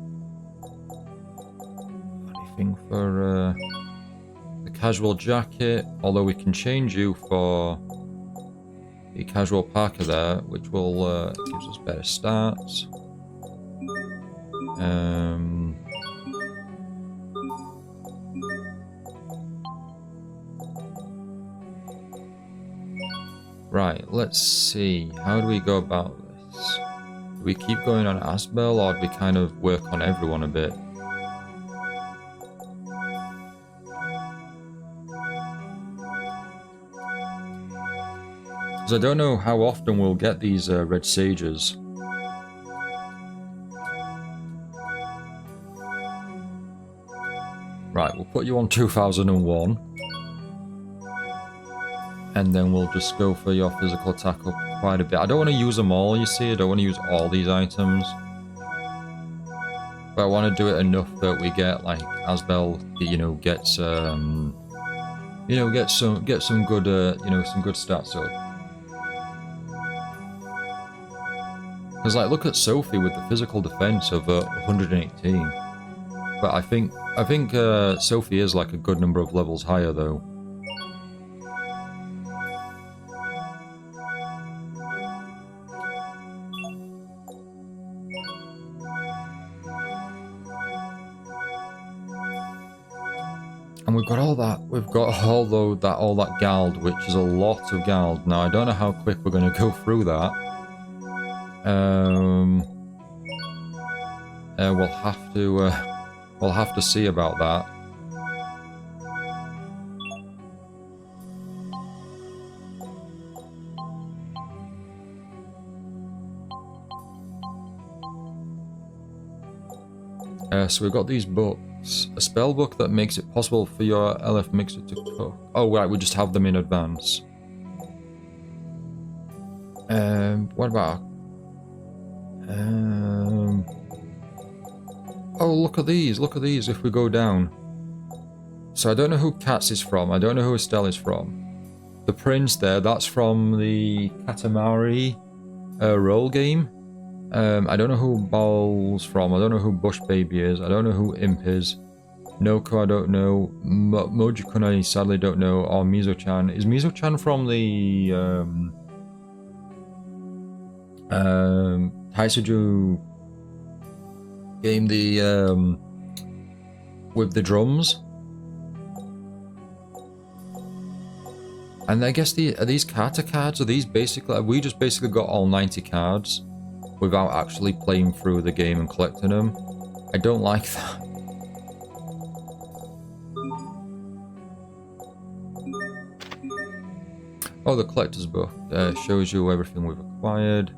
anything for the casual jacket, although we can change you for the casual parka there, which will gives us better stats. Right, let's see. How do we go about this? Do we keep going on Asbel, or do we kind of work on everyone a bit? Because I don't know how often we'll get these red sages. Right, we'll put you on 2001. And then we'll just go for your physical attack up quite a bit. I don't want to use them all, you see. I don't want to use all these items. But I want to do it enough that we get, like, Asbel, you know, gets, you know, get some good, you know, some good stats up. Because, like, look at Sophie with the physical defense of 118. But I think Sophie is, like, a good number of levels higher, though. And we've got all that. We've got all that Gald, which is a lot of Gald. Now I don't know how quick we're going to go through that. We'll have to see about that. So we've got these books. A spell book that makes it possible for your LF mixer to cook. Oh, right, we just have them in advance. What about... Oh, look at these if we go down. So I don't know who Katz is from. I don't know who Estelle is from. The prince there, that's from the Katamari role game. I don't know who Ball's from. I don't know who Bush Baby is. I don't know who Imp is. Noko, I don't know. Moji-kun, I sadly don't know. Or Mizo-chan. Is Mizo-chan from the Taisuju game, the with the drums? And I guess are these Kata cards? Are these basically, have we just basically got all 90 cards without actually playing through the game and collecting them? I don't like that. Oh, the collector's book shows you everything we've acquired.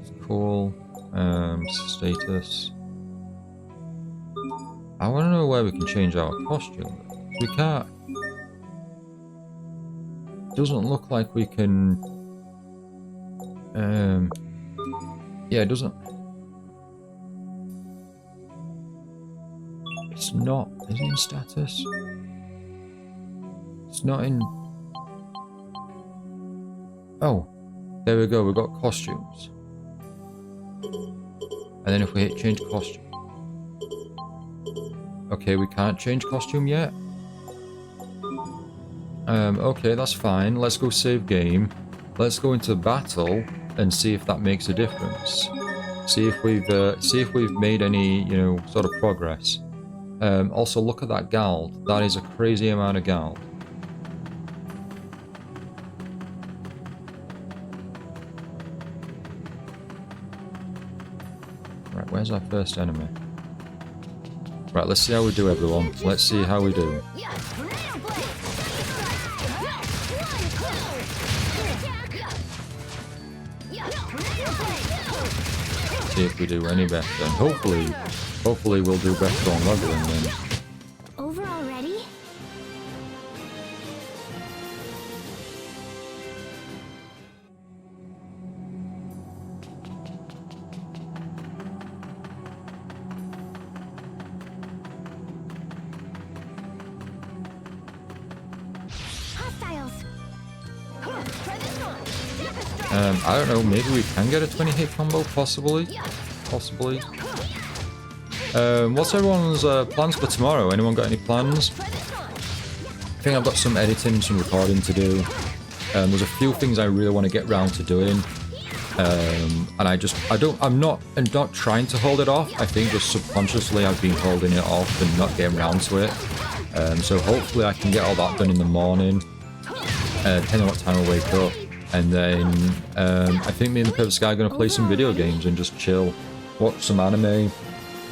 It's cool. Status. I want to know where we can change our costume. We can't. Doesn't look like we can. Yeah, it doesn't. It's not. Is it in status? It's not in. Oh, there we go. We've got costumes. And then if we hit change costume. Okay, we can't change costume yet. Okay, that's fine. Let's go save game. Let's go into battle and see if that makes a difference. See if we've made any, you know, sort of progress. Also, look at that Gald. That is a crazy amount of Gald. Right, where's our first enemy? Right, let's see how we do, everyone. Let's see how we do. See if we do any better. And hopefully we'll do better on leveling then. Over already? Hostiles. I don't know, maybe we can get a 20 hit combo, possibly. Possibly. What's everyone's plans for tomorrow? Anyone got any plans? I think I've got some editing, some recording to do. There's a few things I really want to get round to doing. And I'm not trying to hold it off. I think just subconsciously I've been holding it off and not getting round to it. So hopefully I can get all that done in the morning, depending on what time I wake up. And then I think me and the Perfect Sky are going to play some video games and just chill, watch some anime.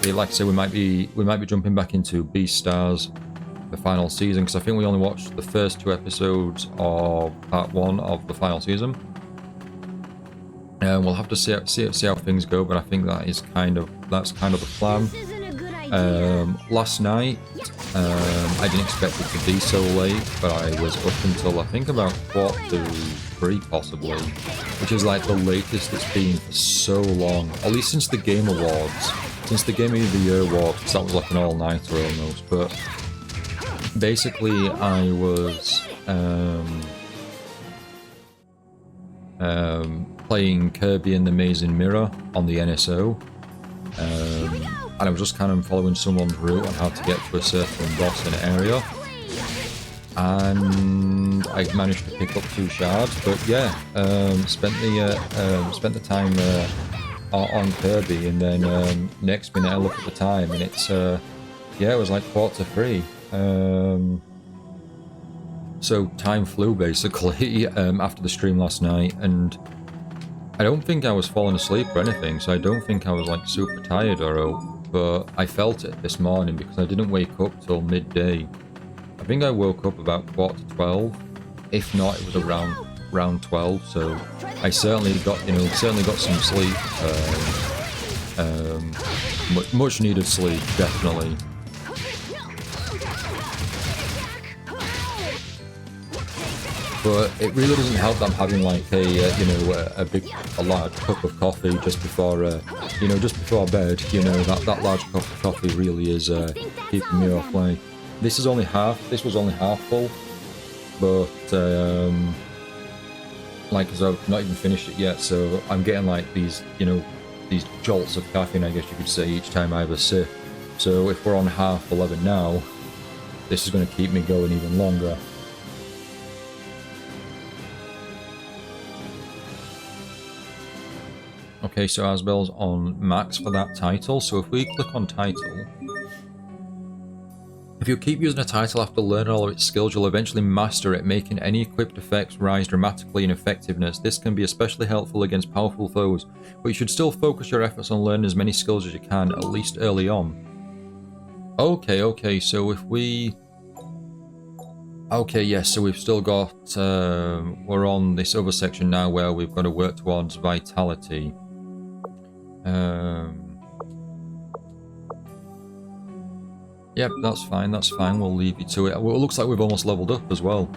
Like I said, we might be jumping back into Beastars, the final season, because I think we only watched the first 2 episodes of part 1 of the final season. We'll have to see how things go, but I think that's kind of the plan. Last night, I didn't expect it to be so late, but I was up until I think about 2:45 possibly, which is like the latest it's been for so long, at least since the Game Awards, since the Game of the Year Awards, because that was like an all-nighter almost. But basically I was playing Kirby and the Amazing Mirror on the NSO. And I was just kind of following someone's route on how to get to a certain boss in an area. And I managed to pick up 2 shards, but yeah, spent the time on Kirby, and then next minute I look at the time and it's yeah, it was like 2:45. So time flew basically after the stream last night, and I don't think I was falling asleep or anything, so I don't think I was like super tired or out, but I felt it this morning because I didn't wake up till midday. I think I woke up about 11:45. If not, it was around 12. So I certainly got some sleep. Much needed sleep, definitely. But it really doesn't help that I'm having like a a large cup of coffee just before just before bed. You know, that large cup of coffee really is keeping me up. Like this was only half full, but like as I've not even finished it yet, so I'm getting like these jolts of caffeine, I guess you could say, each time I have a sip. So if we're on half 11 now, this is going to keep me going even longer. Okay, so Asbel's on max for that title, so if we click on title, if you keep using a title after learning all of its skills, you'll eventually master it, making any equipped effects rise dramatically in effectiveness. This can be especially helpful against powerful foes, but you should still focus your efforts on learning as many skills as you can, at least early on. Okay, so if we... Okay, yes, so we've still got... we're on this other section now where we've got to work towards vitality. Yep, that's fine, we'll leave you to it. Well, it looks like we've almost leveled up as well.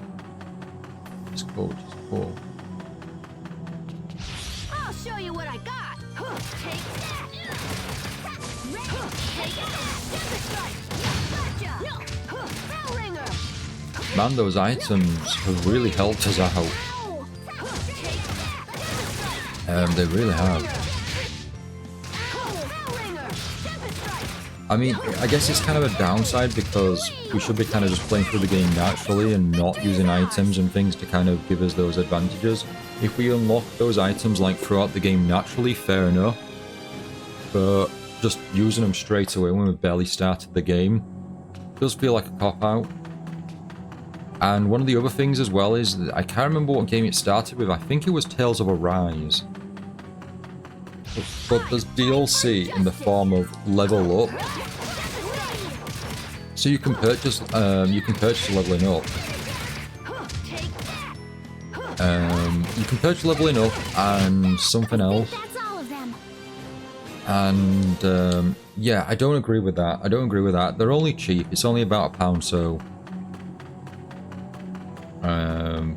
Just cool. I'll show you what I got. Take that. Take that. Gotcha. Bell ringer. Man, those items have really helped us out. They really have. I mean, I guess it's kind of a downside because we should be kind of just playing through the game naturally and not using items and things to kind of give us those advantages. If we unlock those items like throughout the game naturally, fair enough. But just using them straight away when we've barely started the game does feel like a cop-out. And one of the other things as well is that I can't remember what game it started with. I think it was Tales of Arise. But there's DLC in the form of level up. So you can purchase leveling up. You can purchase leveling up and something else. And yeah, I don't agree with that. They're only cheap. It's only about £1, so.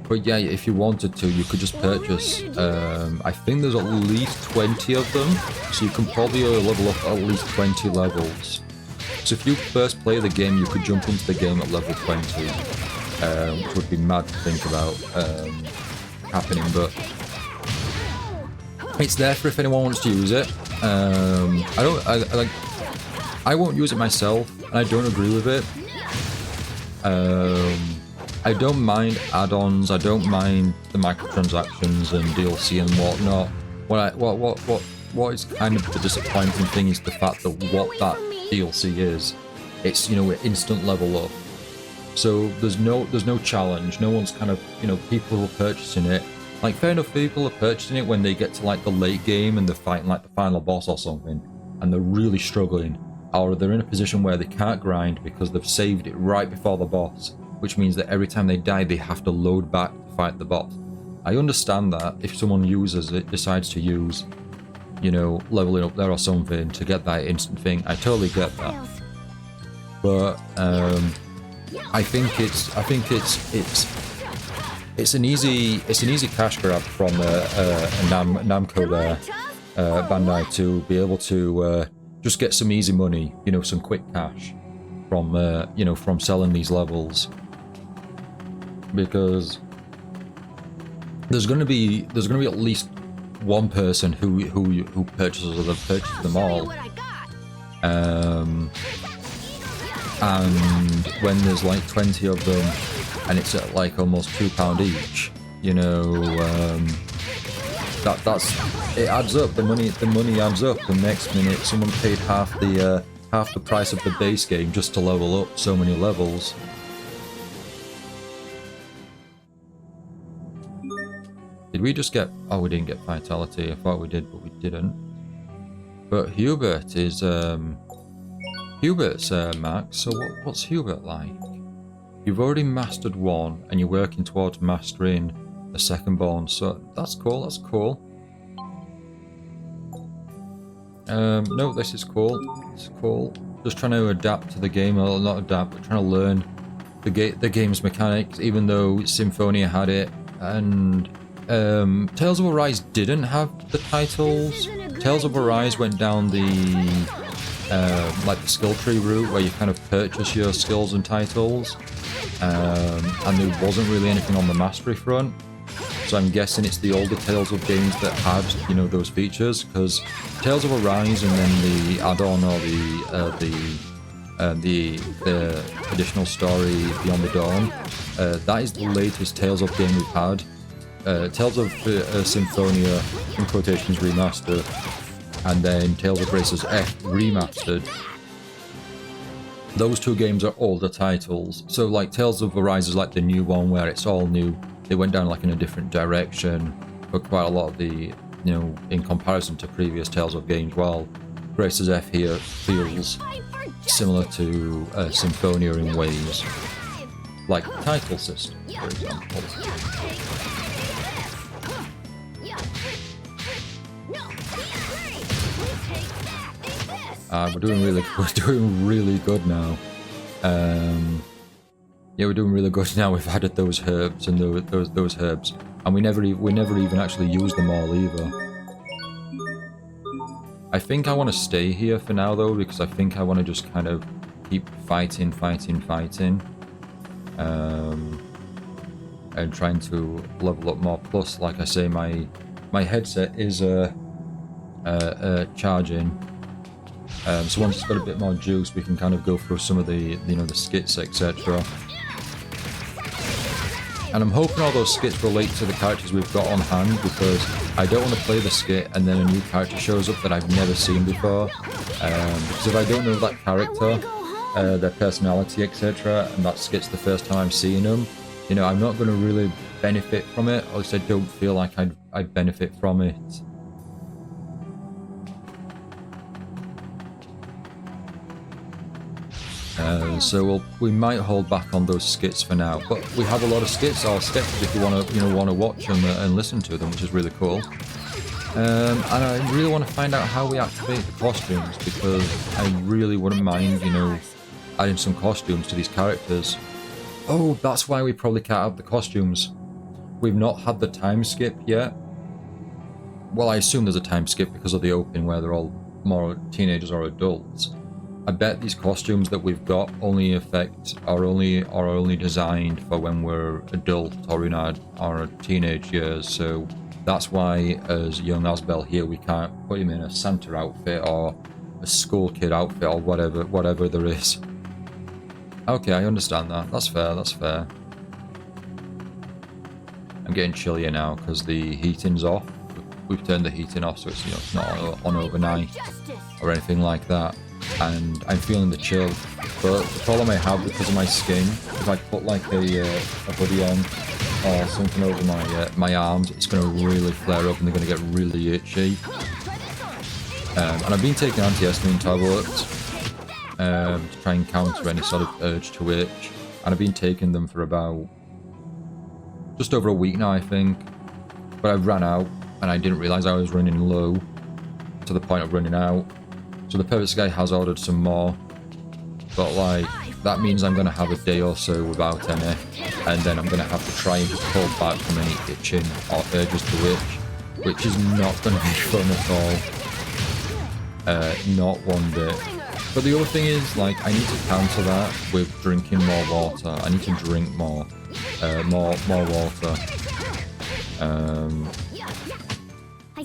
But yeah, if you wanted to, you could just purchase, I think there's at least 20 of them, so you can probably level up at least 20 levels. So if you first play the game, you could jump into the game at level 20, which would be mad to think about happening, but it's there for if anyone wants to use it. I won't use it myself, and I don't agree with it. I don't mind add-ons, I don't mind the microtransactions and DLC and whatnot. What is kind of the disappointing thing is the fact that what that DLC is, it's, instant level up. So there's no challenge, no one's kind of, people who are purchasing it. Like, fair enough, people are purchasing it when they get to like the late game and they're fighting like the final boss or something, and they're really struggling, or they're in a position where they can't grind because they've saved it right before the boss, which means that every time they die, they have to load back to fight the boss. I understand that if someone decides to use, leveling up there or something to get that instant thing. I totally get that. But I think it's an easy cash grab from Namco there, Bandai, to be able to just get some easy money, some quick cash from from selling these levels. Because there's going to be at least one person who purchases them all, and when there's like 20 of them and it's at like almost £2 each, that's it adds up. The money adds up. The next minute someone paid half the price of the base game just to level up so many levels. Did we just get... Oh, we didn't get vitality. I thought we did, but we didn't. But Hubert is... Hubert's max, so what's Hubert like? You've already mastered one, and you're working towards mastering the second born, so that's cool, No, this is cool. It's cool. Just trying to adapt to the game, or not adapt, but trying to learn the game's mechanics, even though Symphonia had it, and Tales of Arise didn't have the titles. Tales of Arise went down the like the skill tree route, where you kind of purchase your skills and titles, and there wasn't really anything on the mastery front. So I'm guessing it's the older Tales of games that had, you know, those features, because Tales of Arise and then the add-on or the additional story Beyond the Dawn, that is the latest Tales of game we've had. Tales of Symphonia, in quotations, remastered, and then Tales of Graces F remastered. Those two games are older titles. So like Tales of Arise is like the new one where it's all new. They went down like in a different direction, but quite a lot of the, you know, in comparison to previous Tales of games, while Graces F here feels similar to Symphonia in ways, like the title system, for example. We're doing really good now. Yeah, we're doing really good now. We've added those herbs and those herbs, and we never even actually used them all either. I think I want to stay here for now though, because I think I want to just kind of keep fighting, and trying to level up more. Plus, like I say, my headset is charging. So once it's got a bit more juice, we can kind of go through some of the, you know, the skits, etc. And I'm hoping all those skits relate to the characters we've got on hand, because I don't want to play the skit and then a new character shows up that I've never seen before. Because if I don't know that character, their personality, etc., and that skit's the first time I'm seeing them, you know, I'm not going to really benefit from it, or at least I don't feel like I'd benefit from it. So we might hold back on those skits for now, but we have a lot of skits or sketches if you want to, you know, watch them and listen to them, which is really cool. And I really want to find out how we activate the costumes, because I really wouldn't mind, you know, adding some costumes to these characters. Oh, that's why we probably can't have the costumes. We've not had the time skip yet. Well, I assume there's a time skip because of the opening where they're all more teenagers or adults. I bet these costumes that we've got only are only designed for when we're adult or in our teenage years. So that's why, as young Asbel here, we can't put him in a Santa outfit or a school kid outfit or whatever there is. Okay, I understand that. That's fair. I'm getting chillier now because the heating's off. We've turned the heating off, so it's, you know, it's not on overnight or anything like that. And I'm feeling the chill, but the problem I have because of my skin, if I put like a hoodie on or something over my arms, it's going to really flare up and they're going to get really itchy. And I've been taking antihistamine tablets to try and counter any sort of urge to itch, and I've been taking them for about just over a week now, I think. But I ran out and I didn't realise I was running low to the point of running out. So the Purpose Guy has ordered some more, but like that means I'm going to have a day or so without any, and then I'm going to have to try and just pull back from any itching or urges to itch, which is not going to be fun at all. Not one bit. But the other thing is, like, I need to counter that with drinking more water. I need to drink more water.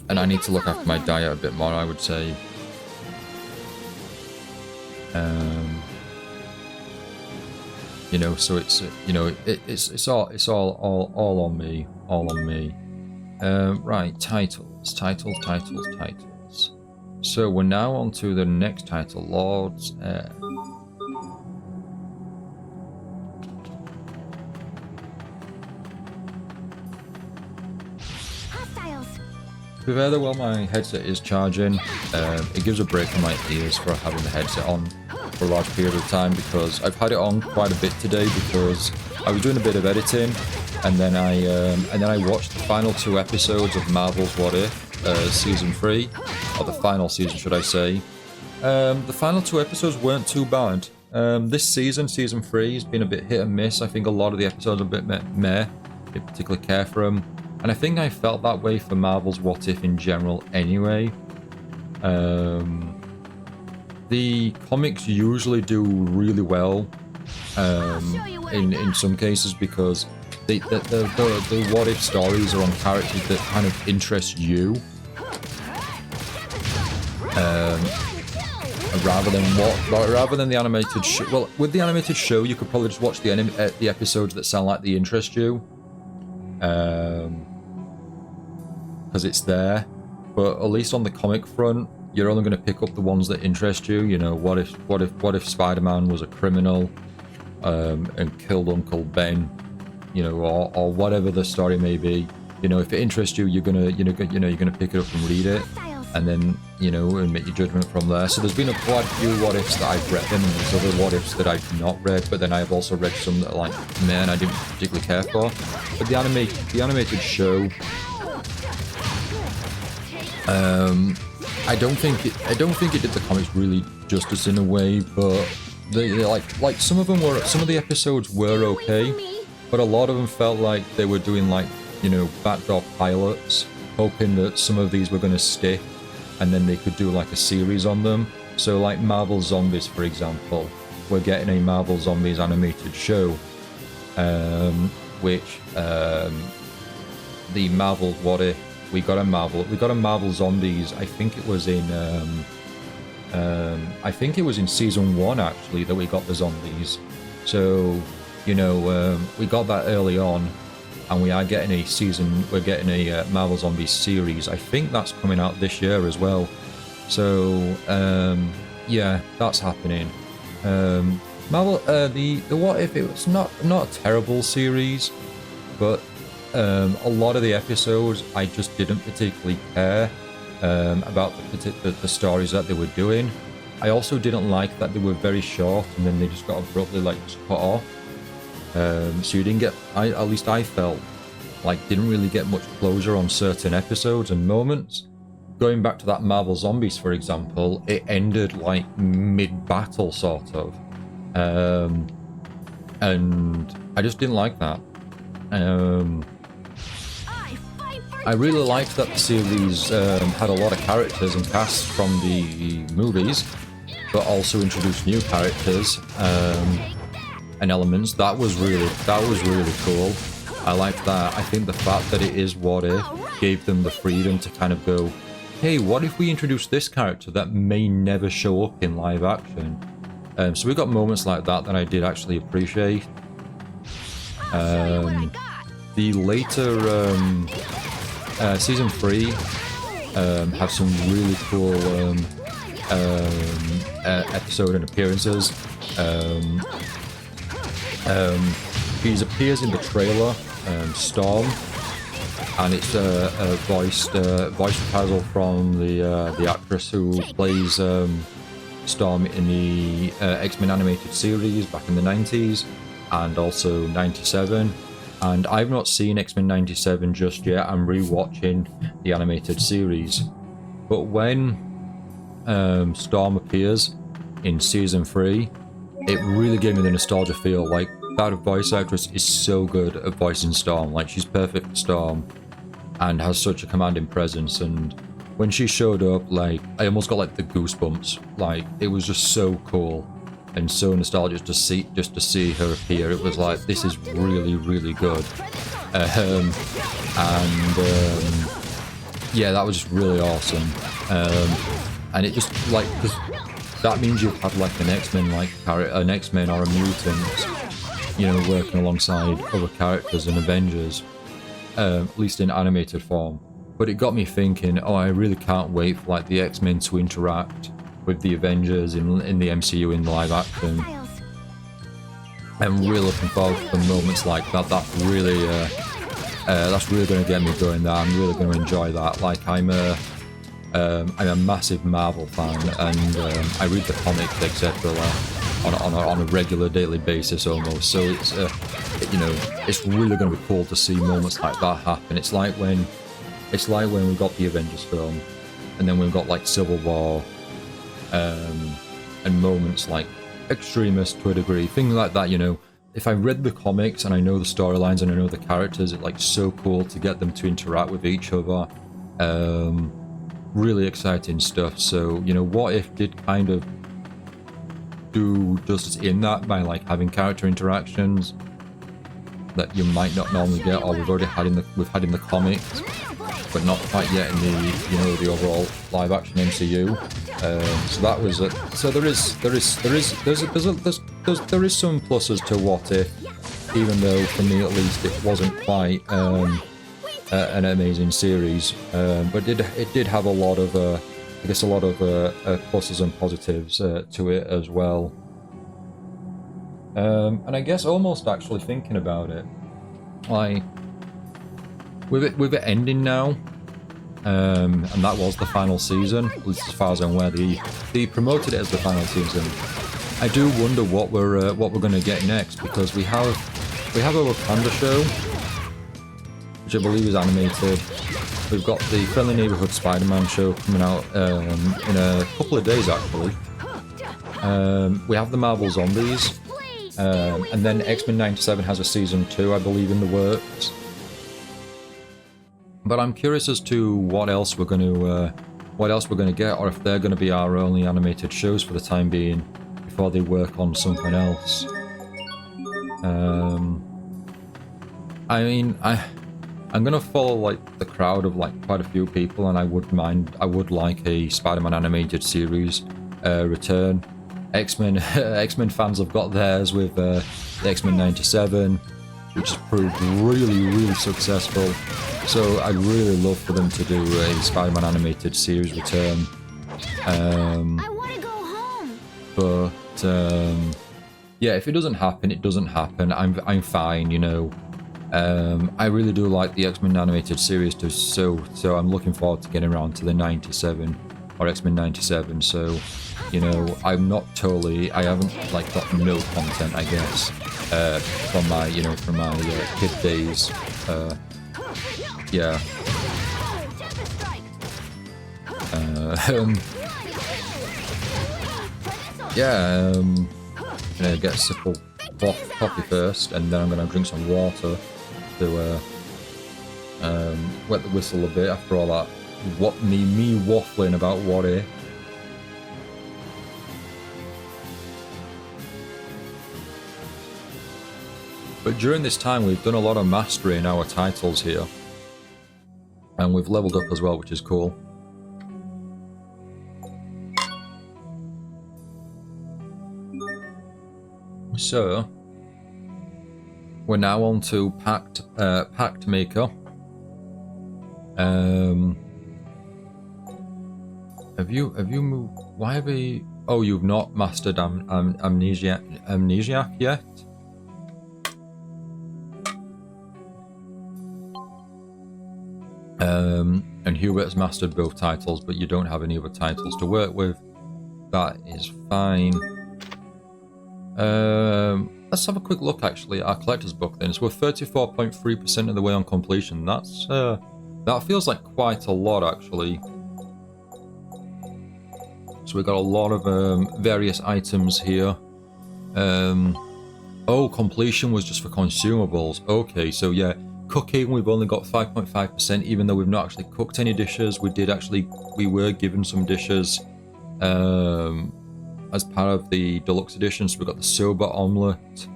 And I need to look after my diet a bit more, I would say. You know, so it's, you know, it's all on me, right, titles. So we're now on to the next title, Lord's Heir. To be fair though, while my headset is charging, it gives a break in my ears for having the headset on for a large period of time, because I've had it on quite a bit today because I was doing a bit of editing, and then I watched the final 2 episodes of Marvel's What If, season 3, or the final season, should I say. The final 2 episodes weren't too bad. This season, season 3, has been a bit hit and miss. I think a lot of the episodes are a bit meh. Didn't particularly care for them. And I think I felt that way for Marvel's What If in general anyway. The comics usually do really well in some cases because the What If stories are on characters that kind of interest you. Rather than the animated show. Well, with the animated show, you could probably just watch the episodes that sound like they interest you, because it's there. But at least on the comic front, you're only going to pick up the ones that interest you. You know, what if Spider-Man was a criminal and killed Uncle Ben, you know, or whatever the story may be. You know, if it interests you, you're gonna pick it up and read it. And then, you know, and make your judgment from there. So there's been quite a few what ifs that I've read, and there's other what ifs that I've not read, but then I've also read some that are like, man, I didn't particularly care for. But the animated show, I don't think it did the comics really justice in a way, but like some of the episodes were okay, but a lot of them felt like they were doing like, you know, backdoor pilots, hoping that some of these were going to stick. And then they could do like a series on them. So like Marvel Zombies, for example, we're getting a Marvel Zombies animated show, which the Marvel What If, we got a Marvel Zombies. I think it was in season 1 actually that we got the zombies. So, you know, we got that early on. And we're getting a Marvel Zombies series. I think that's coming out this year as well. So, yeah, that's happening. Marvel, the What If, it was not a terrible series, but a lot of the episodes I just didn't particularly care about the stories that they were doing. I also didn't like that they were very short and then they just got abruptly just cut off. So you didn't get, at least I felt like didn't really get much closure on certain episodes and moments. Going back to that Marvel Zombies, for example, it ended like mid-battle sort of. And I just didn't like that. I really liked that the series had a lot of characters and casts from the movies, but also introduced new characters and elements. That was really cool. I liked that. I think the fact that it is What If gave them the freedom to kind of go, hey, what if we introduce this character that may never show up in live action? So we got moments like that I did actually appreciate. The later season 3 have some really cool episode and appearances. He appears in the trailer, Storm, and it's a voice reprisal from the actress who plays Storm in the X-Men animated series back in the 90s and also 97. And I've not seen X-Men 97 just yet. I'm rewatching the animated series. But when Storm appears in season 3, it really gave me the nostalgia feel. Like, that voice actress is so good at voicing Storm. Like, she's perfect for Storm and has such a commanding presence. And when she showed up, like, I almost got like the goosebumps. Like, it was just so cool and so nostalgic to see her appear. It was like, this is really, really good. Yeah, that was just really awesome. And it just like, because that means you've had like an X-Men or a mutant, you know, working alongside other characters in Avengers, at least in animated form. But it got me thinking, oh, I really can't wait for like the X-Men to interact with the Avengers in the MCU in live action. I'm really looking forward to moments like that. That's really going to get me going there. I'm really going to enjoy that. Like, I'm a massive Marvel fan, and I read the comics, etc. on a regular daily basis almost. So it's you know, it's really going to be cool to see moments like that happen. It's like when It's like when we got the Avengers film, and then we've got like Civil War, and moments like Extremist to a degree, things like that, you know. If I read the comics and I know the storylines and I know the characters, it's like so cool to get them to interact with each other. Really exciting stuff. So, you know, What If did kind of do justice in that by like having character interactions that you might not normally get, or we've had in the comics, but not quite yet in the, you know, the overall live action MCU. So that was it. So there is some pluses to What If, even though for me at least it wasn't quite an amazing series, but it did have a lot of I guess a lot of pluses and positives to it as well. And I guess almost actually thinking about it, like with it ending now, and that was the final season, at least as far as I'm aware. They promoted it as the final season. I do wonder what we're going to get next, because we have a Wakanda show, which I believe is animated. We've got the Friendly Neighborhood Spider-Man show coming out in a couple of days actually. We have the Marvel Zombies, and then X-Men 97 has a season 2, I believe, in the works. But I'm curious as to what else we're going to get, or if they're going to be our only animated shows for the time being before they work on something else. I mean, I'm gonna follow like the crowd of like quite a few people, and I would like a Spider-Man animated series return. X-Men fans have got theirs with the X-Men 97, which has proved really successful. So I'd really love for them to do a Spider-Man animated series return. I want to go home. But yeah, if it doesn't happen, it doesn't happen. I'm fine, you know. I really do like the X-Men animated series too, so I'm looking forward to getting around to the 97 or X-Men 97. So, you know, I haven't like got no content, I guess, from my kid days. Yeah. Gonna get a sip of coffee first, and then I'm gonna drink some water to wet the whistle a bit after all that. Me waffling about What If. But during this time, we've done a lot of mastering our titles here, and we've leveled up as well, which is cool. So we're now on to Pact Maker. Have you moved? Why have we? Oh, you've not mastered Amnesiac yet. And Hubert's mastered both titles, but you don't have any other titles to work with. That is fine. Let's have a quick look actually at our collector's book then. So we're 34.3% of the way on completion. That's that feels like quite a lot actually. So we've got a lot of various items here. Oh, completion was just for consumables. Okay, so yeah, cooking we've only got 5.5%, even though we've not actually cooked any dishes. We were given some dishes as part of the deluxe edition. So we've got the soba omelette.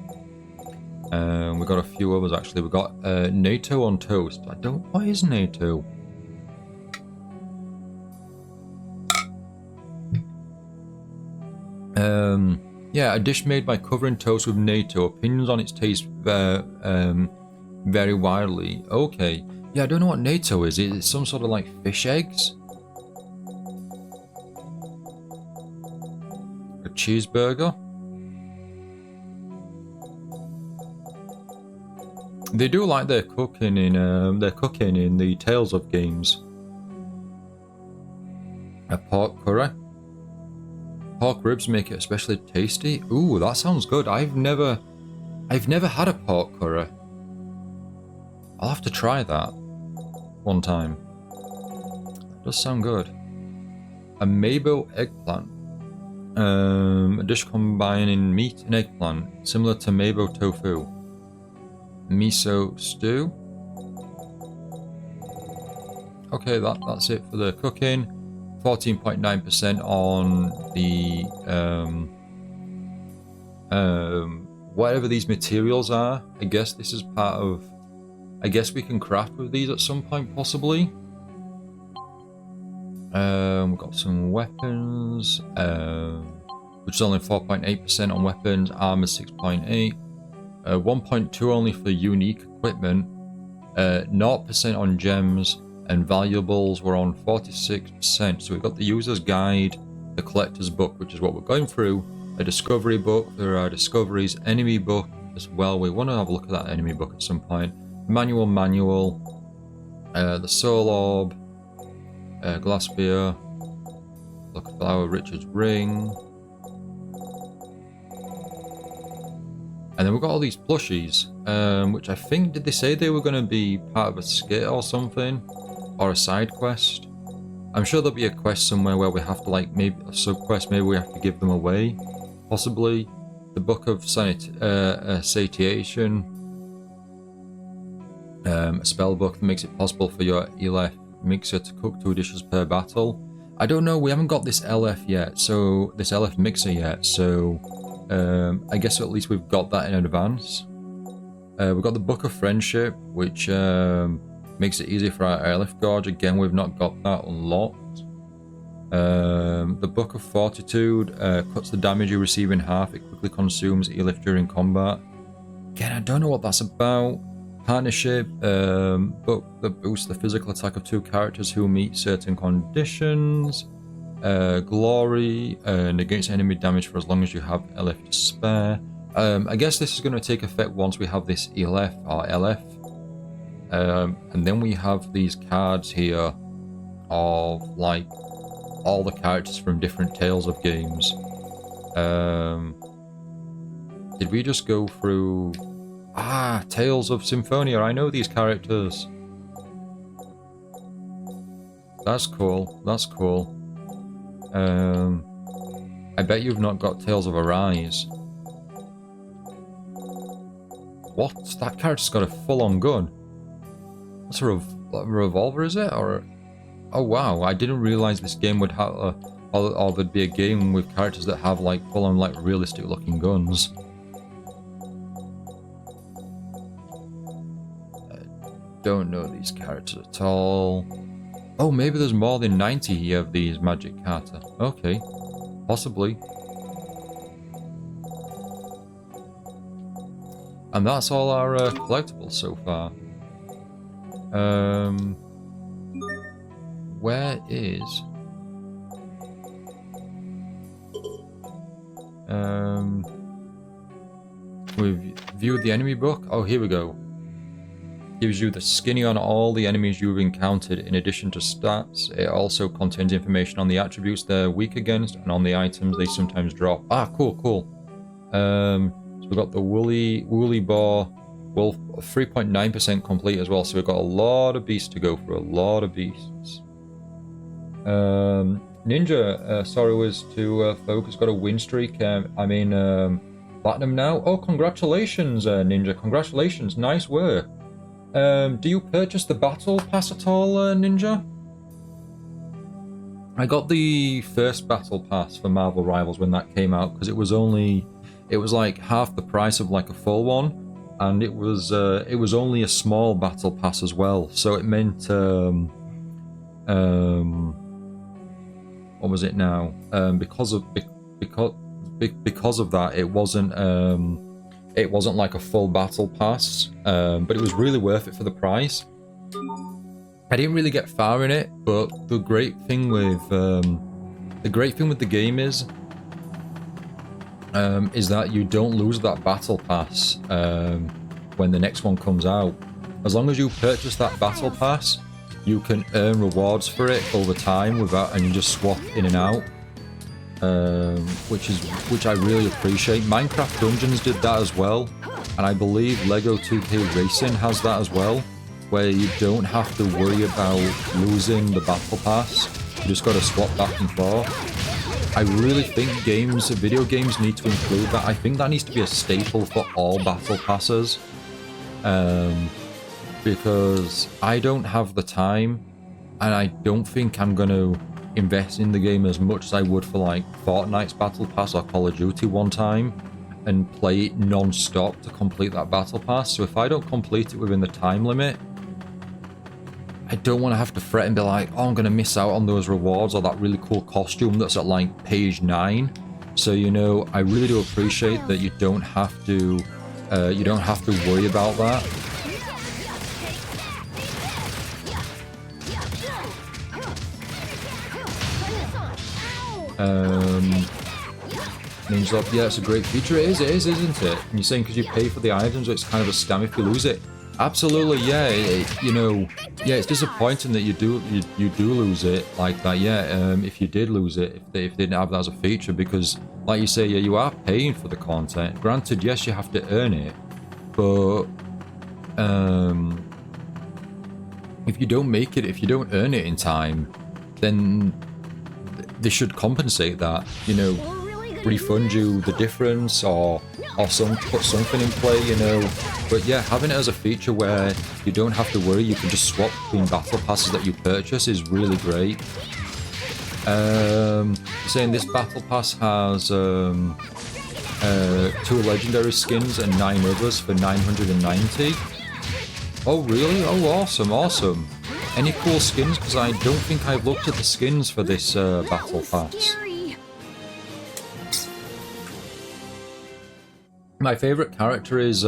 We've got a few others actually. We've got natto on toast. What is natto? Yeah, a dish made by covering toast with natto. Opinions on its taste vary widely. Okay. Yeah, I don't know what natto is. Is it some sort of like fish eggs? A cheeseburger? They do like their cooking in the Tales of games. A pork curry. Pork ribs make it especially tasty. Ooh, that sounds good. I've never had a pork curry. I'll have to try that one time. Does sound good. A Mabo eggplant. A dish combining meat and eggplant, similar to Mabo tofu. Miso stew. Okay, that's it for the cooking. 14.9% on the whatever these materials are. I guess this is part of. I guess we can craft with these at some point, possibly. We've got some weapons, which is only 4.8% on weapons. Armor 6.8. 1.2 only for unique equipment. 0% on gems. And valuables were on 46%. So we've got the user's guide, the collector's book, which is what we're going through, a discovery book, there are discoveries, enemy book as well. We want to have a look at that enemy book at some point. Manual, the soul orb, glass spear, lucky flower, Richard's ring. And then we've got all these plushies, which I think, did they say they were going to be part of a skit or something? Or a side quest. I'm sure there'll be a quest somewhere where we have to, like, maybe a sub quest, maybe we have to give them away. Possibly. The Book of Satiation. A spell book that makes it possible for your ELF mixer to cook 2 dishes per battle. I don't know, we haven't got this LF yet, so this LF mixer yet, so I guess at least we've got that in advance. We've got the Book of Friendship, which makes it easier for our Airlift Gorge. Again, we've not got that unlocked. The Book of Fortitude cuts the damage you receive in half. It quickly consumes Airlift during combat. Again, I don't know what that's about. Partnership, book that boosts the physical attack of 2 characters who meet certain conditions. Glory, negates enemy damage for as long as you have LF to spare. I guess this is going to take effect once we have this ELF or LF. And then we have these cards here of, like, all the characters from different Tales of games. Did we just go through... Ah, Tales of Symphonia. I know these characters. That's cool. That's cool. I bet you've not got Tales of Arise. What? That character's got a full-on gun. That's a revolver, is it? Or... Oh wow, I didn't realize this game would have or there'd be a game with characters that have, like, full-on, like, realistic looking guns. I don't know these characters at all. Oh, maybe there's more than 90 of these magic kata. Okay, possibly. And that's all our collectibles so far. Where is... We've viewed the enemy book. Oh, here we go. Gives you the skinny on all the enemies you've encountered in addition to stats. It also contains information on the attributes they're weak against and on the items they sometimes drop. Ah, cool, cool. So we've got the Woolly Boar Wolf, 3.9% complete as well. So we've got a lot of beasts to go for, a lot of beasts. Ninja, sorry was to focus, got a win streak. Platinum now. Oh, congratulations, Ninja. Congratulations, nice work. Do you purchase the battle pass at all, Ninja? I got the first battle pass for Marvel Rivals when that came out because it was like half the price of, like, a full one, and it was only a small battle pass as well. So it meant what was it now? Because of that, it wasn't like a full battle pass, but it was really worth it for the price. I didn't really get far in it, but the great thing with the game is that you don't lose that battle pass when the next one comes out. As long as you purchase that battle pass, you can earn rewards for it over time and you just swap in and out. Which I really appreciate. Minecraft Dungeons did that as well, and I believe Lego 2K Racing has that as well. where you don't have to worry about losing the battle pass. You just got to swap back and forth. I really think video games need to include that. I think that needs to be a staple for all battle passes. Because I don't have the time, and I don't think I'm going to invest in the game as much as I would for like Fortnite's battle pass or Call of Duty one time and play it non-stop to complete that battle pass. So if I don't complete it within the time limit, I don't want to have to fret and be like, oh, I'm going to miss out on those rewards or that really cool costume that's at like page 9. So, you know, I really do appreciate that you don't have to worry about that. Means up, yeah, it's a great feature. It is, isn't it? And you're saying because you pay for the items, it's kind of a scam if you lose it. Absolutely, yeah. It's disappointing that you do lose it like that. Yeah, if you did lose it, if they didn't have that as a feature, because like you say, yeah, you are paying for the content. Granted, yes, you have to earn it, but if you don't make it, if you don't earn it in time, then they should compensate that. You know, refund you the difference or put something in play, you know. But yeah, having it as a feature where you don't have to worry, you can just swap between battle passes that you purchase is really great. Saying this battle pass has 2 legendary skins and 9 others for 990. Oh really? Oh, awesome. Any cool skins? Because I don't think I've looked at the skins for this battle pass. My favourite character is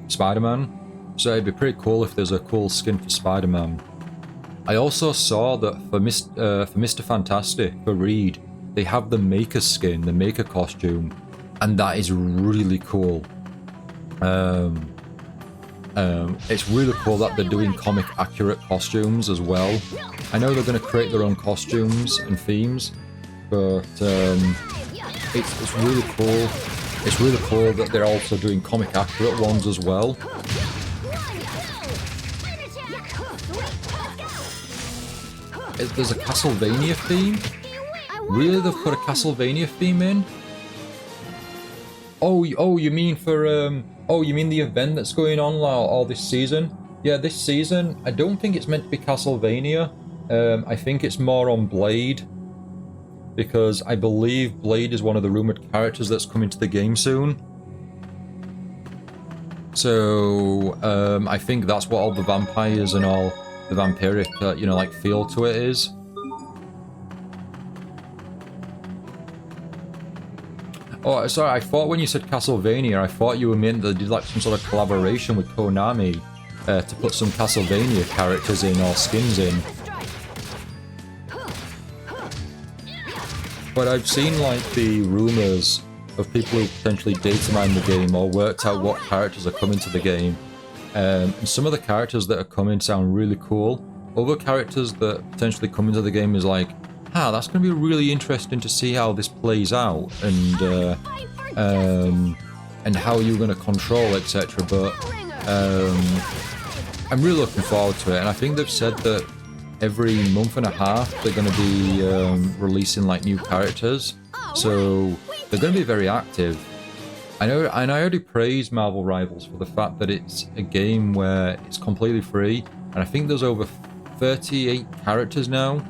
Spider-Man, so it'd be pretty cool if there's a cool skin for Spider-Man. I also saw that for Mr. Fantastic, for Reed, they have the Maker skin, the Maker costume, and that is really cool. It's really cool that they're doing comic accurate costumes as well. I know they're going to create their own costumes and themes, but it's really cool. It's really cool that they're also doing comic accurate ones as well. There's a Castlevania theme? Really? They've put a Castlevania theme in? Oh, you mean for, you mean the event that's going on all this season? Yeah, this season, I don't think it's meant to be Castlevania. I think it's more on Blade. Because I believe Blade is one of the rumoured characters that's coming to the game soon. So, I think that's what all the vampires and all the vampiric, like, feel to it is. Oh, sorry, I thought when you said Castlevania, I thought you meant that they did, like, some sort of collaboration with Konami to put some Castlevania characters in or skins in. But I've seen, like, the rumours of people who potentially data mine the game or worked out what characters are coming to the game. And some of the characters that are coming sound really cool. Other characters that potentially come into the game is like, that's going to be really interesting to see how this plays out and how you're going to control, etc. But I'm really looking forward to it, and I think they've said that every month and a half they're going to be releasing like new characters, so they're going to be very active. I know, and I already praised Marvel Rivals for the fact that it's a game where it's completely free, and I think there's over 38 characters now.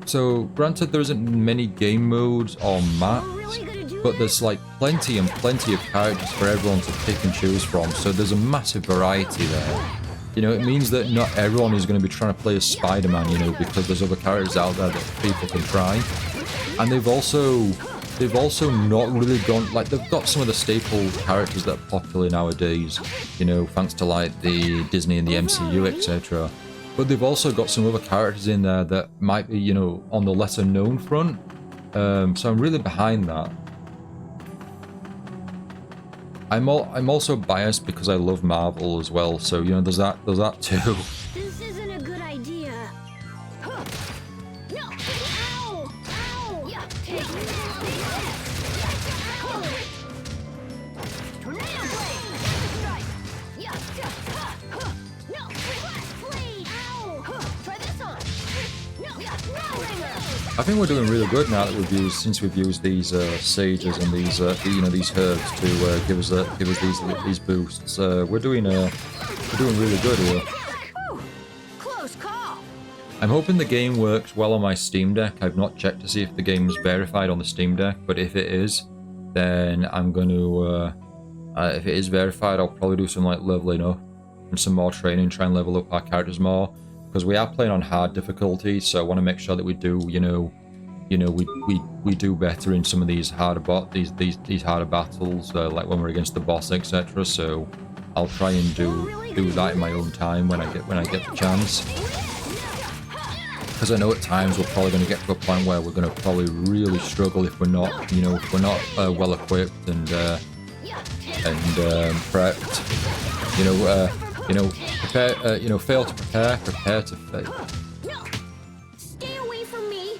So granted there isn't many game modes or maps, but there's like plenty of characters for everyone to pick and choose from, so there's a massive variety there. You know, it means that not everyone is going to be trying to play as Spider-Man, you know, because there's other characters out there that people can try. And they've also not really gone, like, they've got some of the staple characters that are popular nowadays, you know, thanks to like the Disney and the MCU, etc. But they've also got some other characters in there that might be, you know, on the lesser known front. So I'm really behind that. I'm also biased because I love Marvel as well, so you know there's that too. This isn't a good idea. No! Ow! Ow! Yeah, take me. Tornado blade! Right. Yeah. No. I think we're doing really good now that since we've used these sages and these these herbs to give us these boosts. We're doing really good here. Close call. I'm hoping the game works well on my Steam Deck. I've not checked to see if the game's verified on the Steam Deck, but if it is, then I'm going to, if it is verified, I'll probably do some like leveling up and some more training, try and level up our characters more, because we are playing on hard difficulty, so I want to make sure that we do, we do better in some of these harder these harder battles, like when we're against the boss, etc. So I'll try and do that in my own time when I get the chance. Because I know at times we're probably going to get to a point where we're going to probably really struggle if we're not, well equipped and prepped. Prepare. Fail to prepare. Prepare to fail. Stay away from me.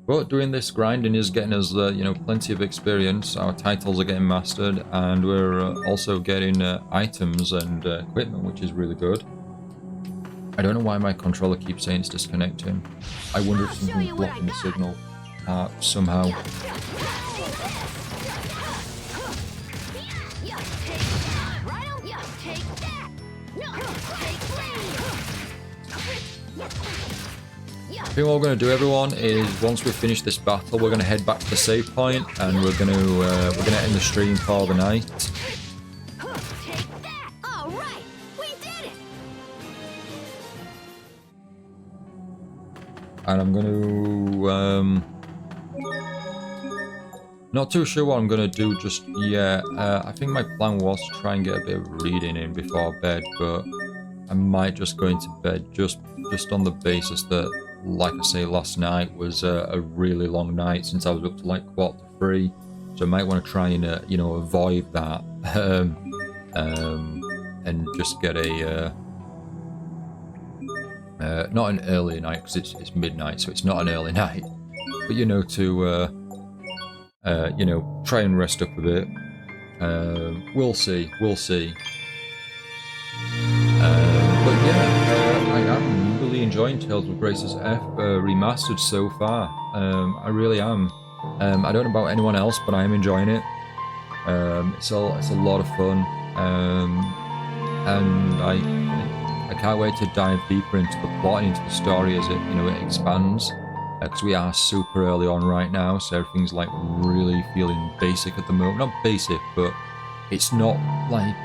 But doing this grinding is getting us, plenty of experience. Our titles are getting mastered, and we're also getting items and equipment, which is really good. I don't know why my controller keeps saying it's disconnecting. I wonder if something's blocking the signal somehow. I think what we're going to do, everyone, is once we finish this battle, we're going to head back to the save point, and we're going to end the stream for the night. Take that. All right, we did it. And I'm going to not too sure what I'm going to do just yet. I think my plan was to try and get a bit of reading in before bed, but I might just go into bed just on the basis that, like I say, last night was a really long night since I was up to like 2:45, so I might want to try and avoid that and just get a not an early night, because it's midnight, so it's not an early night, but to try and rest up a bit. We'll see. But yeah, I am really enjoying Tales of Graces F Remastered so far. I really am. I don't know about anyone else, but I am enjoying it. It's a lot of fun, and I can't wait to dive deeper into the plot and into the story as it expands. Because we are super early on right now, so everything's like really feeling basic at the moment. Not basic, but it's not like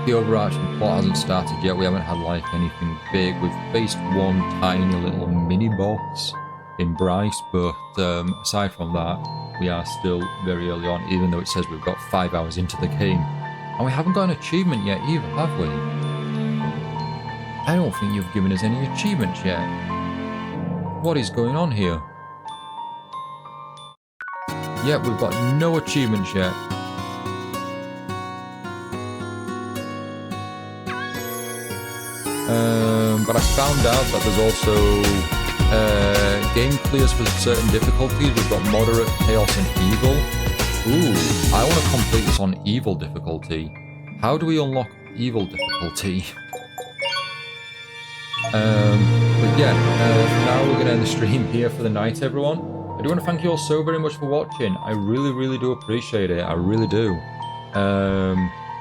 the overarching plot hasn't started yet. We haven't had like anything big. We've faced one tiny little mini boss in Bryce, but aside from that, we are still very early on, even though it says we've got 5 hours into the game. And we haven't got an achievement yet either, have we? I don't think you've given us any achievements yet. What is going on here? Yeah, we've got no achievements yet. But I found out that there's also game clears for certain difficulties. We've got moderate, chaos, and evil. Ooh, I want to complete this on evil difficulty. How do we unlock evil difficulty? But yeah, for now we're going to end the stream here for the night, everyone. I do want to thank you all so very much for watching. I really do appreciate it. I really do.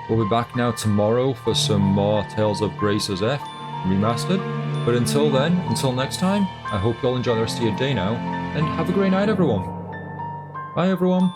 We'll be back now tomorrow for some more Tales of Graces F Remastered. But until then, until next time, I hope you all enjoy the rest of your day now, and have a great night, everyone. Bye, everyone.